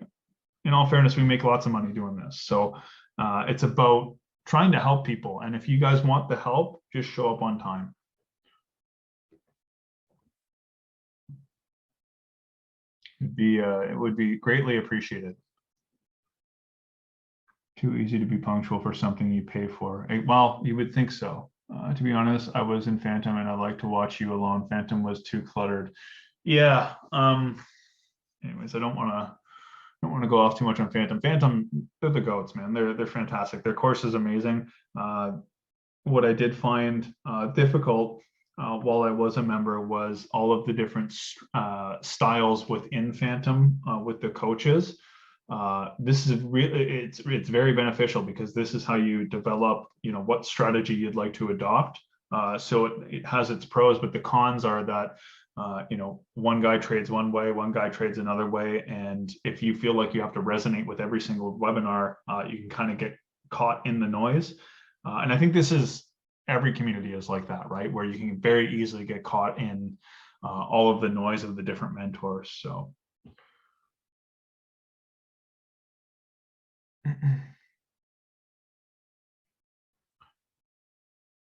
In all fairness, we make lots of money doing this. So it's about trying to help people. And if you guys want the help, just show up on time. It would be greatly appreciated. Too easy to be punctual for something you pay for. Well, you would think so. To be honest, I was in Phantom and I like to watch you alone. Phantom was too cluttered. Yeah. Anyways, I don't want to go off too much on Phantom. Phantom, they're the goats, man. They're fantastic. Their course is amazing. What I did find difficult while I was a member was all of the different styles within Phantom with the coaches. This is really, it's very beneficial because this is how you develop, you know, what strategy you'd like to adopt. So it has its pros, but the cons are that you know, one guy trades one way, one guy trades another way. And if you feel like you have to resonate with every single webinar, you can kind of get caught in the noise. And I think this is, every community is like that, right? Where you can very easily get caught in all of the noise of the different mentors. So.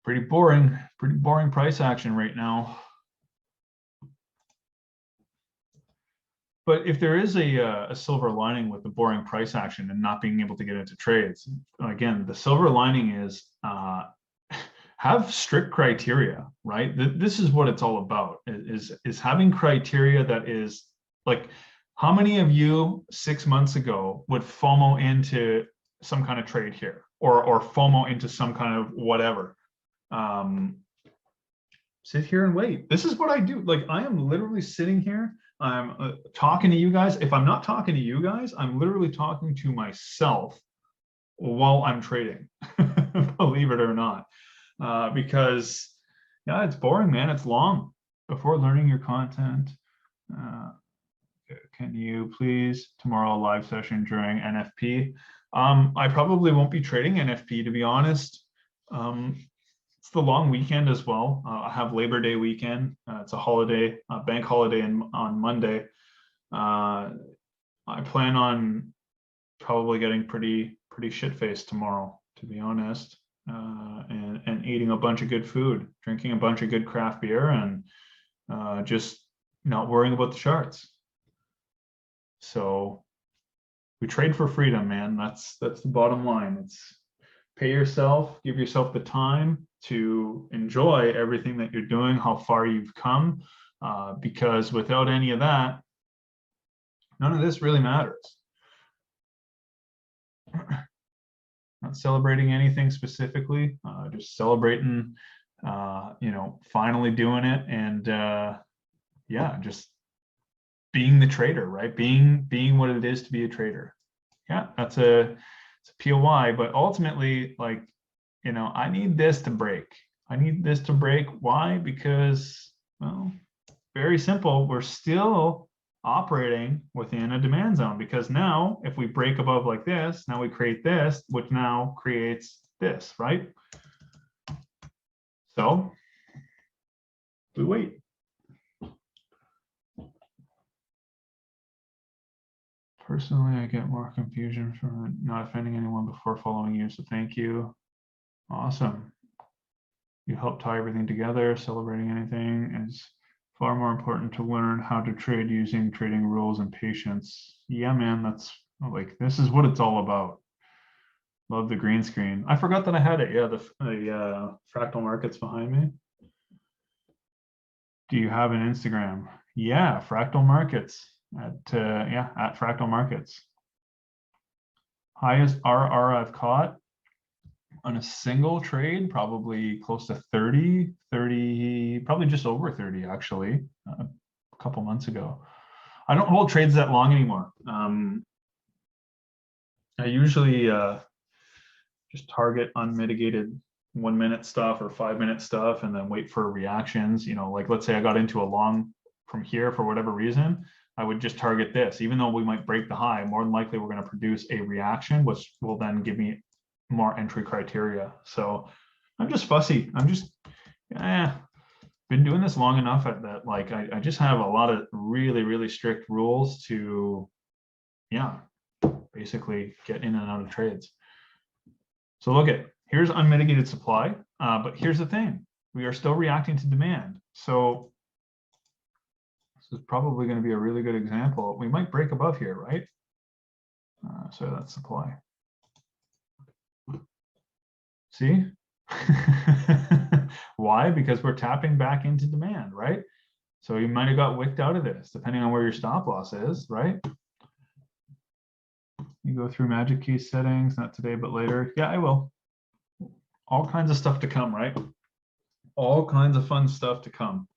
Pretty boring price action right now. But if there is a silver lining with the boring price action and not being able to get into trades, again, the silver lining is have strict criteria, right? This is what it's all about, is having criteria that is like, how many of you 6 months ago would FOMO into some kind of trade here or FOMO into some kind of whatever? Sit here and wait. This is what I do. Like, I am literally sitting here. I'm talking to you guys. If I'm not talking to you guys, I'm literally talking to myself while I'm trading, believe it or not. Because, yeah, it's boring, man. It's long. Before learning your content, can you please tomorrow live session during NFP? I probably won't be trading NFP, to be honest. It's the long weekend as well. I have Labor Day weekend. It's a holiday, bank holiday on Monday. I plan on probably getting pretty shit-faced tomorrow, to be honest, and eating a bunch of good food, drinking a bunch of good craft beer, and just not worrying about the charts. So we trade for freedom, man. That's the bottom line. It's pay yourself, give yourself the time to enjoy everything that you're doing, how far you've come, because without any of that, None of this really matters. Not celebrating anything specifically, just celebrating, you know, finally doing it, and yeah, just being the trader, right? Being what it is to be a trader. Yeah, it's a POI, but ultimately, like, you know, I need this to break. I need this to break. Why? Because, well, very simple. We're still operating within a demand zone, because now if we break above like this, now we create this, which now creates this, right? So we wait. Personally, I get more confusion from not offending anyone before following you, so thank you. Awesome. You help tie everything together. Celebrating anything is far more important to learn how to trade using trading rules and patience. Yeah, man, that's like, this is what it's all about. Love the green screen. I forgot that I had it. Yeah, the fractal markets behind me. Do you have an Instagram? Yeah, fractal markets at at fractal markets. Highest RR I've caught on a single trade, probably close to 30, probably just over 30 actually, a couple months ago. I don't hold trades that long anymore. I usually just target unmitigated 1 minute stuff or 5 minute stuff, and then wait for reactions. You know, like let's say I got into a long from here for whatever reason, I would just target this. Even though we might break the high, more than likely we're going to produce a reaction, which will then give me more entry criteria. So I'm just fussy. I'm just been doing this long enough that like I just have a lot of really strict rules to basically get in and out of trades. So look at, here's unmitigated supply, but here's the thing, we are still reacting to demand. So this is probably going to be a really good example. We might break above here, right? So that's supply. See? Why? Because we're tapping back into demand, right? So you might have got wicked out of this, depending on where your stop loss is, right? You go through magic key settings, not today, but later. Yeah, I will. All kinds of stuff to come, right? All kinds of fun stuff to come.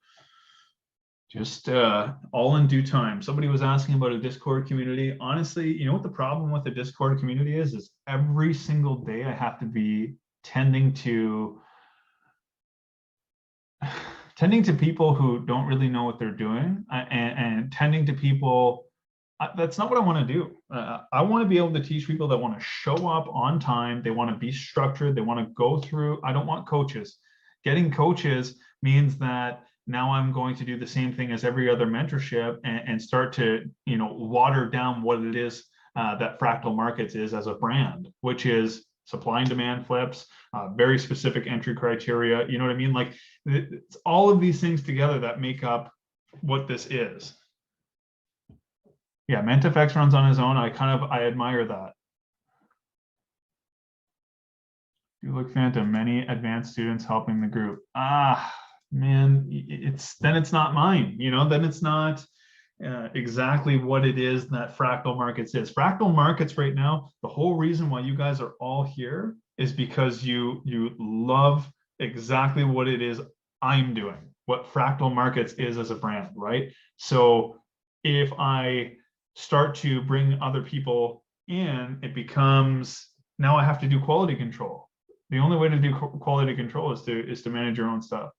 Just all in due time. Somebody was asking about a Discord community. Honestly, you know what the problem with the Discord community is every single day I have to be tending to people who don't really know what they're doing, and tending to people. That's not what I want to do. I want to be able to teach people that want to show up on time. They want to be structured. They want to go through. I don't want coaches. Getting coaches means that now I'm going to do the same thing as every other mentorship and start to, you know, water down what it is that Fractal Markets is as a brand, which is supply and demand flips, very specific entry criteria. You know what I mean? Like it's all of these things together that make up what this is. Yeah, MentFX runs on his own. I admire that. You look Phantom, many advanced students helping the group. Ah, man, then it's not mine, you know, then it's not exactly what it is that Fractal Markets is. Fractal Markets right now, the whole reason why you guys are all here is because you love exactly what it is I'm doing, what Fractal Markets is as a brand, right? So if I start to bring other people in, it becomes, now I have to do quality control. The only way to do quality control is to manage your own stuff.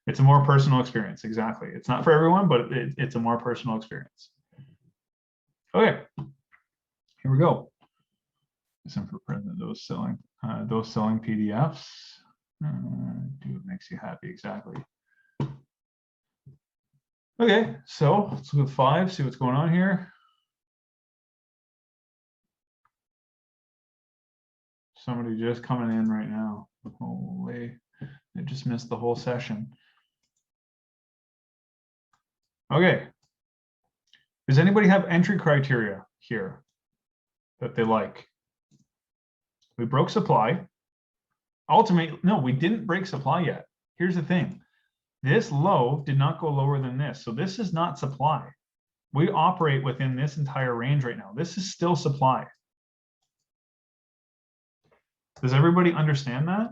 It's a more personal experience. Exactly. It's not for everyone, but it's a more personal experience. Okay, here we go. Listen for president, those selling PDFs. Do what makes you happy. Exactly. Okay, so let's look at 5, see what's going on here. Somebody just coming in right now. Holy, they just missed the whole session. Okay. Does anybody have entry criteria here that they like? We broke supply. Ultimately, no, we didn't break supply yet. Here's the thing. This low did not go lower than this. So this is not supply. We operate within this entire range right now. This is still supply. Does everybody understand that?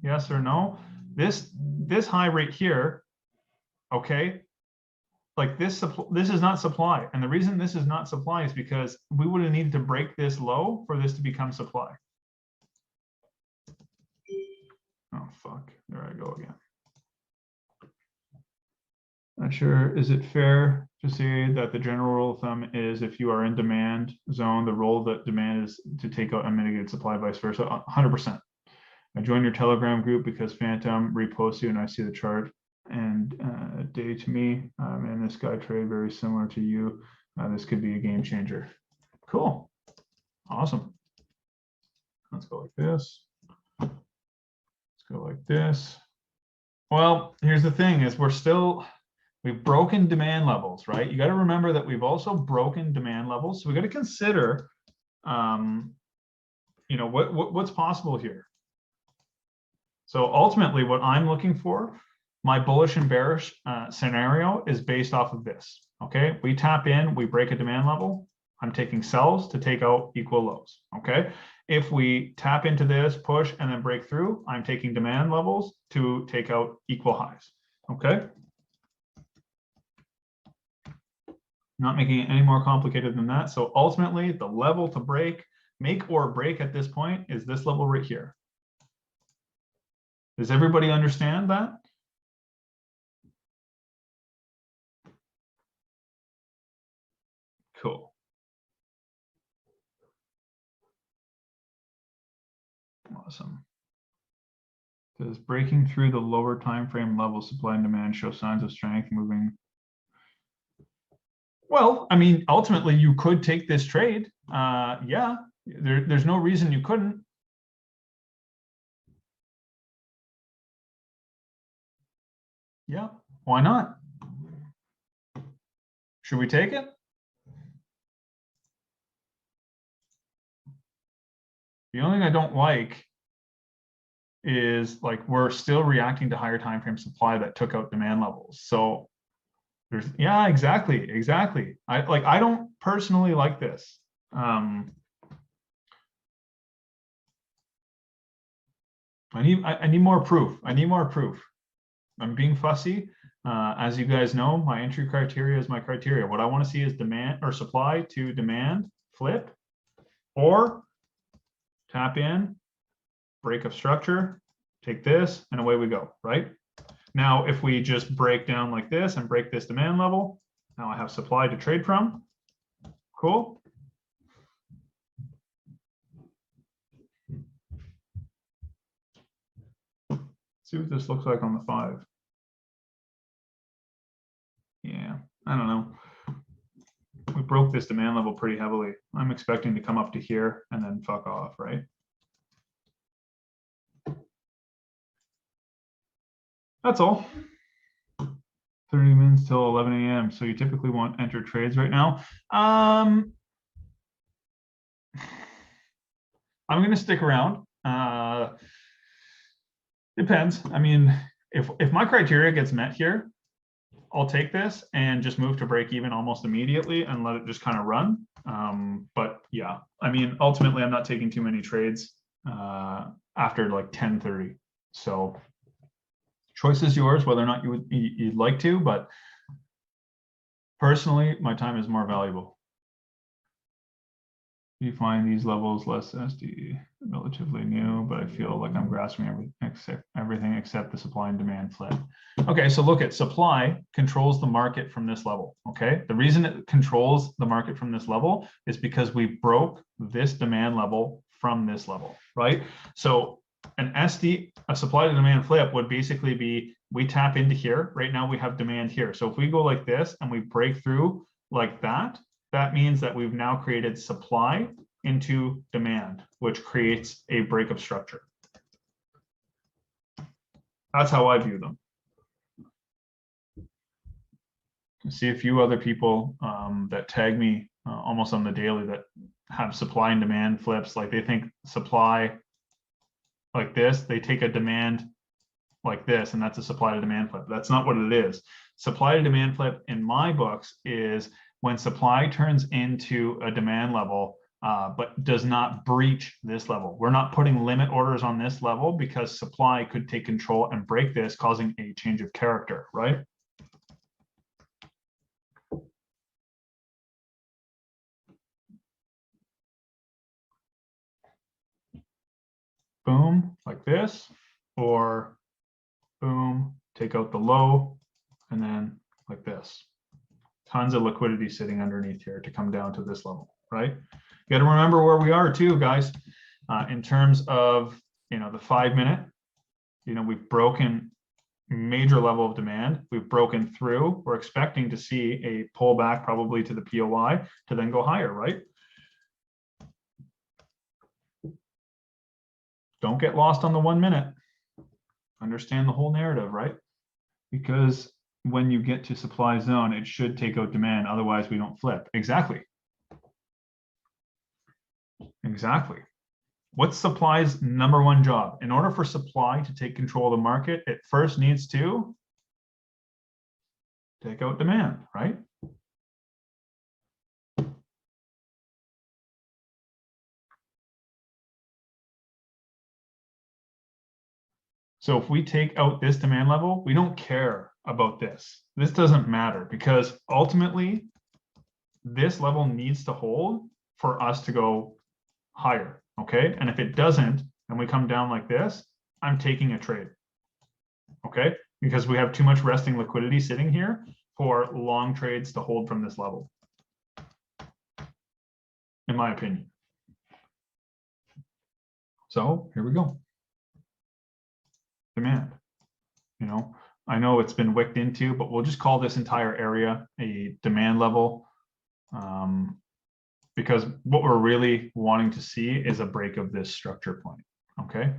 Yes or no? This high right here, okay, like this is not supply. And the reason this is not supply is because we would have needed to break this low for this to become supply. Oh, fuck. There I go again. Not sure. Is it fair to say that the general rule of thumb is if you are in demand zone, the role that demand is to take out unmitigated supply, vice versa? 100%. I joined your Telegram group because Phantom reposts you and I see the chart. And day to me, and this guy trade very similar to you. This could be a game changer. Cool. Awesome. Let's go like this. Let's go like this. Well, here's the thing is we've broken demand levels, right? You got to remember that we've also broken demand levels. So we got to consider, you know, what's possible here. So ultimately what I'm looking for, my bullish and bearish scenario is based off of this, okay? We tap in, we break a demand level. I'm taking sells to take out equal lows, okay? If we tap into this, push, and then break through, I'm taking demand levels to take out equal highs, okay? Not making it any more complicated than that. So ultimately, the level to break, make or break at this point is this level right here. Does everybody understand that? Cool. Awesome. Does breaking through the lower time frame level supply and demand show signs of strength moving? Well, I mean, ultimately you could take this trade. Yeah, there's no reason you couldn't. Yeah, why not? Should we take it? The only thing I don't like is like we're still reacting to higher time frame supply that took out demand levels. So there's, yeah, exactly. I don't personally like this. I need more proof. I'm being fussy. As you guys know, my entry criteria is my criteria. What I want to see is demand or supply to demand flip, or tap in, break of structure, take this, and away we go, right? Now, if we just break down like this and break this demand level, now I have supply to trade from. Cool. See what this looks like on the 5. Yeah, I don't know. We broke this demand level pretty heavily. I'm expecting to come up to here and then fuck off, right? That's all. 30 minutes till 11 a.m. So you typically want enter trades right now. I'm going to stick around. Depends. I mean, if my criteria gets met here, I'll take this and just move to break even almost immediately and let it just kind of run. But yeah, I mean, ultimately, I'm not taking too many trades after like 10:30. So choice is yours, whether or not you'd like to, but personally, my time is more valuable. You find these levels less SD relatively new, but I feel like I'm grasping everything except the supply and demand flip. Okay, so look at supply controls the market from this level. Okay, the reason it controls the market from this level is because we broke this demand level from this level, right? So an SD, a supply to demand flip would basically be we tap into here. Right now we have demand here. So if we go like this and we break through like that, that means that we've now created supply into demand, which creates a break of structure. That's how I view them. I see a few other people that tag me almost on the daily that have supply and demand flips. Like they think supply like this, they take a demand like this, and that's a supply to demand flip. That's not what it is. Supply to demand flip in my books is when supply turns into a demand level, but does not breach this level. We're not putting limit orders on this level because supply could take control and break this, causing a change of character, right? Boom, like this, or boom, take out the low, and then like this. Tons of liquidity sitting underneath here to come down to this level, right? You got to remember where we are too, guys. In terms of, the 5 minute, we've broken major level of demand. We've broken through. We're expecting to see a pullback probably to the POI to then go higher, right? Don't get lost on the 1 minute. Understand the whole narrative, right? Because when you get to supply zone, it should take out demand. Otherwise, we don't flip. Exactly. Exactly. What's supply's number one job? In order for supply to take control of the market, it first needs to take out demand, right? So if we take out this demand level, we don't care about this. This doesn't matter because ultimately this level needs to hold for us to go higher, okay? And if it doesn't, and we come down like this, I'm taking a trade, okay? Because we have too much resting liquidity sitting here for long trades to hold from this level, in my opinion. So here we go. Demand, I know it's been wicked into, but we'll just call this entire area a demand level, because what we're really wanting to see is a break of this structure point, okay?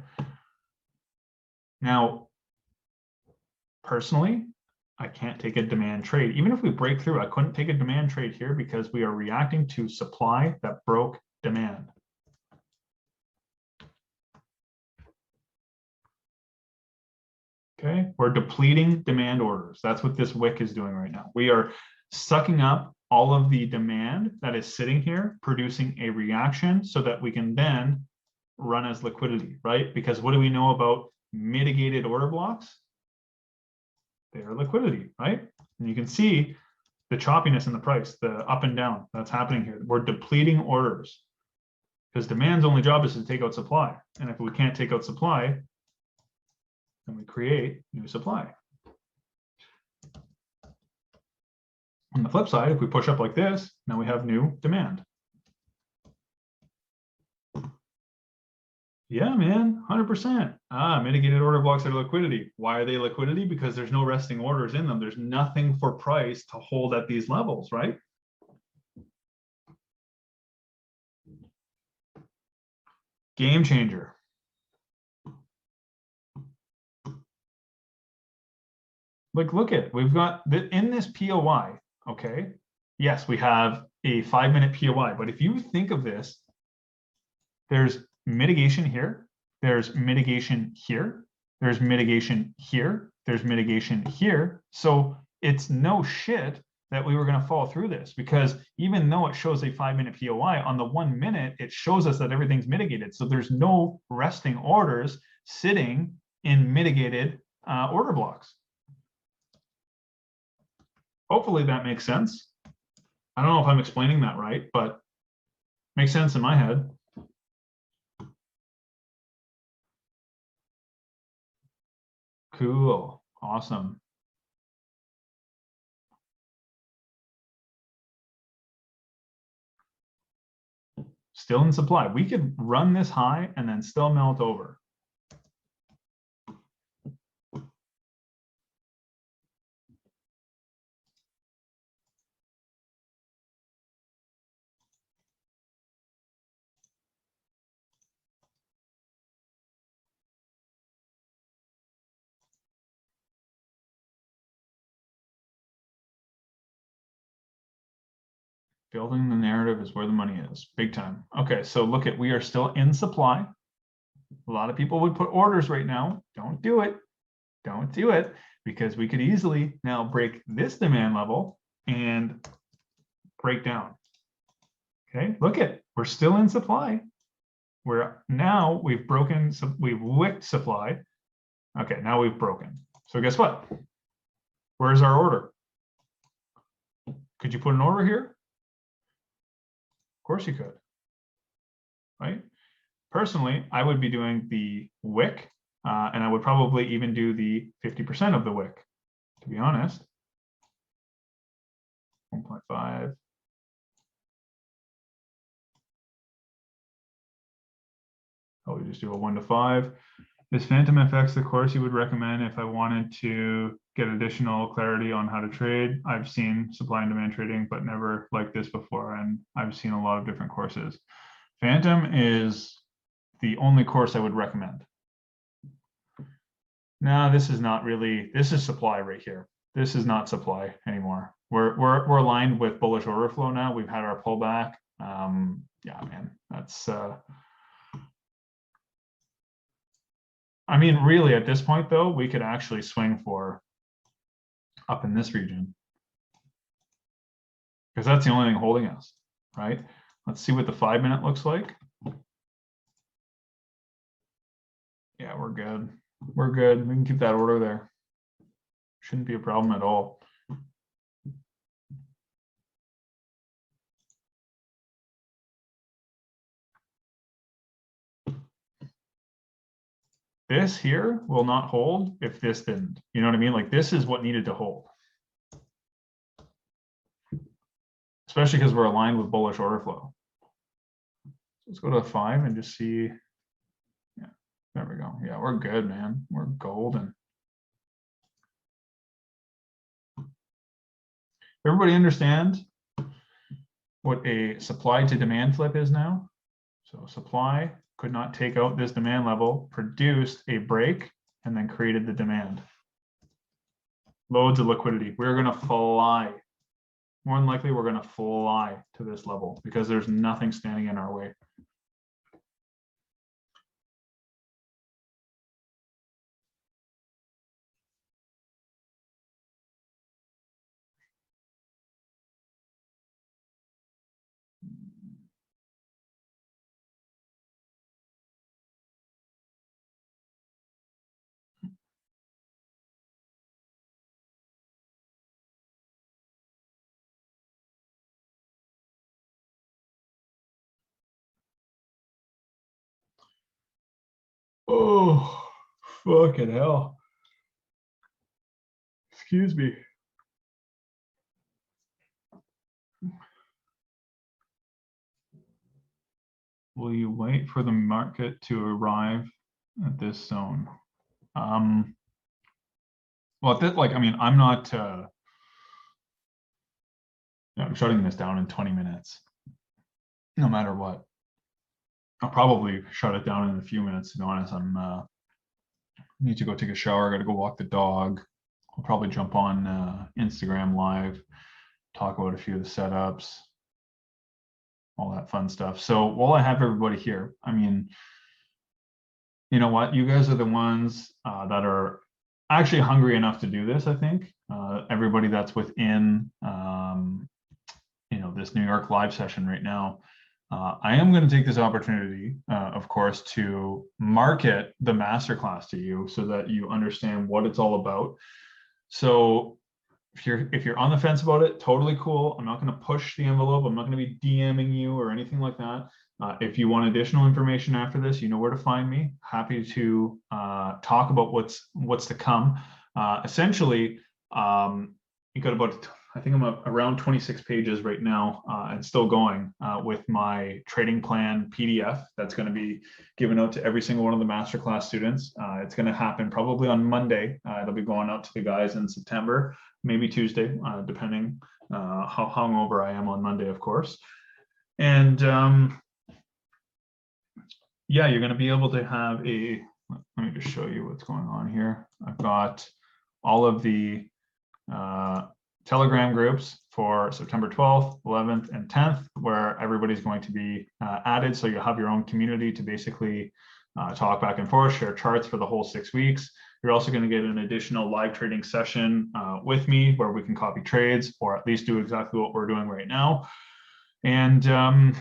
Now, personally, I can't take a demand trade. Even if we break through, I couldn't take a demand trade here because we are reacting to supply that broke demand. Okay, we're depleting demand orders. That's what this wick is doing right now. We are sucking up all of the demand that is sitting here, producing a reaction so that we can then run as liquidity, right? Because what do we know about mitigated order blocks? They are liquidity, right? And you can see the choppiness in the price, the up and down that's happening here. We're depleting orders because demand's only job is to take out supply. And if we can't take out supply, then we create new supply. On the flip side, if we push up like this, now we have new demand. Yeah, man, 100%. Mitigated order blocks are liquidity. Why are they liquidity? Because there's no resting orders in them. There's nothing for price to hold at these levels, right? Game changer. Like, look at, we've got in this POI, okay? Yes, we have a 5 minute POI, but if you think of this, there's mitigation here, there's mitigation here, there's mitigation here, there's mitigation here. So it's no shit that we were going to fall through this, because even though it shows a 5 minute POI, on the 1 minute, it shows us that everything's mitigated. So there's no resting orders sitting in mitigated order blocks. Hopefully that makes sense. I don't know if I'm explaining that right, but makes sense in my head. Cool. Awesome. Still in supply. We could run this high and then still melt over. Building the narrative is where the money is, big time. Okay, so look at, we are still in supply. A lot of people would put orders right now. Don't do it. Don't do it, because we could easily now break this demand level and break down. Okay, look at, we're still in supply. We've broken, we've wicked supply. Okay, now we've broken. So guess what? Where's our order? Could you put an order here? Of course you could, right? Personally, I would be doing the wick, and I would probably even do the 50% of the wick, to be honest. 1.5. Probably just do a 1 to 5. Is Phantom FX the course you would recommend if I wanted to get additional clarity on how to trade? I've seen supply and demand trading, but never like this before, and I've seen a lot of different courses. Phantom is the only course I would recommend. No, this is not really, this is supply right here. This is not supply anymore. We're aligned with bullish order flow now. We've had our pullback. Yeah, man, that's I mean, really at this point though, we could actually swing for up in this region, because that's the only thing holding us, right? Let's see what the 5-minute looks like. Yeah, we're good. We're good. We can keep that order there. Shouldn't be a problem at all. This here will not hold if this didn't. You know what I mean? Like this is what needed to hold. Especially because we're aligned with bullish order flow. Let's go to 5 and just see. Yeah, there we go. Yeah, we're good, man. We're golden. Everybody understand what a supply to demand flip is now? So supply could not take out this demand level, produced a break, and then created the demand. Loads of liquidity. We're going to fly. More than likely, we're going to fly to this level because there's nothing standing in our way. Oh, fucking hell. Excuse me. Will you wait for the market to arrive at this zone? Well, like, I mean, I'm not, I'm shutting this down in 20 minutes, no matter what. I'll probably shut it down in a few minutes, to be honest. Need to go take a shower. I got to go walk the dog. I'll probably jump on Instagram live, talk about a few of the setups, all that fun stuff. So while I have everybody here, I mean, you know what? You guys are the ones that are actually hungry enough to do this, I think. Everybody that's within, you know, this New York live session right now. I am going to take this opportunity, of course, to market the masterclass to you so that you understand what it's all about. So if you're on the fence about it, totally cool. I'm not going to push the envelope. I'm not going to be DMing you or anything like that. If you want additional information after this, you know where to find me. Happy to talk about what's to come. Essentially, you got about, I think I'm around 26 pages right now and still going with my trading plan PDF that's going to be given out to every single one of the masterclass students. It's going to happen probably on Monday. It'll be going out to the guys in September, maybe Tuesday, depending how hungover I am on Monday, of course. And yeah, you're going to be able to have a, let me just show you what's going on here. I've got all of the Telegram groups for September 12th, 11th, and 10th, where everybody's going to be added. So you'll have your own community to basically talk back and forth, share charts for the whole 6 weeks. You're also going to get an additional live trading session with me where we can copy trades or at least do exactly what we're doing right now. And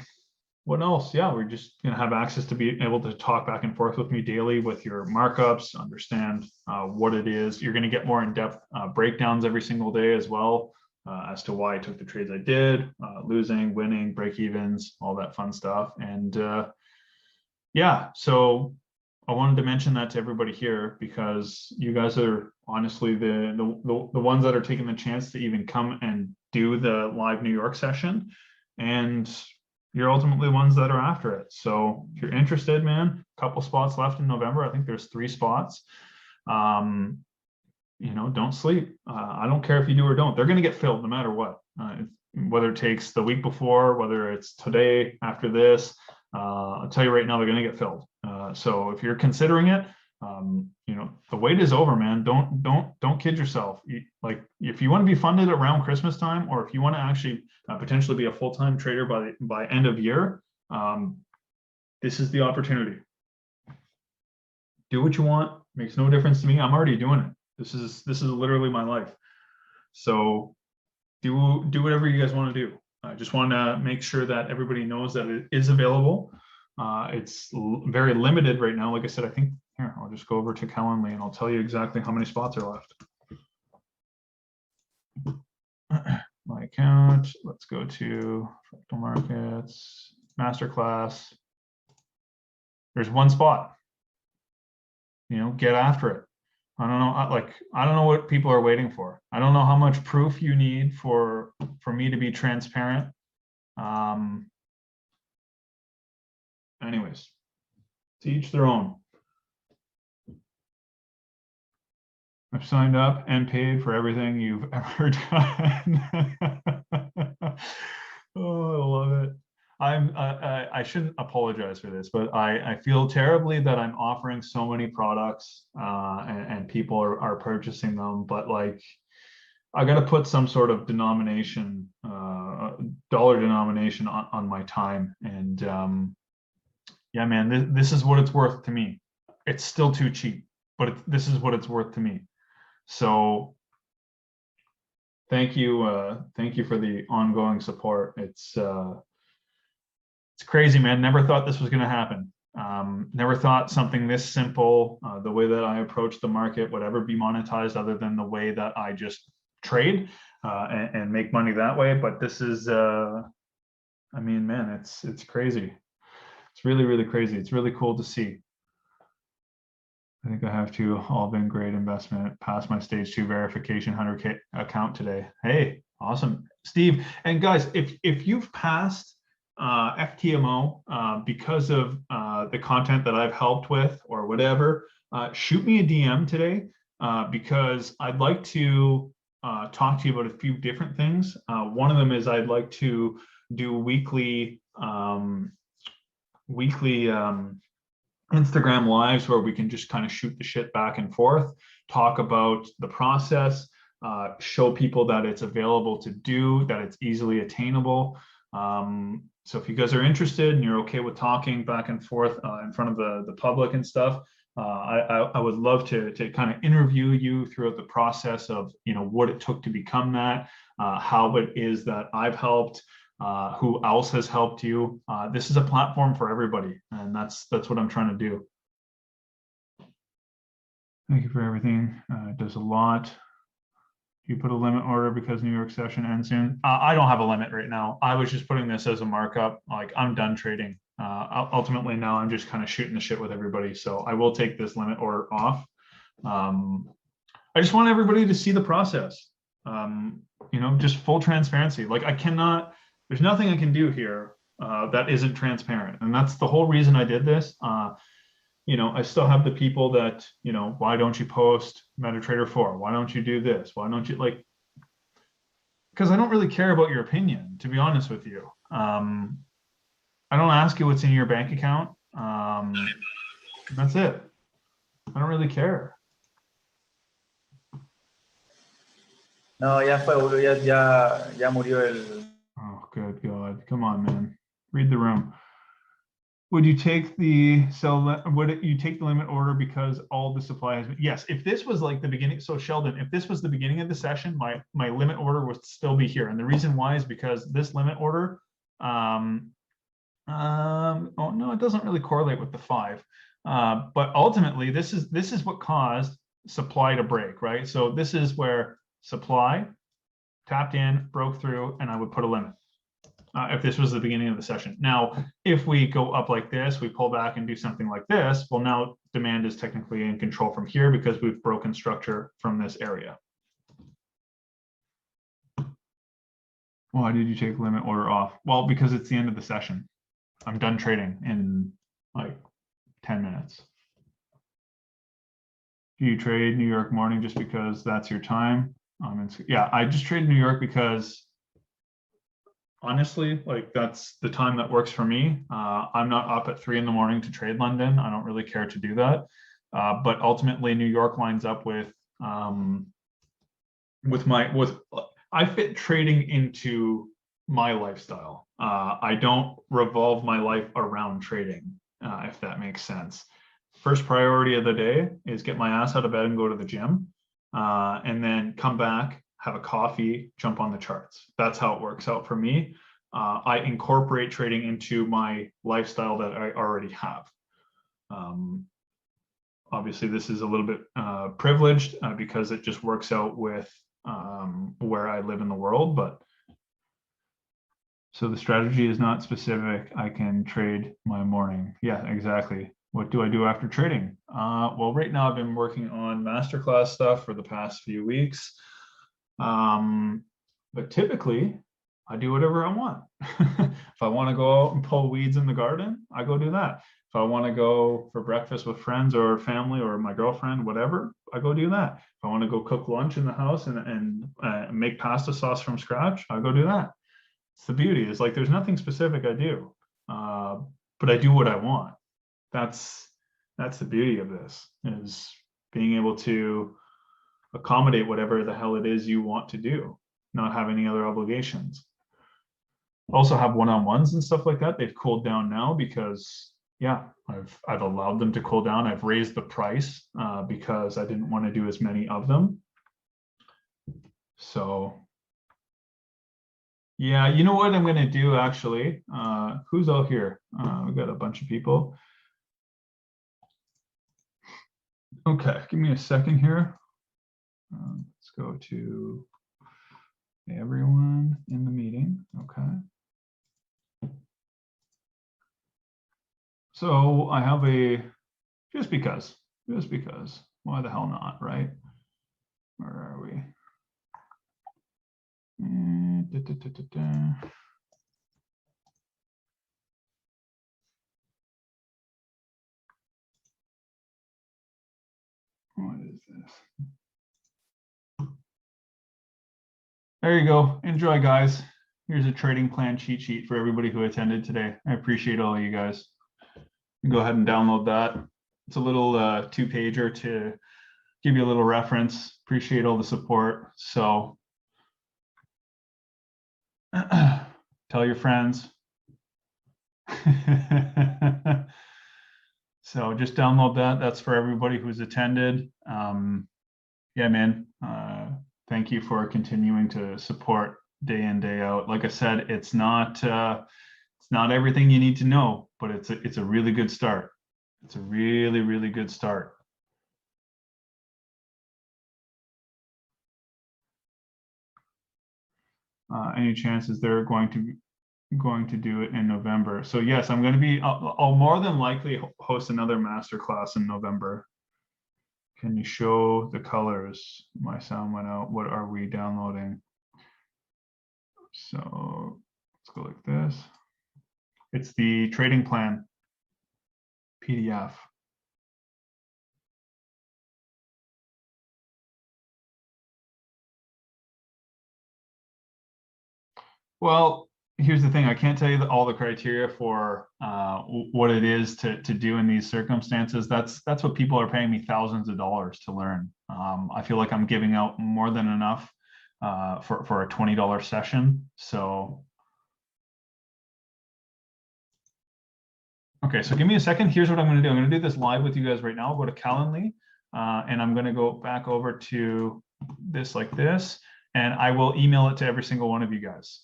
what else? Yeah, we're just going to have access to be able to talk back and forth with me daily with your markups, understand what it is. You're going to get more in-depth breakdowns every single day as well as to why I took the trades I did, losing, winning, break-evens, all that fun stuff. And yeah, so I wanted to mention that to everybody here because you guys are honestly the ones that are taking the chance to even come and do the live New York session. And you're ultimately ones that are after it. So if you're interested, man, a couple spots left in November. I think there's 3 spots. You know, don't sleep. I don't care if you do or don't. They're going to get filled no matter what. Whether it takes the week before, whether it's today after this, I'll tell you right now, they're going to get filled. So if you're considering it, you know, the wait is over, man. Don't kid yourself. Like if you want to be funded around Christmas time, or if you want to actually potentially be a full-time trader by end of year, this is the opportunity. Do what you want. Makes no difference to me. I'm already doing it. This is literally my life. So do whatever you guys want to do. I just want to make sure that everybody knows that it is available. It's very limited right now. Like I said, I think here, I'll just go over to Calendly and I'll tell you exactly how many spots are left. My account, let's go to fractal markets, masterclass. There's 1 spot. You know, get after it. I don't know, I don't know what people are waiting for. I don't know how much proof you need for me to be transparent. Anyways, to each their own. I've signed up and paid for everything you've ever done. Oh, I love it. I shouldn't apologize for this, but I feel terribly that I'm offering so many products and people are purchasing them, but like I got to put some sort of denomination, dollar denomination on my time. And yeah, man, this is what it's worth to me. It's still too cheap, but this is what it's worth to me. So thank you for the ongoing support. It's crazy, man. Never thought this was going to happen. Never thought something this simple, the way that I approach the market, would ever be monetized other than the way that I just trade and make money that way. But this is, I mean, man, it's crazy. It's really, really crazy. It's really cool to see. I think I have to all been great investment, pass my stage 2 verification 100K account today. Hey, awesome, Steve. And guys, if you've passed FTMO because of the content that I've helped with or whatever, shoot me a DM today because I'd like to talk to you about a few different things. One of them is I'd like to do weekly Instagram lives where we can just kind of shoot the shit back and forth, talk about the process, show people that it's available to do, that it's easily attainable. So if you guys are interested and you're okay with talking back and forth in front of the public and stuff, I would love to kind of interview you throughout the process of, you know, what it took to become that, how it is that I've helped, who else has helped you. This is a platform for everybody, and that's what I'm trying to do. Thank you for everything. It does a lot. You put a limit order because New York session ends soon. I don't have a limit right now. I was just putting this as a markup. Like, I'm done trading. Ultimately now I'm just kind of shooting the shit with everybody. So I will take this limit order off. I just want everybody to see the process. You know, just full transparency. Like, there's nothing I can do here that isn't transparent. And that's the whole reason I did this. You know, I still have the people that, you know, why don't you post MetaTrader 4? Why don't you do this? Why don't you, like, because I don't really care about your opinion, to be honest with you. I don't ask you what's in your bank account. That's it. I don't really care. No, ya fue, boludo. Ya murió el... Oh, good God. Come on, man. Read the room. Would you take the would you take the limit order because all the supply has been? Yes, if this was like the beginning, so Sheldon, if this was the beginning of the session, my limit order would still be here. And the reason why is because this limit order, oh no, it doesn't really correlate with the 5. But ultimately, this is what caused supply to break, right? So this is where supply tapped in, broke through, and I would put a limit. If this was the beginning of the session. Now, if we go up like this, we pull back and do something like this, well, now demand is technically in control from here because we've broken structure from this area. Why did you take limit order off? Well, because it's the end of the session. I'm done trading in like 10 minutes. Do you trade New York morning just because that's your time? Yeah, I just trade New York because honestly, like that's the time that works for me. I'm not up at 3 in the morning to trade London. I don't really care to do that. But ultimately, New York lines up with I fit trading into my lifestyle. I don't revolve my life around trading, if that makes sense. First priority of the day is get my ass out of bed and go to the gym, and then come back, have a coffee, jump on the charts. That's how it works out for me. I incorporate trading into my lifestyle that I already have. Obviously, this is a little bit privileged because it just works out with where I live in the world. But so the strategy is not specific. I can trade my morning. Yeah, exactly. What do I do after trading? Well, right now I've been working on masterclass stuff for the past few weeks. But typically I do whatever I want. If I want to go out and pull weeds in the garden, I go do that. If I want to go for breakfast with friends or family or my girlfriend, whatever, I go do that. If I want to go cook lunch in the house and make pasta sauce from scratch, I go do that. It's the beauty. It's like there's nothing specific I do, but I do what I want. That's the beauty of this, is being able to accommodate whatever the hell it is you want to do, not have any other obligations. Also have one-on-ones and stuff like that. They've cooled down now because, yeah, I've allowed them to cool down. I've raised the price because I didn't want to do as many of them. So yeah, you know what I'm going to do actually? Who's all here? We've got a bunch of people. Okay, give me a second here. Let's go to everyone in the meeting. Okay. So I have a, just because, why the hell not, right? Where are we? What is this? There you go. Enjoy, guys. Here's a trading plan cheat sheet for everybody who attended today. I appreciate all of you guys. Go ahead and download that. It's a little 2-pager to give you a little reference. Appreciate all the support. So tell your friends. So just download that. That's for everybody who's attended. Yeah, man. Thank you for continuing to support day in, day out. Like I said, it's not everything you need to know, but it's a really good start. It's a really, really good start. Any chances they're going to do it in November? So yes, I'm going to be. I'll more than likely host another masterclass in November. Can you show the colors? My sound went out. What are we downloading? So let's go like this. It's the trading plan PDF. Well, here's the thing. I can't tell you all the criteria for what it is to do in these circumstances. That's what people are paying me thousands of dollars to learn. I feel like I'm giving out more than enough for a $20 session. So Okay, so give me a second. Here's what I'm going to do. I'm going to do this live with you guys right now. I'll go to Calendly, and I'm going to go back over to this like this, and I will email it to every single one of you guys.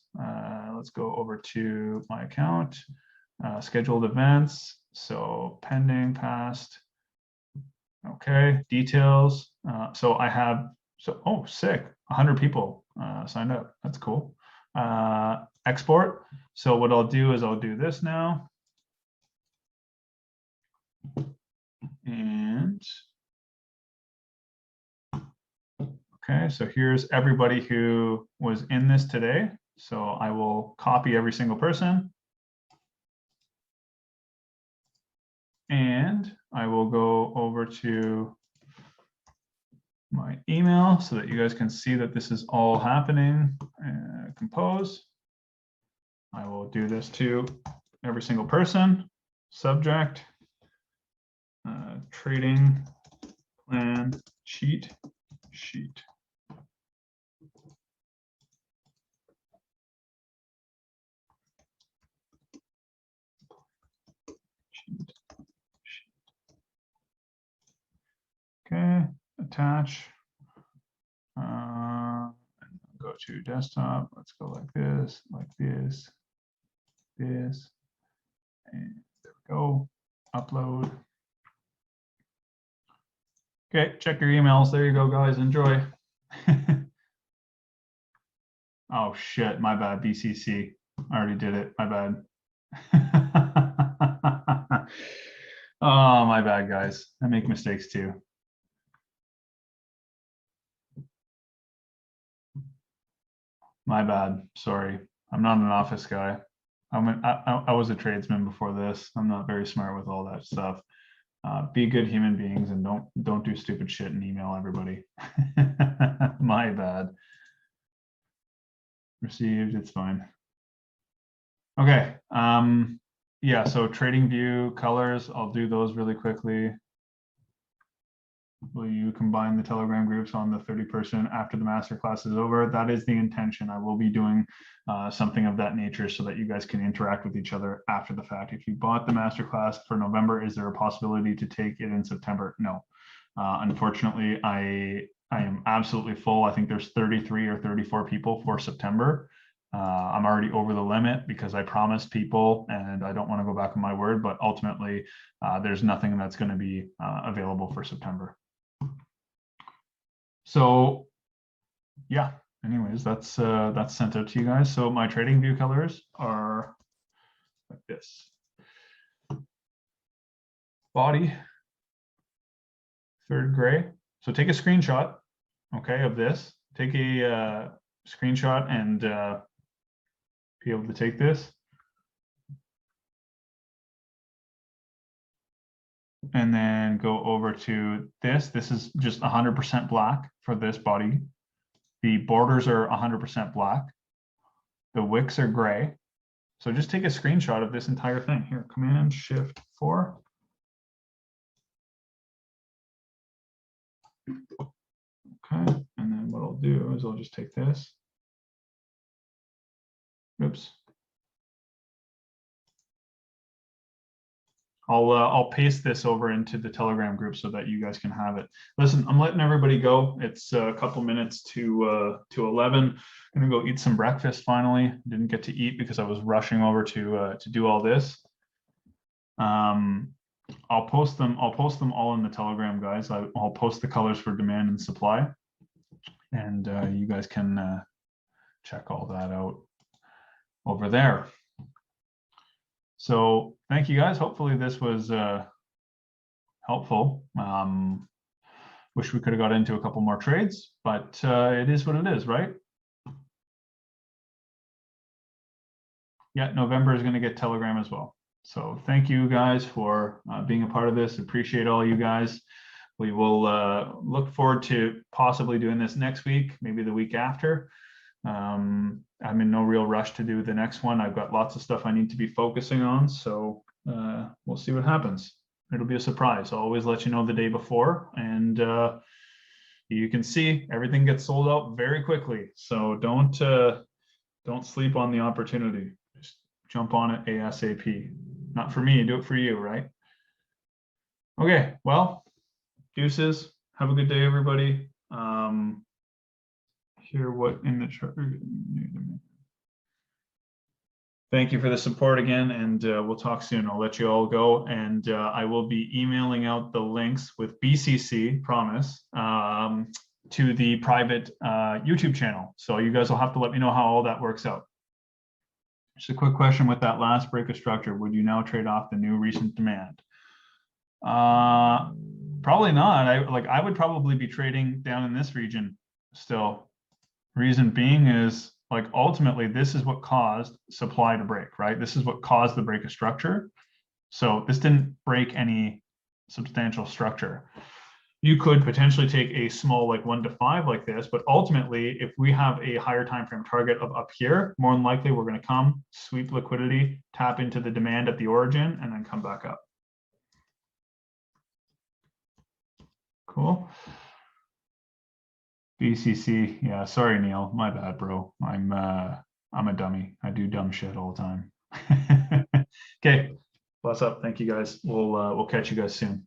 Let's go over to my account, scheduled events. So pending, past. Okay, details. So I have, oh, sick, 100 people signed up. That's cool. Export. So what I'll do is I'll do this now. And okay, so here's everybody who was in this today. So I will copy every single person. And I will go over to my email so that you guys can see that this is all happening. Compose. I will do this to every single person. Subject. Trading plan cheat sheet. Okay, attach. Go to desktop. Let's go like this, this, this, and there we go. Upload. Okay, check your emails. There you go, guys. Enjoy. Oh shit, my bad. BCC. I already did it. My bad. Oh, my bad, guys. I make mistakes too. My bad. Sorry. I'm not an office guy. I was a tradesman before this. I'm not very smart with all that stuff. Be good human beings and don't do stupid shit and email everybody. My bad. Received. It's fine. Okay. Yeah. So trading view colors. I'll do those really quickly. Will you combine the Telegram groups on the 30-person after the masterclass is over? That is the intention. I will be doing something of that nature so that you guys can interact with each other after the fact. If you bought the masterclass for November, is there a possibility to take it in September? No. Unfortunately, I am absolutely full. I think there's 33 or 34 people for September. I'm already over the limit because I promised people and I don't want to go back on my word, but ultimately there's nothing that's going to be available for September. So yeah, anyways, that's sent out to you guys. So my trading view colors are like this. Body, third gray. So take a screenshot, okay, of this. Take a screenshot and be able to take this. And then go over to this. This is just 100% black for this body. The borders are 100% black. The wicks are gray. So just take a screenshot of this entire thing. Here, Command Shift 4. Okay, and then what I'll do is I'll just take this. Oops. I'll paste this over into the Telegram group so that you guys can have it. Listen, I'm letting everybody go. It's a couple minutes to 11. I'm gonna go eat some breakfast finally. Didn't get to eat because I was rushing over to do all this. I'll post them all in the Telegram, guys. I'll post the colors for demand and supply, and you guys can check all that out over there. So thank you guys. Hopefully this was helpful. Wish we could have got into a couple more trades, but it is what it is, right? Yeah, November is going to get Telegram as well. So thank you guys for being a part of this. Appreciate all you guys. We will look forward to possibly doing this next week, maybe the week after. I'm in no real rush to do the next one. I've got lots of stuff I need to be focusing on, so we'll see what happens. It'll be a surprise. I'll always let you know the day before, and you can see everything gets sold out very quickly. So don't sleep on the opportunity. Just jump on it ASAP. not for me, do it for you, right? Okay, well, deuces. Have a good day, everybody. Hear what in the chart. Thank you for the support again, and we'll talk soon. I'll let you all go, and I will be emailing out the links with BCC, promise, to the private YouTube channel. So you guys will have to let me know how all that works out. Just a quick question with that last break of structure. Would you now trade off the new recent demand? Probably not. I would probably be trading down in this region still. Reason being is, like, ultimately this is what caused supply to break, right? This is what caused the break of structure. So this didn't break any substantial structure. You could potentially take a small, like 1 to 5 like this, but ultimately if we have a higher time frame target of up here, more than likely we're going to come sweep liquidity, tap into the demand at the origin, and then come back up. Cool. BCC, yeah, sorry Neil, my bad, bro. I'm a dummy. I do dumb shit all the time. Okay, what's up? Thank you guys. We'll catch you guys soon.